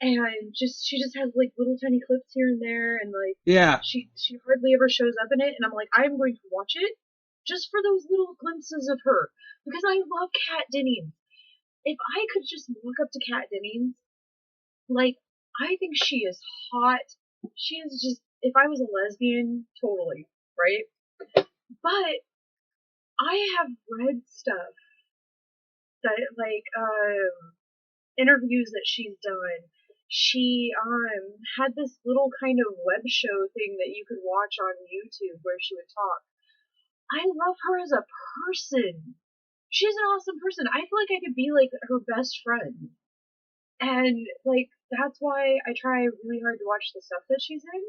Speaker 5: And she just has, like, little tiny clips here and there, and, like,
Speaker 2: yeah,
Speaker 5: she hardly ever shows up in it, and I'm like, I'm going to watch it just for those little glimpses of her, because I love Kat Dennings. If I could just walk up to Kat Dennings, like, I think she is hot. She is just, if I was a lesbian, totally, right? But I have read stuff that, like, interviews that she's done. She had this little kind of web show thing that you could watch on YouTube where she would talk. I love her as a person. She's an awesome person. I feel like I could be, like, her best friend. And, like, that's why I try really hard to watch the stuff that she's in,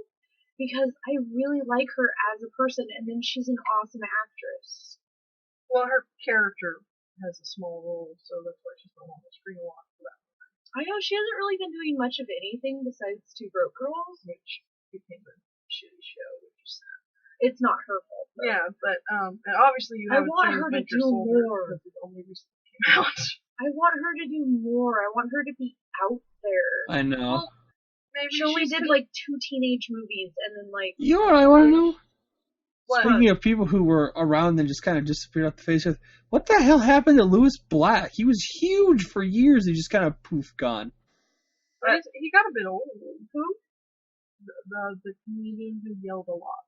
Speaker 5: because I really like her as a person, and then she's an awesome actress.
Speaker 4: Well, her character has a small role, so that's why she's not on the screen a lot for that.
Speaker 5: I know, she hasn't really been doing much of anything besides Two Broke Girls,
Speaker 4: which became a shitty show, which is sad.
Speaker 5: It's not her fault. Though.
Speaker 4: Yeah, but and obviously you haven't seen
Speaker 5: her to
Speaker 4: Winter
Speaker 5: do
Speaker 4: Soldier
Speaker 5: more.
Speaker 4: because it only recently came out.
Speaker 5: I want her to do more. I want her to be out there.
Speaker 2: I know.
Speaker 4: Well, maybe
Speaker 5: she only did like 2 teenage movies, and then like.
Speaker 2: You know what I want to know?
Speaker 4: What?
Speaker 2: Speaking of people who were around and just kind of disappeared off the face of, what the hell happened to Louis Black? He was huge for years. He just kind of poof gone.
Speaker 4: He got a bit old. Who? The comedian who yelled a lot.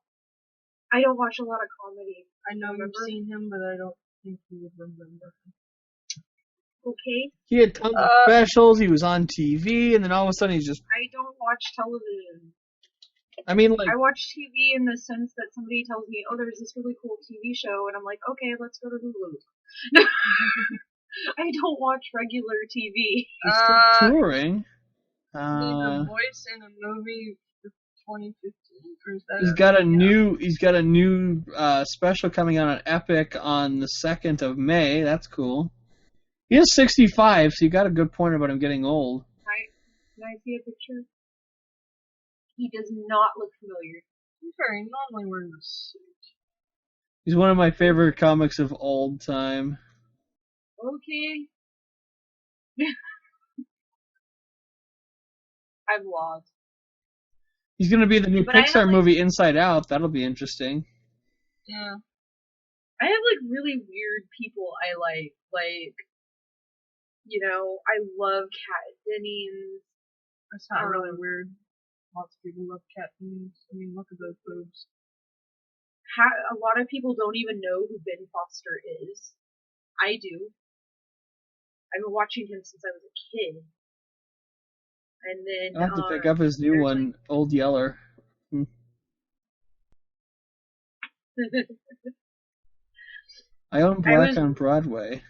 Speaker 5: I don't watch a lot of comedy.
Speaker 4: I know you've seen him, but I don't think you would remember him.
Speaker 5: Okay.
Speaker 2: He had tons of specials. He was on TV, and then all of a sudden he's just.
Speaker 5: I don't watch television.
Speaker 2: I mean, like.
Speaker 5: I watch TV in the sense that somebody tells me, oh, there's this really cool TV show, and I'm like, okay, let's go to Hulu. I don't watch regular TV.
Speaker 2: He's still touring.
Speaker 4: He's a voice in a movie for 2015. Or is that
Speaker 2: he's got a new special coming out on Epic on the 2nd of May. That's cool. He is 65, so you got a good point about him getting old.
Speaker 5: Can I see a picture? He does not look familiar.
Speaker 4: He's very normally wearing a suit.
Speaker 2: He's one of my favorite comics of all time.
Speaker 5: Okay. I'm lost.
Speaker 2: He's going to be the new Pixar movie Inside Out. That'll be interesting.
Speaker 4: Yeah.
Speaker 5: I have, like, really weird people I like. Like, you know, I love Kat Dennings.
Speaker 4: That's not really weird. Lots of people love Kat Dennings. I mean, look at those boobs.
Speaker 5: A lot of people don't even know who Ben Foster is. I do. I've been watching him since I was a kid. And then
Speaker 2: I'll have to pick up his new one, Old Yeller. I own Black on Broadway.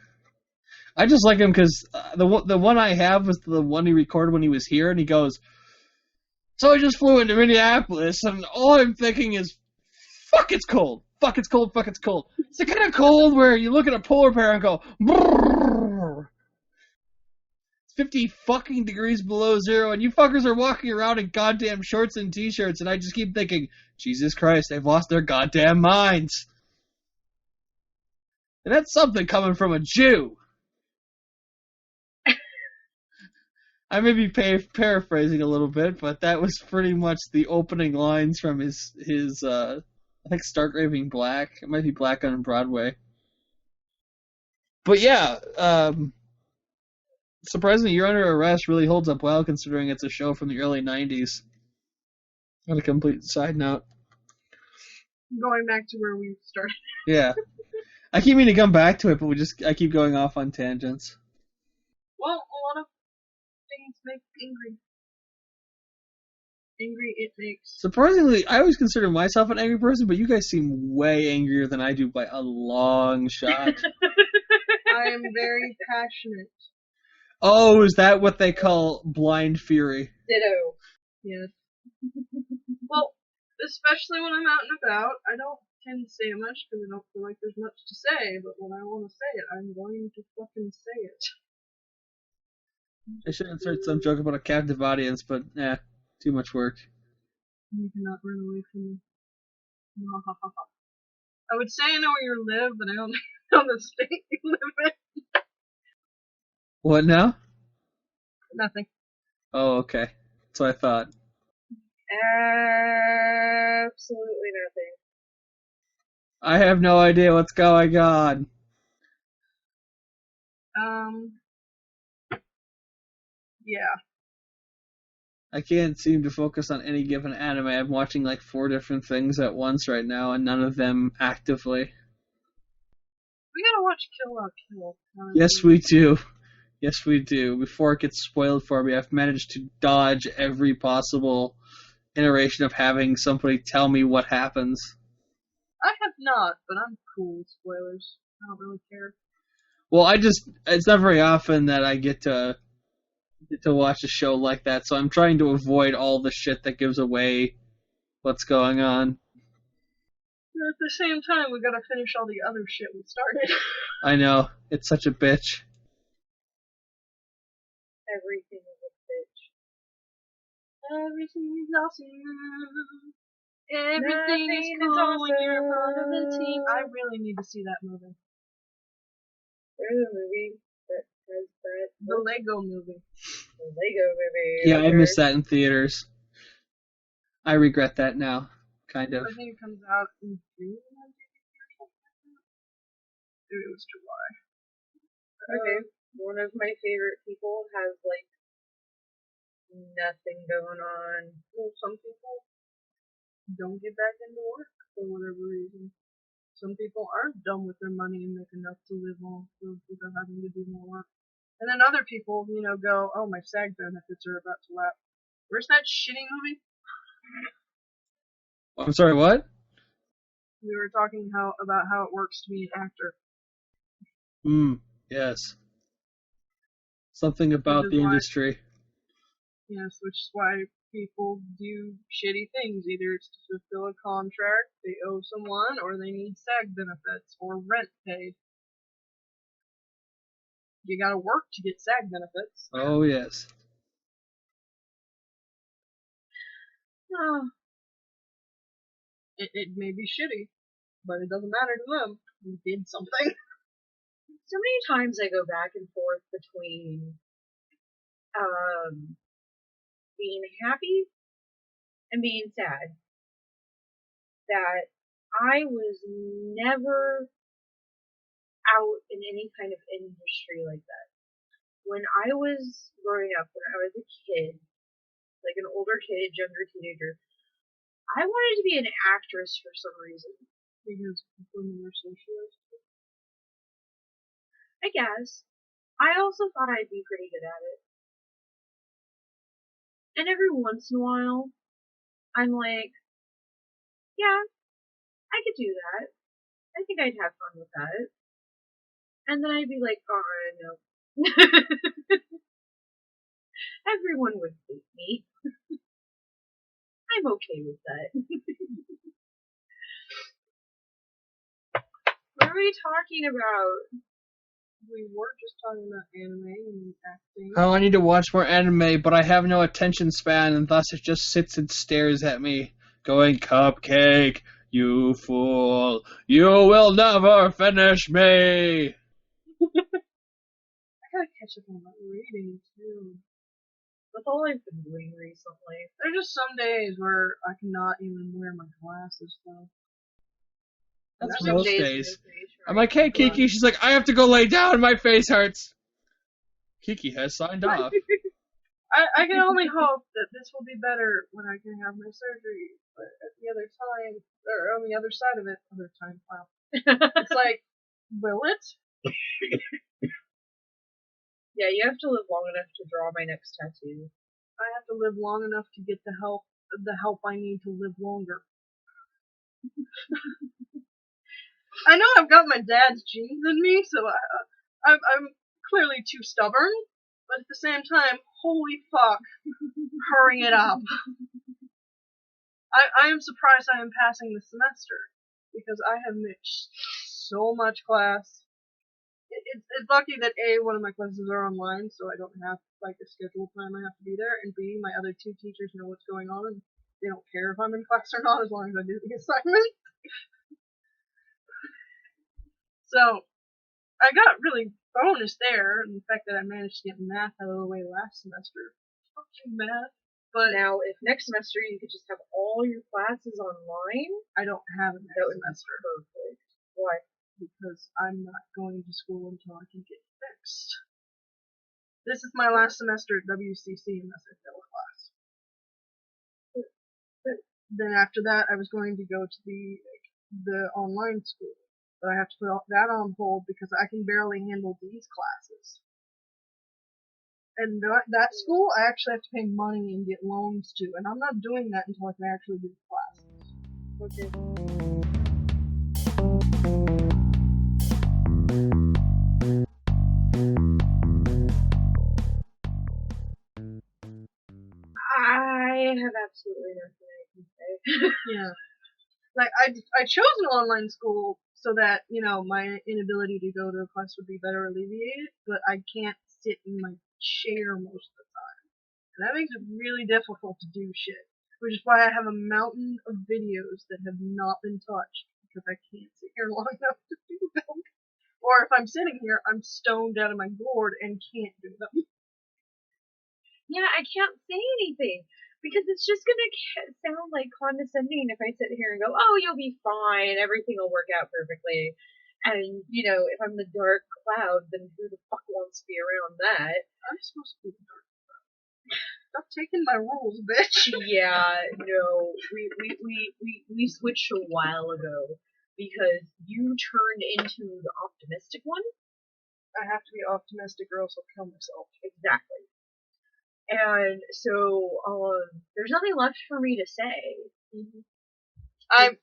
Speaker 2: I just like him because the one I have was the one he recorded when he was here, and he goes, "So I just flew into Minneapolis, and all I'm thinking is, fuck, it's cold. Fuck, it's cold. Fuck, it's cold. It's the kind of cold where you look at a polar bear and go, brrr. It's 50 fucking degrees below zero, and you fuckers are walking around in goddamn shorts and t-shirts, and I just keep thinking, Jesus Christ, they've lost their goddamn minds." And that's something coming from a Jew. I may be paraphrasing a little bit, but that was pretty much the opening lines from his I think Stark Raving Black. It might be Black on Broadway. But yeah, surprisingly, You're Under Arrest really holds up well considering it's a show from the early 90s. On a complete side note.
Speaker 4: Going back to where we started.
Speaker 2: Yeah. I keep meaning to come back to it, but I keep going off on tangents.
Speaker 4: Well, a lot of things make angry. Angry it makes.
Speaker 2: Surprisingly, I always consider myself an angry person, but you guys seem way angrier than I do by a long shot.
Speaker 4: I am very passionate.
Speaker 2: Oh, is that what they call blind fury?
Speaker 5: Ditto.
Speaker 4: Yes. Well, especially when I'm out and about, I don't tend to say much because I don't feel like there's much to say, but when I want to say it, I'm going to fucking say it.
Speaker 2: I should insert some joke about a captive audience, but too much work.
Speaker 4: You cannot run away from me. I would say I know where you live, but I don't know the state you live in.
Speaker 2: What now?
Speaker 4: Nothing.
Speaker 2: Oh, okay. That's what I thought.
Speaker 5: Absolutely nothing.
Speaker 2: I have no idea what's going on.
Speaker 4: Yeah.
Speaker 2: I can't seem to focus on any given anime. I'm watching like 4 different things at once right now, and none of them actively.
Speaker 4: We gotta watch Kill la Kill.
Speaker 2: Yes, we do. Yes, we do. Before it gets spoiled for me, I've managed to dodge every possible iteration of having somebody tell me what happens.
Speaker 4: I have not, but I'm cool with spoilers. I don't really care.
Speaker 2: Well, it's not very often that I get to watch a show like that, so I'm trying to avoid all the shit that gives away what's going on.
Speaker 4: But at the same time, we gotta finish all the other shit we started.
Speaker 2: I know. It's such a bitch.
Speaker 5: Everything is a bitch.
Speaker 4: Everything is awesome. Everything is cool when you're a part of the team. I really need to see that movie.
Speaker 5: There's a movie that has that.
Speaker 4: The Lego movie.
Speaker 5: The Lego movie.
Speaker 2: Yeah, I missed that in theaters. I regret that now, kind of.
Speaker 4: I think it comes out in June or something. Maybe it was July.
Speaker 5: Okay. One of my favorite people has like nothing going on.
Speaker 4: Well, some people don't get back into work for whatever reason. Some people aren't done with their money and make enough to live on without having to do more work. And then other people, go, oh, my SAG benefits are about to lapse. Where's that shitty movie?
Speaker 2: I'm sorry, what?
Speaker 4: We were talking about how it works to be an actor.
Speaker 2: Yes. Something about the industry.
Speaker 4: Yes, which is why people do shitty things. Either it's to fulfill a contract they owe someone, or they need SAG benefits, or rent paid. You gotta work to get SAG benefits.
Speaker 2: Oh, yes.
Speaker 5: Oh.
Speaker 4: It may be shitty, but it doesn't matter to them. You did something.
Speaker 5: So many times I go back and forth between being happy and being sad that I was never out in any kind of industry like that. When I was growing up, when I was a kid, like an older kid, younger teenager, I wanted to be an actress for some reason.
Speaker 4: Because women are socialists.
Speaker 5: I guess. I also thought I'd be pretty good at it. And every once in a while, I'm like, yeah, I could do that. I think I'd have fun with that. And then I'd be like, oh, no. Everyone would hate me. I'm okay with that. What are we talking about?
Speaker 4: We were just talking about anime and acting.
Speaker 2: Oh, I need to watch more anime, but I have no attention span, and thus it just sits and stares at me, going, Cupcake, you fool, you will never finish me!
Speaker 4: I gotta catch up on my reading, too.
Speaker 5: That's all I've been doing recently.
Speaker 4: There are just some days where I cannot even wear my glasses, though.
Speaker 2: That's
Speaker 4: There's
Speaker 2: most
Speaker 4: days-
Speaker 2: days. I'm like, hey, Kiki. She's like, I have to go lay down. My face hurts. Kiki has signed off.
Speaker 4: I can only hope that this will be better when I can have my surgery. But at the other time, or on the other side of it, wow. It's like, will it?
Speaker 5: Yeah, you have to live long enough to draw my next tattoo.
Speaker 4: I have to live long enough to get the help I need to live longer. I know I've got my dad's genes in me, so I'm clearly too stubborn, but at the same time, holy fuck, hurry it up. I am surprised I am passing the semester, because I have missed so much class. It's lucky that A, one of my classes are online, so I don't have like a scheduled time I have to be there, and B, my other two teachers know what's going on, and they don't care if I'm in class or not as long as I do the assignment. So, I got really bonus there, and the fact that I managed to get math out of the way last semester. Fuck you, math. But
Speaker 5: now, if next semester you could just have all your classes online,
Speaker 4: I don't have a next semester.
Speaker 5: Perfect. Why?
Speaker 4: Because I'm not going to school until I can get fixed. This is my last semester at WCC unless I fail a class. But then after that, I was going to go to the online school. But I have to put that on hold because I can barely handle these classes. And that school, I actually have to pay money and get loans to, and I'm not doing that until I can actually do the classes. Okay.
Speaker 5: I have absolutely nothing I can say.
Speaker 4: Yeah. Like, I chose an online school so that, you know, my inability to go to a class would be better alleviated, but I can't sit in my chair most of the time. And that makes it really difficult to do shit. Which is why I have a mountain of videos that have not been touched, because I can't sit here long enough to do them. Or if I'm sitting here, I'm stoned out of my gourd and can't do them.
Speaker 5: Yeah, I can't say anything because it's just gonna sound like condescending if I sit here and go, "Oh, you'll be fine. Everything will work out perfectly." And you know, if I'm the dark cloud, then who the fuck wants to be around that?
Speaker 4: I'm supposed to be the dark cloud. Stop taking my rules, bitch.
Speaker 5: Yeah, no, we switched a while ago because you turned into the optimistic one.
Speaker 4: I have to be optimistic or else I'll kill myself.
Speaker 5: Exactly. And so, there's nothing left for me to say.
Speaker 4: Mm-hmm. I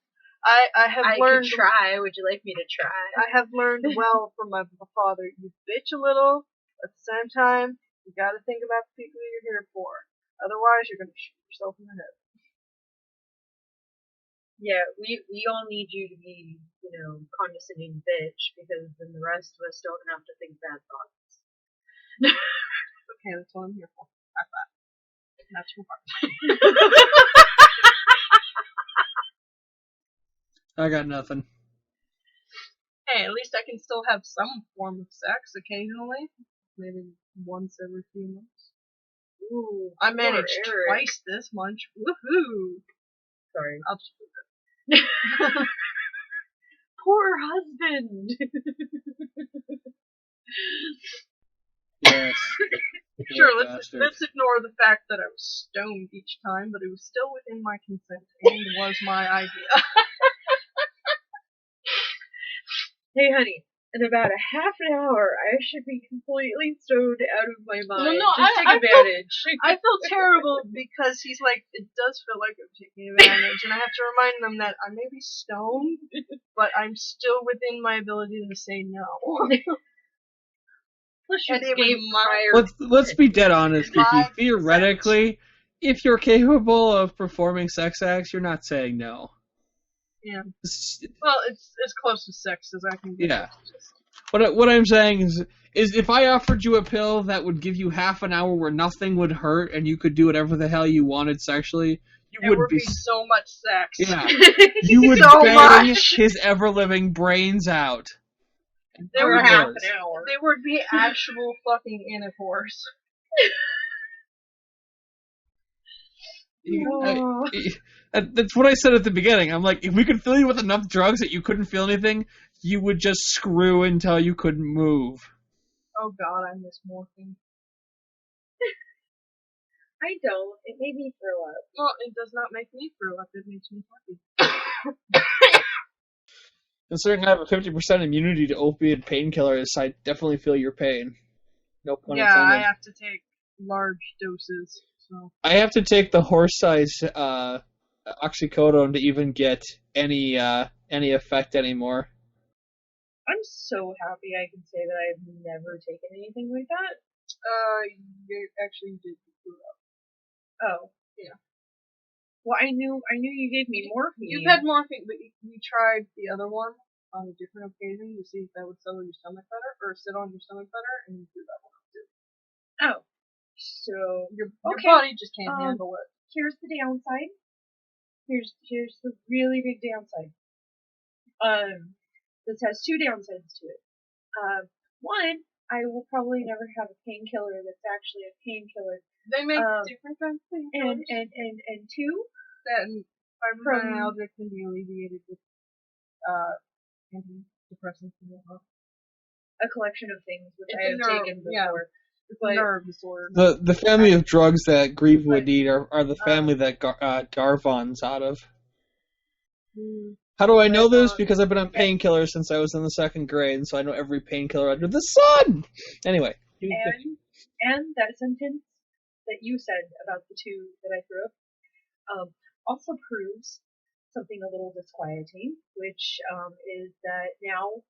Speaker 4: have learned.
Speaker 5: I could try. Would you like me to try?
Speaker 4: I have learned well from my father. You bitch a little, at the same time, you gotta think about the people you're here for. Otherwise, you're gonna shoot yourself in the head.
Speaker 5: Yeah, we all need you to be, you know, condescending bitch, because then the rest of us don't have to think bad thoughts.
Speaker 4: Okay, that's all I'm here for. High five. That's your part.
Speaker 2: I got nothing.
Speaker 4: Hey, at least I can still have some form of sex occasionally. Maybe once every few months.
Speaker 5: Ooh,
Speaker 4: I managed twice this month. Woohoo!
Speaker 5: Sorry.
Speaker 4: I'll just leave it.
Speaker 5: Poor husband!
Speaker 2: Yes.
Speaker 4: Sure, let's ignore the fact that I was stoned each time, but it was still within my consent and was my idea.
Speaker 5: Hey, honey, in about a half an hour, I should be completely stoned out of my mind.
Speaker 4: Well, no,
Speaker 5: Just take
Speaker 4: I
Speaker 5: advantage.
Speaker 4: I feel terrible because he's like, it does feel like I'm taking advantage, and I have to remind them that I may be stoned, but I'm still within my ability to say no.
Speaker 5: Plus, you
Speaker 4: And it
Speaker 5: escaped
Speaker 4: was my-
Speaker 5: prior.
Speaker 2: Let's be dead honest, Kiki.
Speaker 4: Live
Speaker 2: Theoretically, if you're capable of performing sex acts, you're not saying no.
Speaker 4: Yeah.
Speaker 2: It's-
Speaker 4: Well, it's as close to sex as I can get.
Speaker 2: Yeah. What I'm saying is if I offered you a pill that would give you half an hour where nothing would hurt and you could do whatever the hell you wanted sexually, you
Speaker 4: It would be so much sex.
Speaker 2: yeah. You would
Speaker 4: So
Speaker 2: bang
Speaker 4: much.
Speaker 2: his ever living brains out.
Speaker 4: There
Speaker 5: For
Speaker 4: would
Speaker 5: half
Speaker 2: Yes.
Speaker 5: an hour.
Speaker 4: There would be actual fucking intercourse.
Speaker 2: That's what I said at the beginning. I'm like, if we could fill you with enough drugs that you couldn't feel anything, you would just screw until you couldn't move.
Speaker 4: Oh god, I miss morphine.
Speaker 5: I don't. It made me throw up.
Speaker 4: Well, it does not make me throw up, it makes me happy.
Speaker 2: Considering I have a 50% immunity to opiate painkillers, I definitely feel your pain. No pun
Speaker 4: Yeah,
Speaker 2: intended.
Speaker 4: I have to take large doses, so.
Speaker 2: I have to take the horse-size oxycodone to even get any effect anymore.
Speaker 5: I'm so happy I can say that I've never taken anything like that.
Speaker 4: You actually did screw up.
Speaker 5: Oh.
Speaker 4: Yeah.
Speaker 5: Well, I knew you gave me morphine.
Speaker 4: You've had morphine, but we tried the other one on a different occasion to see if that would settle your stomach better, or sit on your stomach better, and you threw that one up too.
Speaker 5: Oh. So
Speaker 4: Your
Speaker 5: okay.
Speaker 4: body just can't handle it.
Speaker 5: Here's the downside. Here's the really big downside. This has two downsides to it. One, I will probably never have a painkiller that's actually a painkiller.
Speaker 4: They make different kinds of things.
Speaker 5: And two,
Speaker 4: that fibromyalgia can be alleviated with antidepressants and whatnot.
Speaker 5: a collection of things which
Speaker 4: It's
Speaker 5: I have
Speaker 4: a nerve,
Speaker 5: taken
Speaker 4: yeah.
Speaker 5: before.
Speaker 4: It's
Speaker 5: But-
Speaker 4: a nerve disorder.
Speaker 2: The family of drugs that Grieve would
Speaker 5: But-
Speaker 2: need are the family that Garvon's out of.
Speaker 4: Mm.
Speaker 2: How do I know this?
Speaker 4: Garvon.
Speaker 2: Because I've been on painkillers since I was in the 2nd grade, and so I know every painkiller under the sun! Anyway.
Speaker 5: And that sentence that you said about the two that I threw up also proves something a little disquieting, which is that now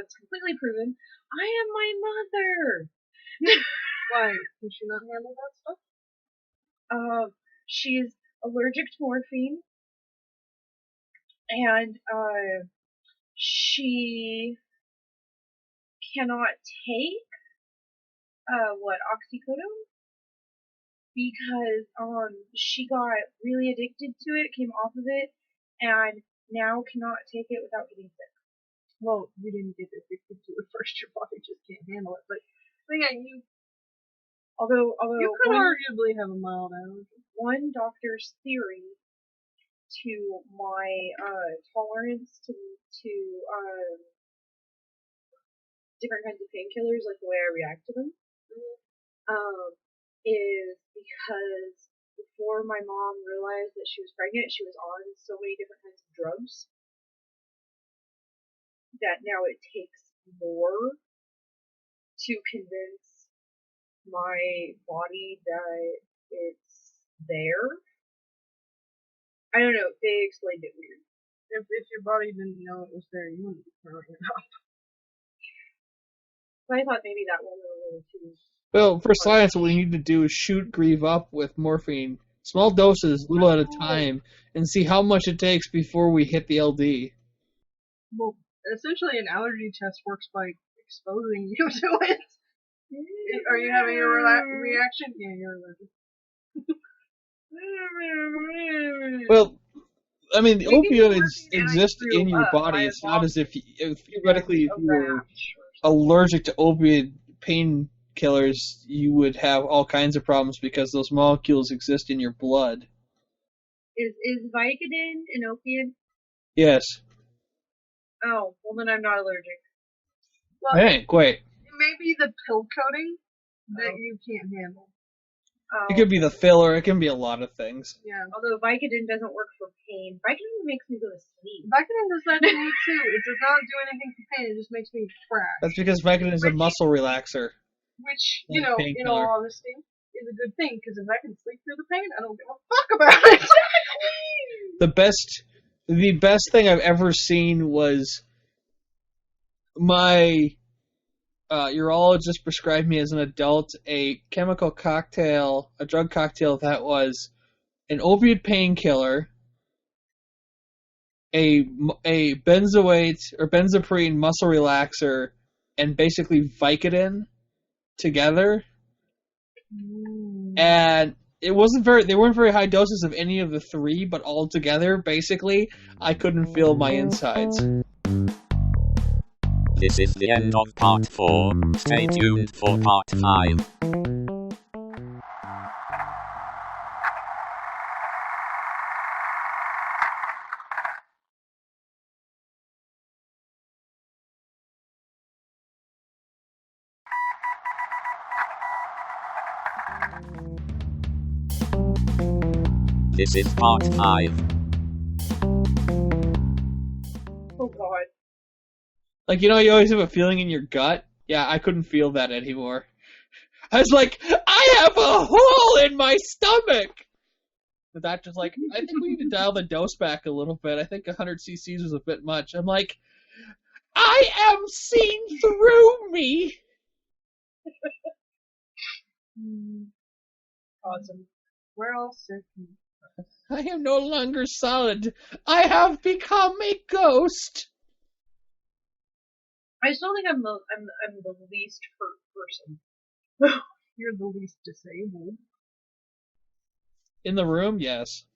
Speaker 5: it's completely proven I am my mother.
Speaker 4: Why? Can she not handle that stuff?
Speaker 5: She's allergic to morphine, and she cannot take oxycodone because she got really addicted to it, came off of it, and now cannot take it without getting sick.
Speaker 4: Well, you didn't get addicted to it first. Your body just can't handle it. But yeah,
Speaker 5: Although
Speaker 4: you could arguably have a mild allergy.
Speaker 5: one doctor's theory to my tolerance to different kinds of painkillers, like the way I react to them, is because before my mom realized that she was pregnant, she was on so many different kinds of drugs that now it takes more to convince my body that it's there. I don't know, they explained it weird.
Speaker 4: If your body didn't know it was there, you wouldn't be throwing it up.
Speaker 5: But I thought maybe that wasn't a little too...
Speaker 2: Well, for science, what we need to do is shoot Grieve up with morphine, small doses, little at a time, and see how much it takes before we hit the LD.
Speaker 4: Well, essentially an allergy test works by exposing you to it. Are you having a reaction? Yeah, you're allergic.
Speaker 2: Well, I mean, the
Speaker 5: We can
Speaker 2: opioids
Speaker 5: work it out
Speaker 2: exist
Speaker 5: through,
Speaker 2: in your body.
Speaker 5: by
Speaker 2: It's not as if, theoretically, if
Speaker 5: a
Speaker 2: you were
Speaker 5: rash or
Speaker 2: allergic to opiate painkillers, you would have all kinds of problems because those molecules exist in your blood.
Speaker 5: Is Vicodin an opiate?
Speaker 2: Yes.
Speaker 5: Oh, well then I'm not allergic.
Speaker 4: Well,
Speaker 2: Hey, wait.
Speaker 4: it may be the pill coating that you can't handle.
Speaker 2: It could be the filler. It can be a lot of things.
Speaker 4: Yeah.
Speaker 5: Although Vicodin doesn't work for pain. Vicodin makes me go to sleep.
Speaker 4: Vicodin does that to me too. It does not do anything for pain. It just makes me crash.
Speaker 2: That's because Vicodin is a muscle relaxer.
Speaker 4: Which,
Speaker 2: Like
Speaker 4: in all honesty, is a good thing. Because if I can sleep through the pain, I don't give a fuck about it.
Speaker 2: The best thing I've ever seen was my urologist prescribed me as an adult a chemical cocktail, a drug cocktail that was an opioid painkiller, a benzoate or benzoprine muscle relaxer, and basically Vicodin together. And they weren't very high doses of any of the three, but all together, basically, I couldn't feel my insides.
Speaker 3: This is the end of part 4. Stay tuned for part 5. This is part 5.
Speaker 5: Oh god.
Speaker 2: Like, you always have a feeling in your gut? Yeah, I couldn't feel that anymore. I was like, I have a hole in my stomach! The doctor's like, I think we need to dial the dose back a little bit. I think 100 cc's was a bit much. I'm like, I am seen through me!
Speaker 5: Awesome.
Speaker 4: We're all sick.
Speaker 2: I am no longer solid. I have become a ghost.
Speaker 5: I still think I'm the least hurt person.
Speaker 4: You're the least disabled.
Speaker 2: In the room, yes.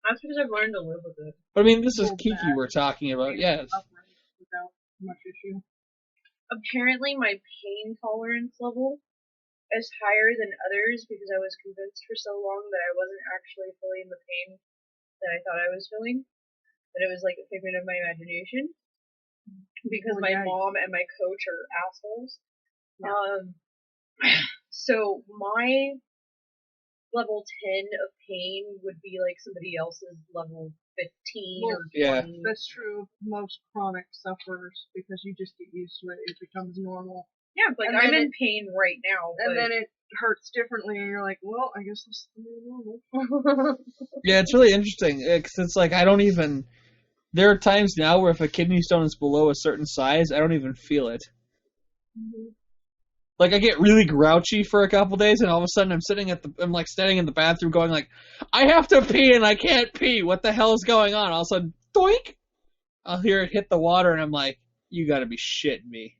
Speaker 5: That's because I've learned to live with it.
Speaker 2: But I mean, this is
Speaker 4: Go
Speaker 2: Kiki
Speaker 4: back.
Speaker 2: we're talking about, yes.
Speaker 4: Upright without much issue.
Speaker 5: Apparently my pain tolerance level is higher than others because I was convinced for so long that I wasn't actually feeling the pain that I thought I was feeling. That it was like a figment of my imagination. Because my mom and my coach are assholes.
Speaker 4: Yeah.
Speaker 5: So my level 10 of pain would be like somebody else's level 15 or 20.
Speaker 2: Yeah.
Speaker 4: That's true of most chronic sufferers because you just get used to it. It becomes normal.
Speaker 5: Yeah, like
Speaker 4: And
Speaker 5: I'm
Speaker 4: then
Speaker 5: in pain right now.
Speaker 4: And
Speaker 5: but...
Speaker 4: then it hurts differently and you're like, well, I guess this is the new normal.
Speaker 2: Yeah, it's really interesting. It's like I don't even... There are times now where if a kidney stone is below a certain size, I don't even feel it.
Speaker 4: Mm-hmm.
Speaker 2: Like, I get really grouchy for a couple days, and all of a sudden I'm standing in the bathroom going like, I have to pee and I can't pee. What the hell is going on? All of a sudden, doink! I'll hear it hit the water, and I'm like, you gotta be shitting me.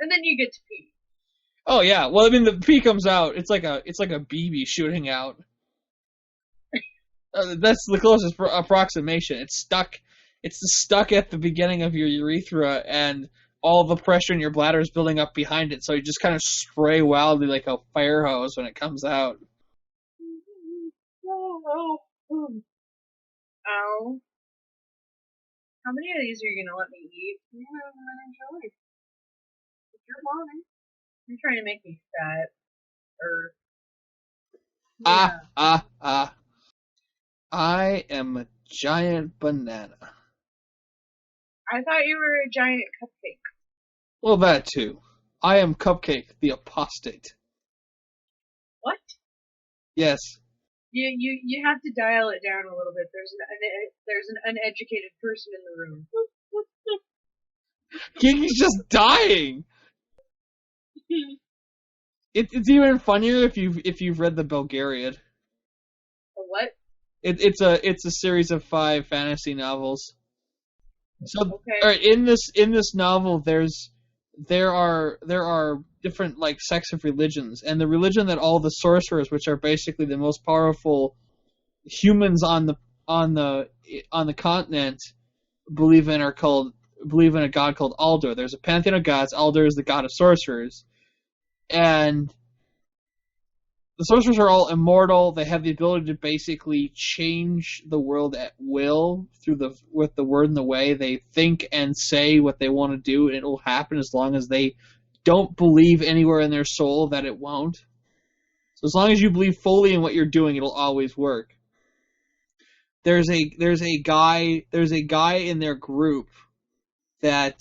Speaker 5: And then you get to pee.
Speaker 2: Oh yeah, well I mean the pee comes out. It's like a BB shooting out. That's the closest approximation. It's stuck. It's stuck at the beginning of your urethra, and all the pressure in your bladder is building up behind it. So you just kind of spray wildly like a fire hose when it comes out.
Speaker 5: Ow. How many of these are you gonna let me eat?
Speaker 4: You have an enjoy. It's your body.
Speaker 5: You're trying to make me fat. Or
Speaker 2: I am a giant banana.
Speaker 5: I thought you were a giant cupcake.
Speaker 2: Well, that too. I am Cupcake, the apostate.
Speaker 5: What?
Speaker 2: Yes.
Speaker 5: You have to dial it down a little bit. There's an uneducated person in the room.
Speaker 2: Kiki's just dying. It's even funnier if you've read the Bulgarian.
Speaker 5: A what?
Speaker 2: It's a series of 5 fantasy novels. So,
Speaker 5: okay.
Speaker 2: All right, in this novel, there are different like sects of religions, and the religion that all the sorcerers, which are basically the most powerful humans on the continent, believe in a god called Aldur. There's a pantheon of gods. Aldur is the god of sorcerers, and the sorcerers are all immortal. They have the ability to basically change the world at will with the word and the way. They think and say what they want to do, and it will happen as long as they don't believe anywhere in their soul that it won't. So as long as you believe fully in what you're doing, it'll always work. There's a guy in their group that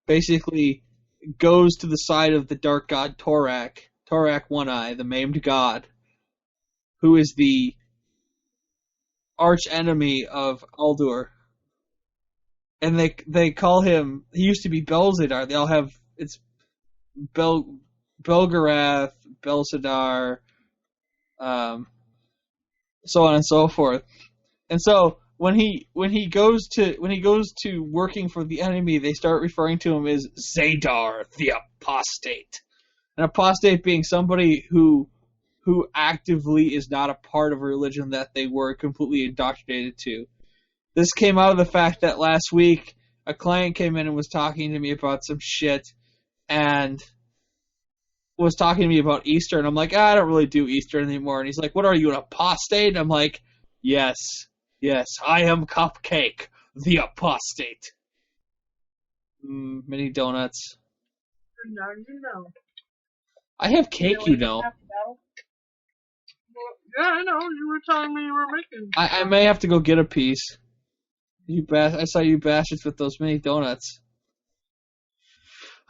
Speaker 2: basically goes to the side of the dark god Torak One Eye, the maimed god, who is the arch enemy of Uldur. And they call him, he used to be Belzadar. They all have, it's Belgarath, Belsadar, so on and so forth. And so when he goes to working for the enemy, they start referring to him as Zadar the Apostate. An apostate being somebody who actively is not a part of a religion that they were completely indoctrinated to. This came out of the fact that last week a client came in and was talking to me about some shit and was talking to me about Easter, and I'm like, I don't really do Easter anymore. And he's like, what are you, an apostate? And I'm like, yes, I am Cupcake, the apostate. Mini donuts.
Speaker 4: Now you know.
Speaker 2: I have cake, you know.
Speaker 4: Yeah, I know. You were telling me you were making.
Speaker 2: I may have to go get a piece. I saw you bastards with those mini donuts.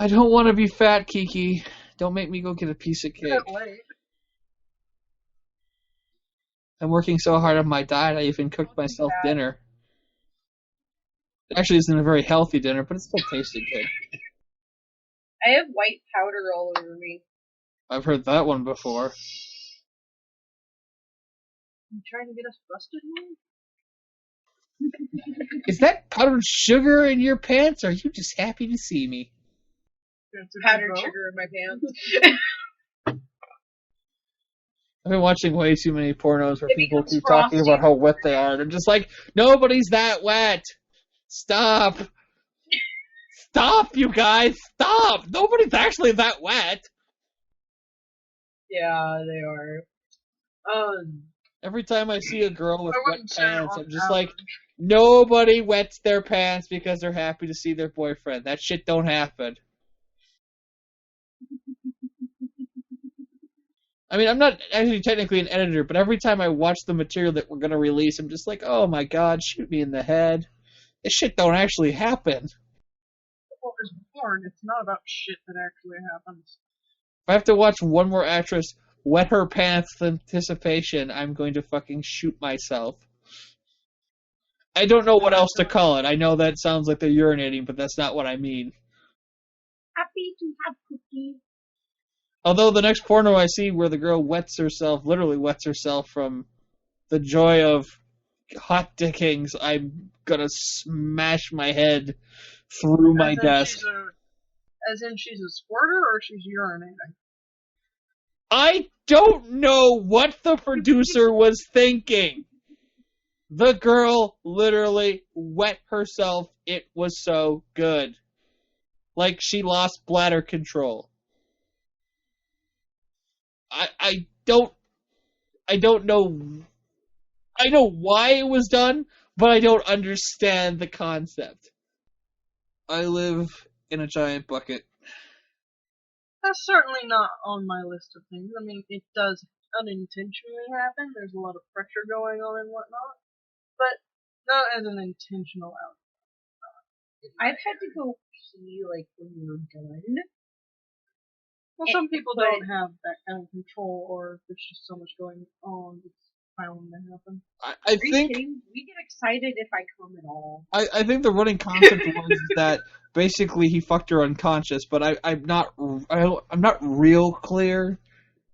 Speaker 2: I don't want to be fat, Kiki. Don't make me go get a piece of cake. I'm working so hard on my diet, I even cooked myself dinner. It actually isn't a very healthy dinner, but it still tasted good.
Speaker 5: I have white powder all over me.
Speaker 2: I've heard that one before.
Speaker 4: You trying to get us busted, man?
Speaker 2: Is that powdered sugar in your pants, or are you just happy to see me?
Speaker 5: Powdered sugar in my pants.
Speaker 2: I've been watching way too many pornos where people keep talking about how wet they are. And I'm just like, nobody's that wet. Stop. Stop, you guys. Stop. Nobody's actually that wet.
Speaker 5: Yeah, they are.
Speaker 2: Every time I see a girl with wet pants, I'm just like, nobody wets their pants because they're happy to see their boyfriend. That shit don't happen. I mean, I'm not actually technically an editor, but every time I watch the material that we're going to release, I'm just like, oh my god, shoot me in the head. This shit don't actually happen.
Speaker 4: Well, it's porn. It's not about shit that actually happens.
Speaker 2: If I have to watch one more actress wet her pants in anticipation, I'm going to fucking shoot myself. I don't know what else to call it. I know that sounds like they're urinating, but that's not what I mean.
Speaker 5: Happy to have cookies.
Speaker 2: Although the next porno I see where the girl literally wets herself from the joy of hot dickings, I'm gonna smash my head through my desk.
Speaker 4: As in she's a squirter or she's urinating?
Speaker 2: I don't know what the producer was thinking. The girl literally wet herself. It was so good. Like she lost bladder control. I don't know. I know why it was done, but I don't understand the concept. I live in a giant bucket.
Speaker 4: That's certainly not on my list of things. I mean, it does unintentionally happen. There's a lot of pressure going on and whatnot, but not as an intentional outcome.
Speaker 5: I've had to go pee like when we were done.
Speaker 4: Well, some people don't have that kind of control, or there's just so much going on. It's bound to happen.
Speaker 2: I think
Speaker 5: we get excited if I come at all.
Speaker 2: I think the running concept was that basically he fucked her unconscious, but I'm not real clear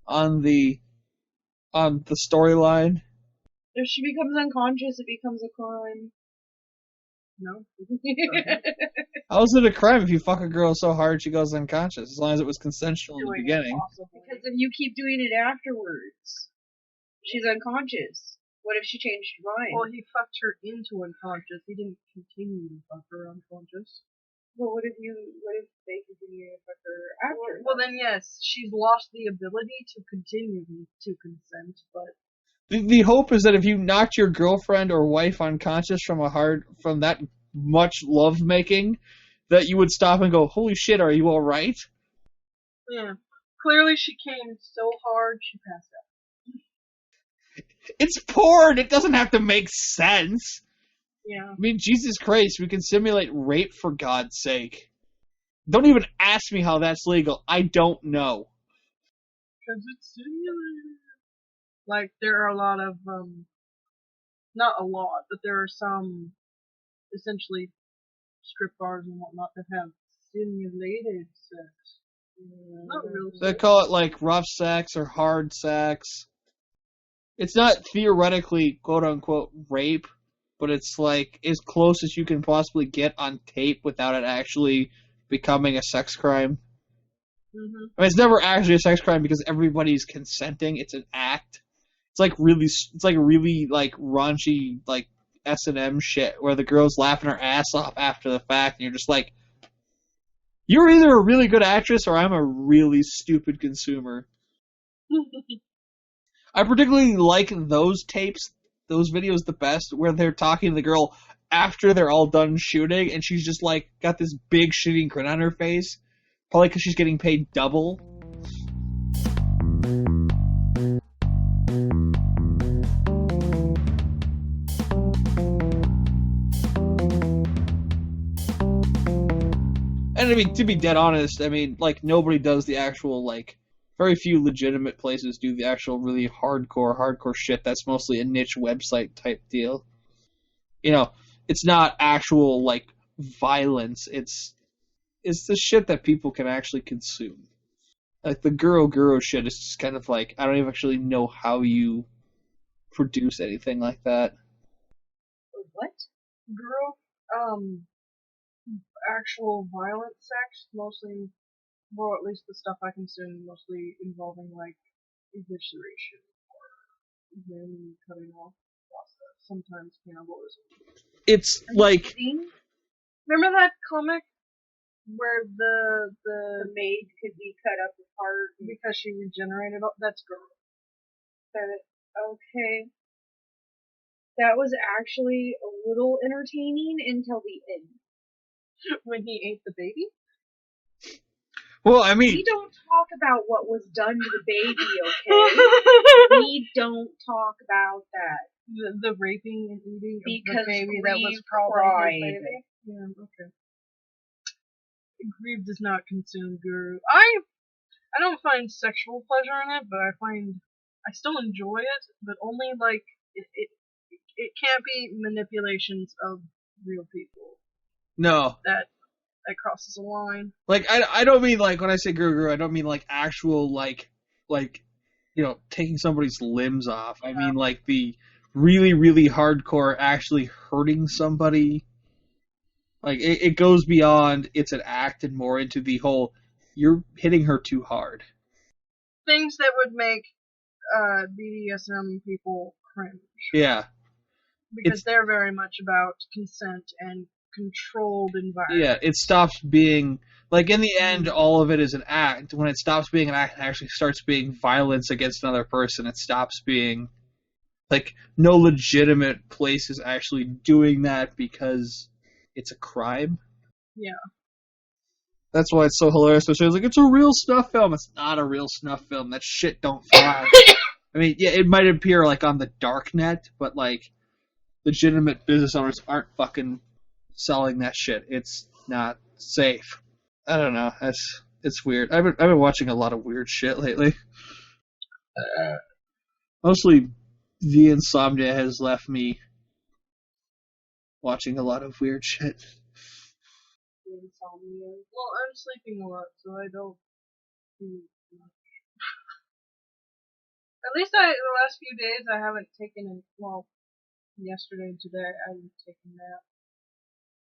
Speaker 2: on the storyline.
Speaker 5: If she becomes unconscious, it becomes a crime.
Speaker 4: No.
Speaker 2: How is it a crime if you fuck a girl so hard she goes unconscious, as long as it was consensual in the beginning?
Speaker 5: Because if you keep doing it afterwards, she's unconscious. What if she changed her mind?
Speaker 4: Well, he fucked her into unconscious. He didn't continue to fuck her unconscious.
Speaker 5: Well, what if they continue to fuck her after?
Speaker 4: Well, then yes, she's lost the ability to continue to consent, but...
Speaker 2: The hope is that if you knocked your girlfriend or wife unconscious from that much lovemaking, that you would stop and go, holy shit, are you alright?
Speaker 4: Yeah. Clearly she came so hard she passed out.
Speaker 2: It's porn. It doesn't have to make sense.
Speaker 4: Yeah.
Speaker 2: I mean, Jesus Christ, we can simulate rape for God's sake. Don't even ask me how that's legal. I don't know.
Speaker 4: Because it's simulated. Like, there are a lot of, not a lot, but there are some, essentially, strip bars and whatnot that have simulated sex. Not real sex.
Speaker 2: They call it, like, rough sex or hard sex. It's not theoretically, quote-unquote, rape, but it's, like, as close as you can possibly get on tape without it actually becoming a sex crime.
Speaker 4: Mm-hmm.
Speaker 2: I mean, it's never actually a sex crime because everybody's consenting. It's an act. It's like really raunchy, like, S&M shit where the girl's laughing her ass off after the fact and you're just like, you're either a really good actress or I'm a really stupid consumer. I particularly like those tapes, those videos the best, where they're talking to the girl after they're all done shooting and she's just like got this big shitting grin on her face. Probably because she's getting paid double. And I mean, to be dead honest, I mean, like, nobody does the actual, like, very few legitimate places do the actual really hardcore shit. That's mostly a niche website type deal. You know, it's not actual, like, violence. It's the shit that people can actually consume. Like, the Guru shit is just kind of like, I don't even actually know how you produce anything like that.
Speaker 4: What? Guru, actual violent sex, mostly, well, at least the stuff I consume, mostly involving, like, evisceration or limb cutting off process, sometimes cannibalism.
Speaker 2: It's like...
Speaker 4: Remember that comic where the maid could be cut up apart because she regenerated? That's Guru.
Speaker 5: Okay. That was actually a little entertaining until the end.
Speaker 4: When he ate the baby?
Speaker 2: Well, I mean...
Speaker 5: We don't talk about what was done to the baby, okay? We don't talk about that.
Speaker 4: The raping and eating
Speaker 5: because
Speaker 4: of the baby
Speaker 5: Grieve
Speaker 4: that was probably his
Speaker 5: cried.
Speaker 4: baby? Yeah, okay. Grieve does not consume Guru. I don't find sexual pleasure in it, but I still enjoy it, but only like it can't be manipulations of real people.
Speaker 2: No.
Speaker 4: That crosses a line.
Speaker 2: Like, I don't mean, like, when I say Guru, I don't mean, like, actual, like, you know, taking somebody's limbs off. I mean, like, the really, really hardcore actually hurting somebody. Like, it goes beyond it's an act and more into the whole, you're hitting her too hard.
Speaker 4: Things that would make BDSM people cringe.
Speaker 2: Yeah.
Speaker 4: Because they're very much about consent and controlled environment.
Speaker 2: Yeah, it stops being... Like, in the end, all of it is an act. When it stops being an act and actually starts being violence against another person, it stops being... Like, no legitimate place is actually doing that because it's a crime.
Speaker 4: Yeah.
Speaker 2: That's why it's so hilarious. So it's like, it's a real snuff film. It's not a real snuff film. That shit don't fly. I mean, yeah, it might appear, like, on the dark net, but, like, legitimate business owners aren't fucking selling that shit. It's not safe. I don't know. It's weird. I've been watching a lot of weird shit lately. Mostly the insomnia has left me watching a lot of weird shit.
Speaker 4: Insomnia. Well, I'm sleeping a lot, so I don't do much. At least the last few days I haven't taken yesterday and today I didn't take a nap.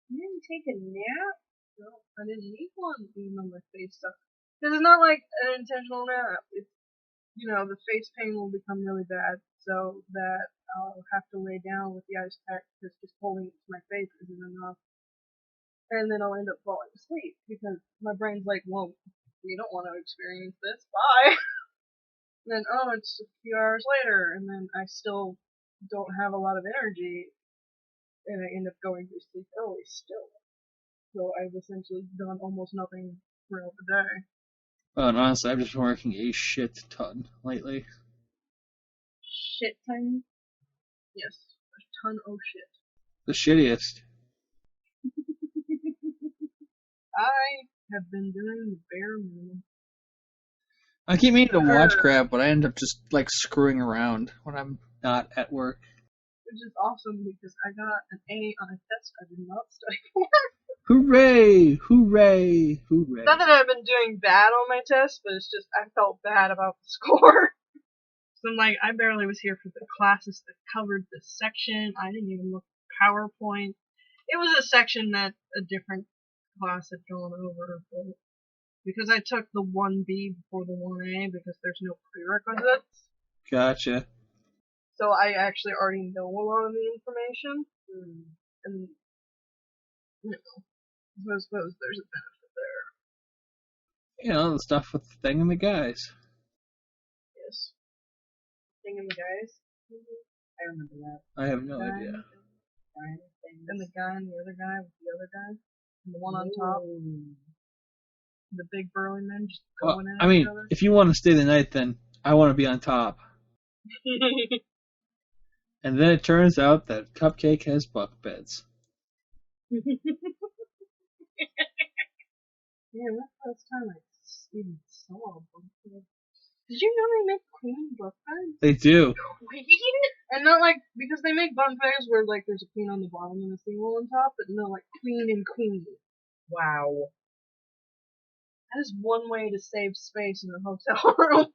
Speaker 4: You didn't take a nap? No, I didn't need one, even though my face sucks. Because it's not like an intentional nap. It's, the face pain will become really bad, so that I'll have to lay down with the ice pack because just holding it to my face isn't enough. And then I'll end up falling asleep because my brain's like, well, we don't want to experience this. Bye. And then, it's a few hours later, and then I still don't have a lot of energy, and I end up going to sleep early still. So I've essentially done almost nothing throughout the day.
Speaker 2: Well, and honestly, I've just been working a shit ton lately.
Speaker 5: Shit ton.
Speaker 4: Yes, a ton of shit.
Speaker 2: The shittiest.
Speaker 4: I have been doing the bare minimum.
Speaker 2: I keep meaning to watch crap, but I end up just like screwing around when I'm not at work.
Speaker 4: Which is awesome because I got an A on a test I did not study for.
Speaker 2: Hooray! Hooray! Hooray!
Speaker 4: Not that I've been doing bad on my test, but it's just I felt bad about the score. So I'm like, I barely was here for the classes that covered this section. I didn't even look at PowerPoint. It was a section that a different class had gone over, but because I took the 1B before the 1A because there's no prerequisites.
Speaker 2: Gotcha.
Speaker 4: So I actually already know a lot of the information. And, you know, so I suppose there's a benefit there.
Speaker 2: You know, the stuff with the thing and the guys.
Speaker 4: Yes. Thing and the guys. I remember that.
Speaker 2: I have no idea.
Speaker 4: And the guy and the other guy with the other guy. And the one on top. The big burly men just going at each other.
Speaker 2: If you want to stay the night, then I want to be on top. And then it turns out that Cupcake has bunk beds.
Speaker 4: Yeah, that's the first time I even saw a bunk bed. Did you know they make queen bunk beds?
Speaker 2: They do.
Speaker 5: Queen?
Speaker 4: And not like, because they make bunk beds where like there's a queen on the bottom and a single on top, but no, like queen and queen. Wow. That is one way to save space in a hotel room.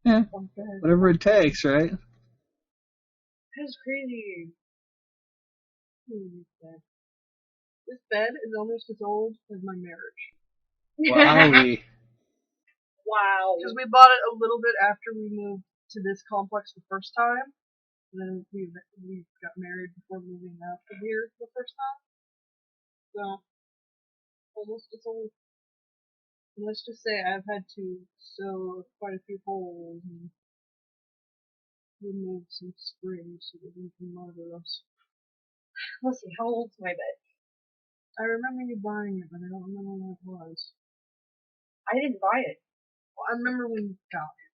Speaker 2: Yeah.
Speaker 4: Bunk bed.
Speaker 2: Whatever it takes, right?
Speaker 4: That is crazy. This bed is almost as old as my marriage.
Speaker 2: Wowie.
Speaker 5: Wow.
Speaker 4: Because we bought it a little bit after we moved to this complex the first time. And then we got married before moving out to here the first time. So, almost as old. And let's just say I've had to sew quite a few holes and remove some springs so that we can monitor us.
Speaker 5: Let's see, how old's my bed?
Speaker 4: I remember you buying it, but I don't remember when it was.
Speaker 5: I didn't buy it.
Speaker 4: Well, I remember when you got it.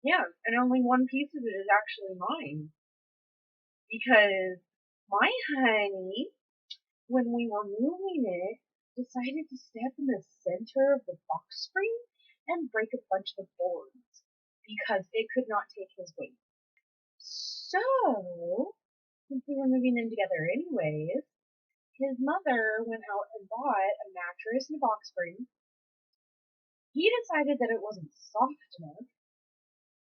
Speaker 5: Yeah, and only one piece of it is actually mine. Because my honey, when we were moving it, decided to step in the center of the box spring and break a bunch of boards because it could not take his weight. So, since we were moving in together anyways, his mother went out and bought a mattress and a box spring. He decided that it wasn't soft enough,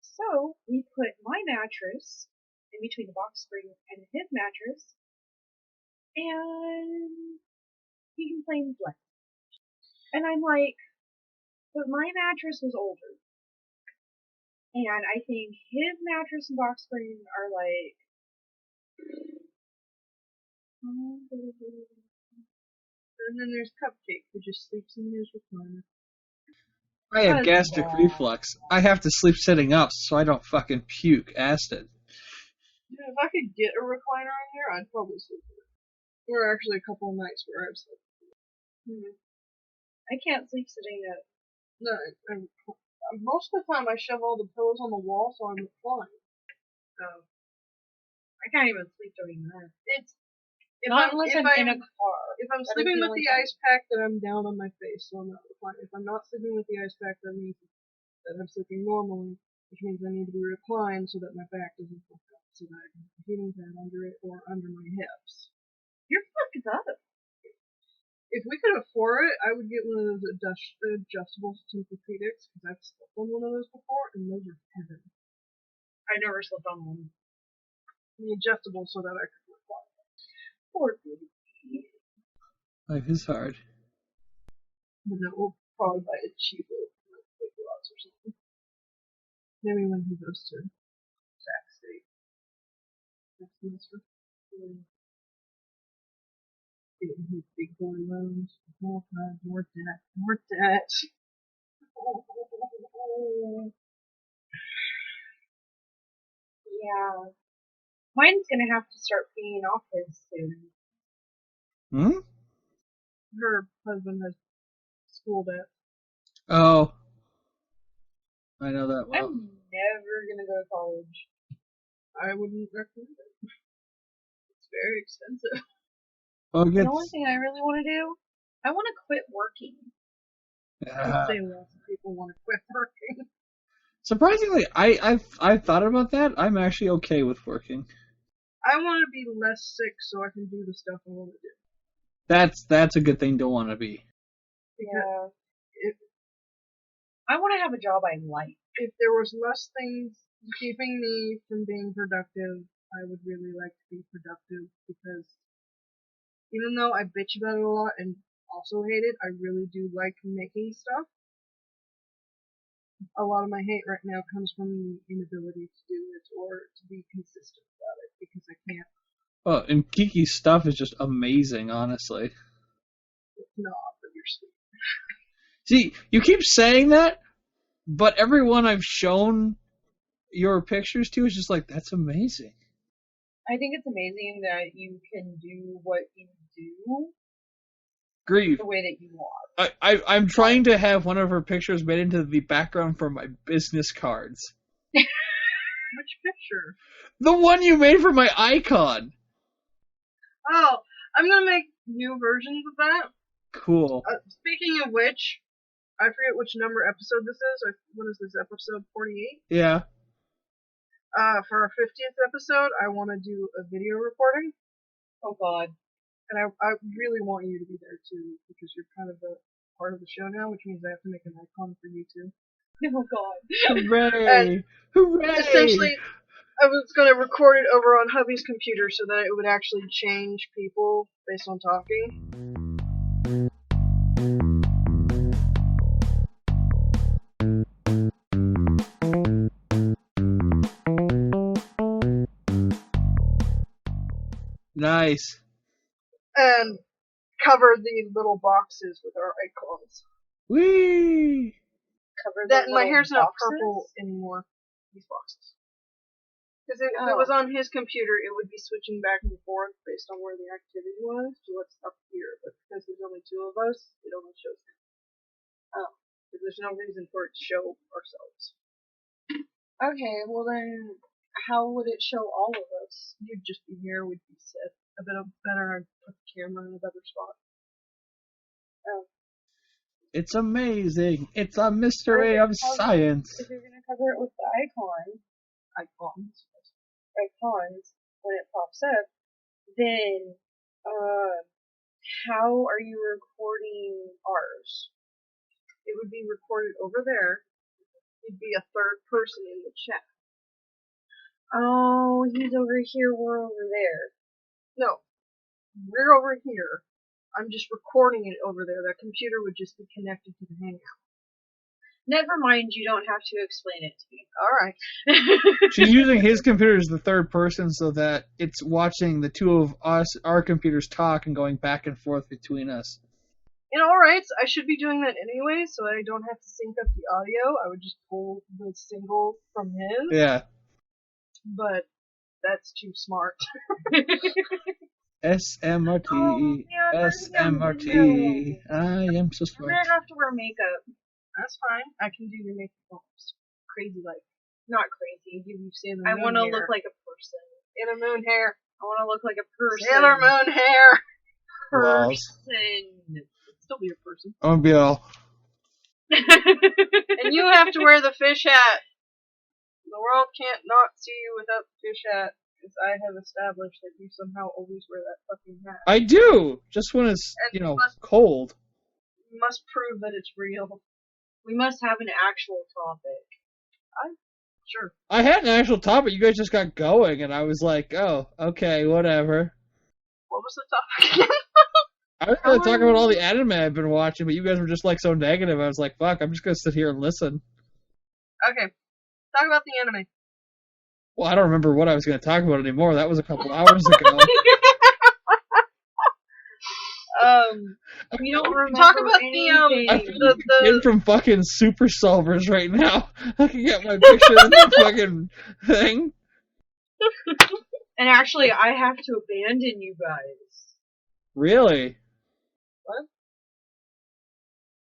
Speaker 5: so we put my mattress in between the box spring and his mattress, and he complains less. And I'm like, but my mattress was older. And I think his mattress and box spring are like...
Speaker 4: And then there's Cupcake, who just sleeps in his recliner.
Speaker 2: I have gastric reflux. I have to sleep sitting up so I don't fucking puke acid.
Speaker 4: Yeah, if I could get a recliner in here, I'd probably sleep in it. There were actually a couple of nights where I've slept in it.
Speaker 5: I can't sleep sitting up.
Speaker 4: No, most of the time I shove all the pillows on the wall so I'm reclining.
Speaker 5: Oh. I can't even sleep doing that.
Speaker 4: It's
Speaker 5: in a car.
Speaker 4: If I'm sleeping with the ice pack, then I'm down on my face, so I'm not reclining. If I'm not sleeping with the ice pack, that means that I'm sleeping normally, which means I need to be reclined so that my back doesn't fuck up, so that I can have a heating pad under it or under my hips.
Speaker 5: You're fucked up.
Speaker 4: If we could afford it, I would get one of those adjustable Tempur-Pedics, because I've slept on one of those before, and those are heaven.
Speaker 5: I never slept on one.
Speaker 4: The adjustable so that I could recline.
Speaker 5: Poor baby.
Speaker 2: Life is hard.
Speaker 4: But then we'll probably buy it cheaper, like Big Lots or something. Maybe when he goes to Sac State next semester. Getting his big boy loans. Oh god, more debt. More debt.
Speaker 5: Yeah. Mine's gonna have to start paying off his soon.
Speaker 2: Hmm?
Speaker 4: Her husband has school debt.
Speaker 2: Oh, I know that well.
Speaker 4: I'm never gonna go to college. I wouldn't recommend it. It's very expensive.
Speaker 2: Well,
Speaker 5: The only thing I really want to do, I want to quit working.
Speaker 4: I would say lots of people want to quit working.
Speaker 2: Surprisingly, I've thought about that. I'm actually okay with working.
Speaker 4: I want to be less sick so I can do the stuff I want to do.
Speaker 2: That's a good thing to want to be.
Speaker 5: Yeah.
Speaker 4: If,
Speaker 5: I want to have a job I like.
Speaker 4: if there was less things keeping me from being productive, I would really like to be productive because even though I bitch about it a lot and also hate it, I really do like making stuff. A lot of my hate right now comes from the inability to do it or to be consistent about it because I can't.
Speaker 2: Well, and Kiki's stuff is just amazing, honestly.
Speaker 4: It's not, but you're sweet.
Speaker 2: See, you keep saying that, but everyone I've shown your pictures to is just like, that's amazing.
Speaker 5: I think it's amazing that you can do what you do
Speaker 2: Grieve.
Speaker 5: the way that you want.
Speaker 2: I'm trying to have one of her pictures made into the background for my business cards.
Speaker 4: Which picture?
Speaker 2: The one you made for my icon.
Speaker 4: Oh, I'm gonna make new versions of that.
Speaker 2: Cool.
Speaker 4: Speaking of which, I forget which number episode this is. What is this, episode 48?
Speaker 2: Yeah.
Speaker 4: For our 50th episode, I want to do a video recording.
Speaker 5: Oh God.
Speaker 4: And I really want you to be there too, because you're kind of a part of the show now, which means I have to make an icon for you too.
Speaker 5: Oh God.
Speaker 2: Hooray!
Speaker 4: And
Speaker 2: Hooray!
Speaker 4: essentially, I was going to record it over on hubby's computer so that it would actually change people based on talking.
Speaker 2: Nice.
Speaker 4: And cover the little boxes with our icons.
Speaker 2: Whee!
Speaker 5: Cover
Speaker 4: That
Speaker 5: the
Speaker 4: my
Speaker 5: little
Speaker 4: hair's not
Speaker 5: boxes?
Speaker 4: purple anymore. These boxes. Because if it was on his computer, it would be switching back and forth based on where the activity was to what's up here. But because there's only two of us, it only shows him. Because there's no reason for it to show ourselves.
Speaker 5: Okay, well then, how would it show all of us?
Speaker 4: You'd just be here, we'd be set a bit better, I'd put the camera in a better spot.
Speaker 2: It's amazing. It's a mystery of science.
Speaker 5: If you're gonna cover it with the icons, when it pops up, then, how are you recording ours?
Speaker 4: It would be recorded over there. You'd be a third person in the chat.
Speaker 5: Oh, he's over here, we're over there.
Speaker 4: No, we're over here. I'm just recording it over there. That computer would just be connected to the Hangout.
Speaker 5: Never mind, you don't have to explain it to me.
Speaker 4: Alright.
Speaker 2: She's using his computer as the third person so that it's watching the two of us, our computers talk and going back and forth between us.
Speaker 4: In all rights, I should be doing that anyway, so I don't have to sync up the audio. I would just pull the single from his.
Speaker 2: Yeah.
Speaker 4: But that's too smart.
Speaker 2: SMRT.
Speaker 5: Oh, yeah,
Speaker 2: SMRT. I am so
Speaker 5: I'm
Speaker 2: smart.
Speaker 5: gonna have to wear makeup.
Speaker 4: That's fine. I can do your makeup almost. Crazy like.
Speaker 5: Not crazy.
Speaker 4: Give you Sailor
Speaker 5: I
Speaker 4: Moon
Speaker 5: want to
Speaker 4: hair.
Speaker 5: look like a person.
Speaker 4: Sailor Moon hair.
Speaker 5: I want to look like a person.
Speaker 4: Sailor Moon hair.
Speaker 2: Walls.
Speaker 5: Person.
Speaker 4: Still be a person.
Speaker 2: I'm gonna be all.
Speaker 4: And you have to wear the fish hat. The world can't not see you without the fish hat. Because I have established that you somehow always wear that fucking hat.
Speaker 2: I do! Just when it's,
Speaker 4: And
Speaker 2: cold.
Speaker 4: You must prove that it's real.
Speaker 5: We must have an actual topic.
Speaker 4: Sure.
Speaker 2: I had an actual topic, you guys just got going, and I was like, oh, okay, whatever.
Speaker 4: What was the topic again?
Speaker 2: I was going to talk about all the anime I've been watching, but you guys were just like so negative, I was like, fuck, I'm just going to sit here and listen.
Speaker 4: Okay. Talk about the anime.
Speaker 2: Well, I don't remember what I was going to talk about anymore. That was a couple hours ago.
Speaker 5: We don't remember
Speaker 4: Talk about
Speaker 5: anything.
Speaker 2: I feel like a kid from fucking Super Solvers right now. Looking at my picture of the fucking thing.
Speaker 5: And actually, I have to abandon you guys.
Speaker 2: Really?
Speaker 4: What?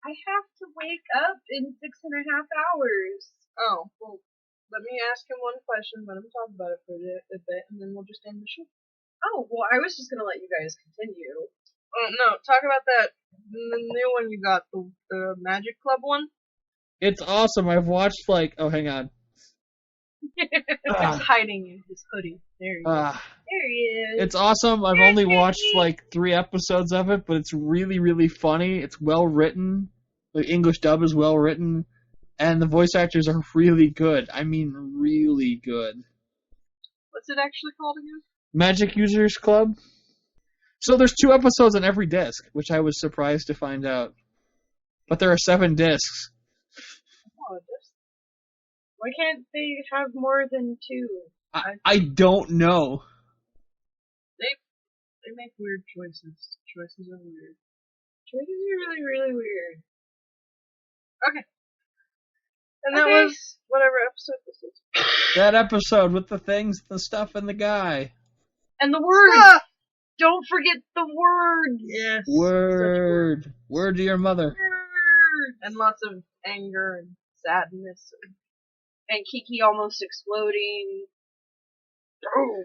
Speaker 5: I have to wake up in 6.5 hours.
Speaker 4: Oh, well, let me ask him one question, let him talk about it for a bit, and then we'll just end the show.
Speaker 5: Oh, well, I was just gonna let you guys continue.
Speaker 4: Oh, no, talk about the new one you got, the Magic Club one.
Speaker 2: It's awesome. I've watched oh, hang on.
Speaker 4: He's hiding in his hoodie. There he is.
Speaker 5: There he is.
Speaker 2: It's awesome. I've only watched 3 episodes of it, but it's really, really funny. It's well written. The English dub is well written, and the voice actors are really good. I mean, really good.
Speaker 4: What's it actually called again?
Speaker 2: Magic Users Club. So there's 2 episodes on every disc, which I was surprised to find out. But there are 7 discs.
Speaker 4: Oh,
Speaker 5: why can't they have more than 2?
Speaker 2: I don't know.
Speaker 4: They make weird choices. Choices are weird.
Speaker 5: Choices are really, really weird.
Speaker 4: Okay. And that was whatever episode this is.
Speaker 2: That episode with the things, the stuff, and the guy.
Speaker 5: And the words! Don't forget the words!
Speaker 4: Yes.
Speaker 2: Word. Word to your mother.
Speaker 4: Word. And lots of anger and sadness.
Speaker 5: And Kiki almost exploding.
Speaker 4: Boom.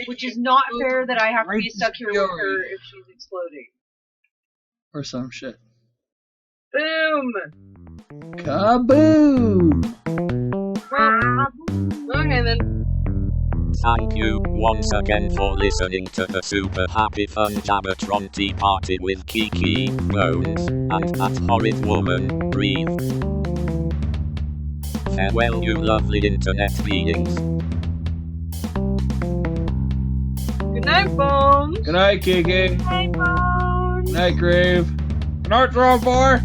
Speaker 5: Which is not fair that I have to be stuck here with her if she's exploding.
Speaker 2: Or some shit.
Speaker 4: Boom!
Speaker 2: Kaboom!
Speaker 4: Okay then.
Speaker 3: Thank you once again for listening to the Super Happy Fun Jabbertron Tea Party with Kiki, Bones, and that horrid woman, Breathe. Farewell, you lovely internet beings.
Speaker 4: Good night, Bones.
Speaker 2: Good night, Kiki.
Speaker 5: Hey, Bones!
Speaker 2: Good night, Grave. Good night, Throw Bar.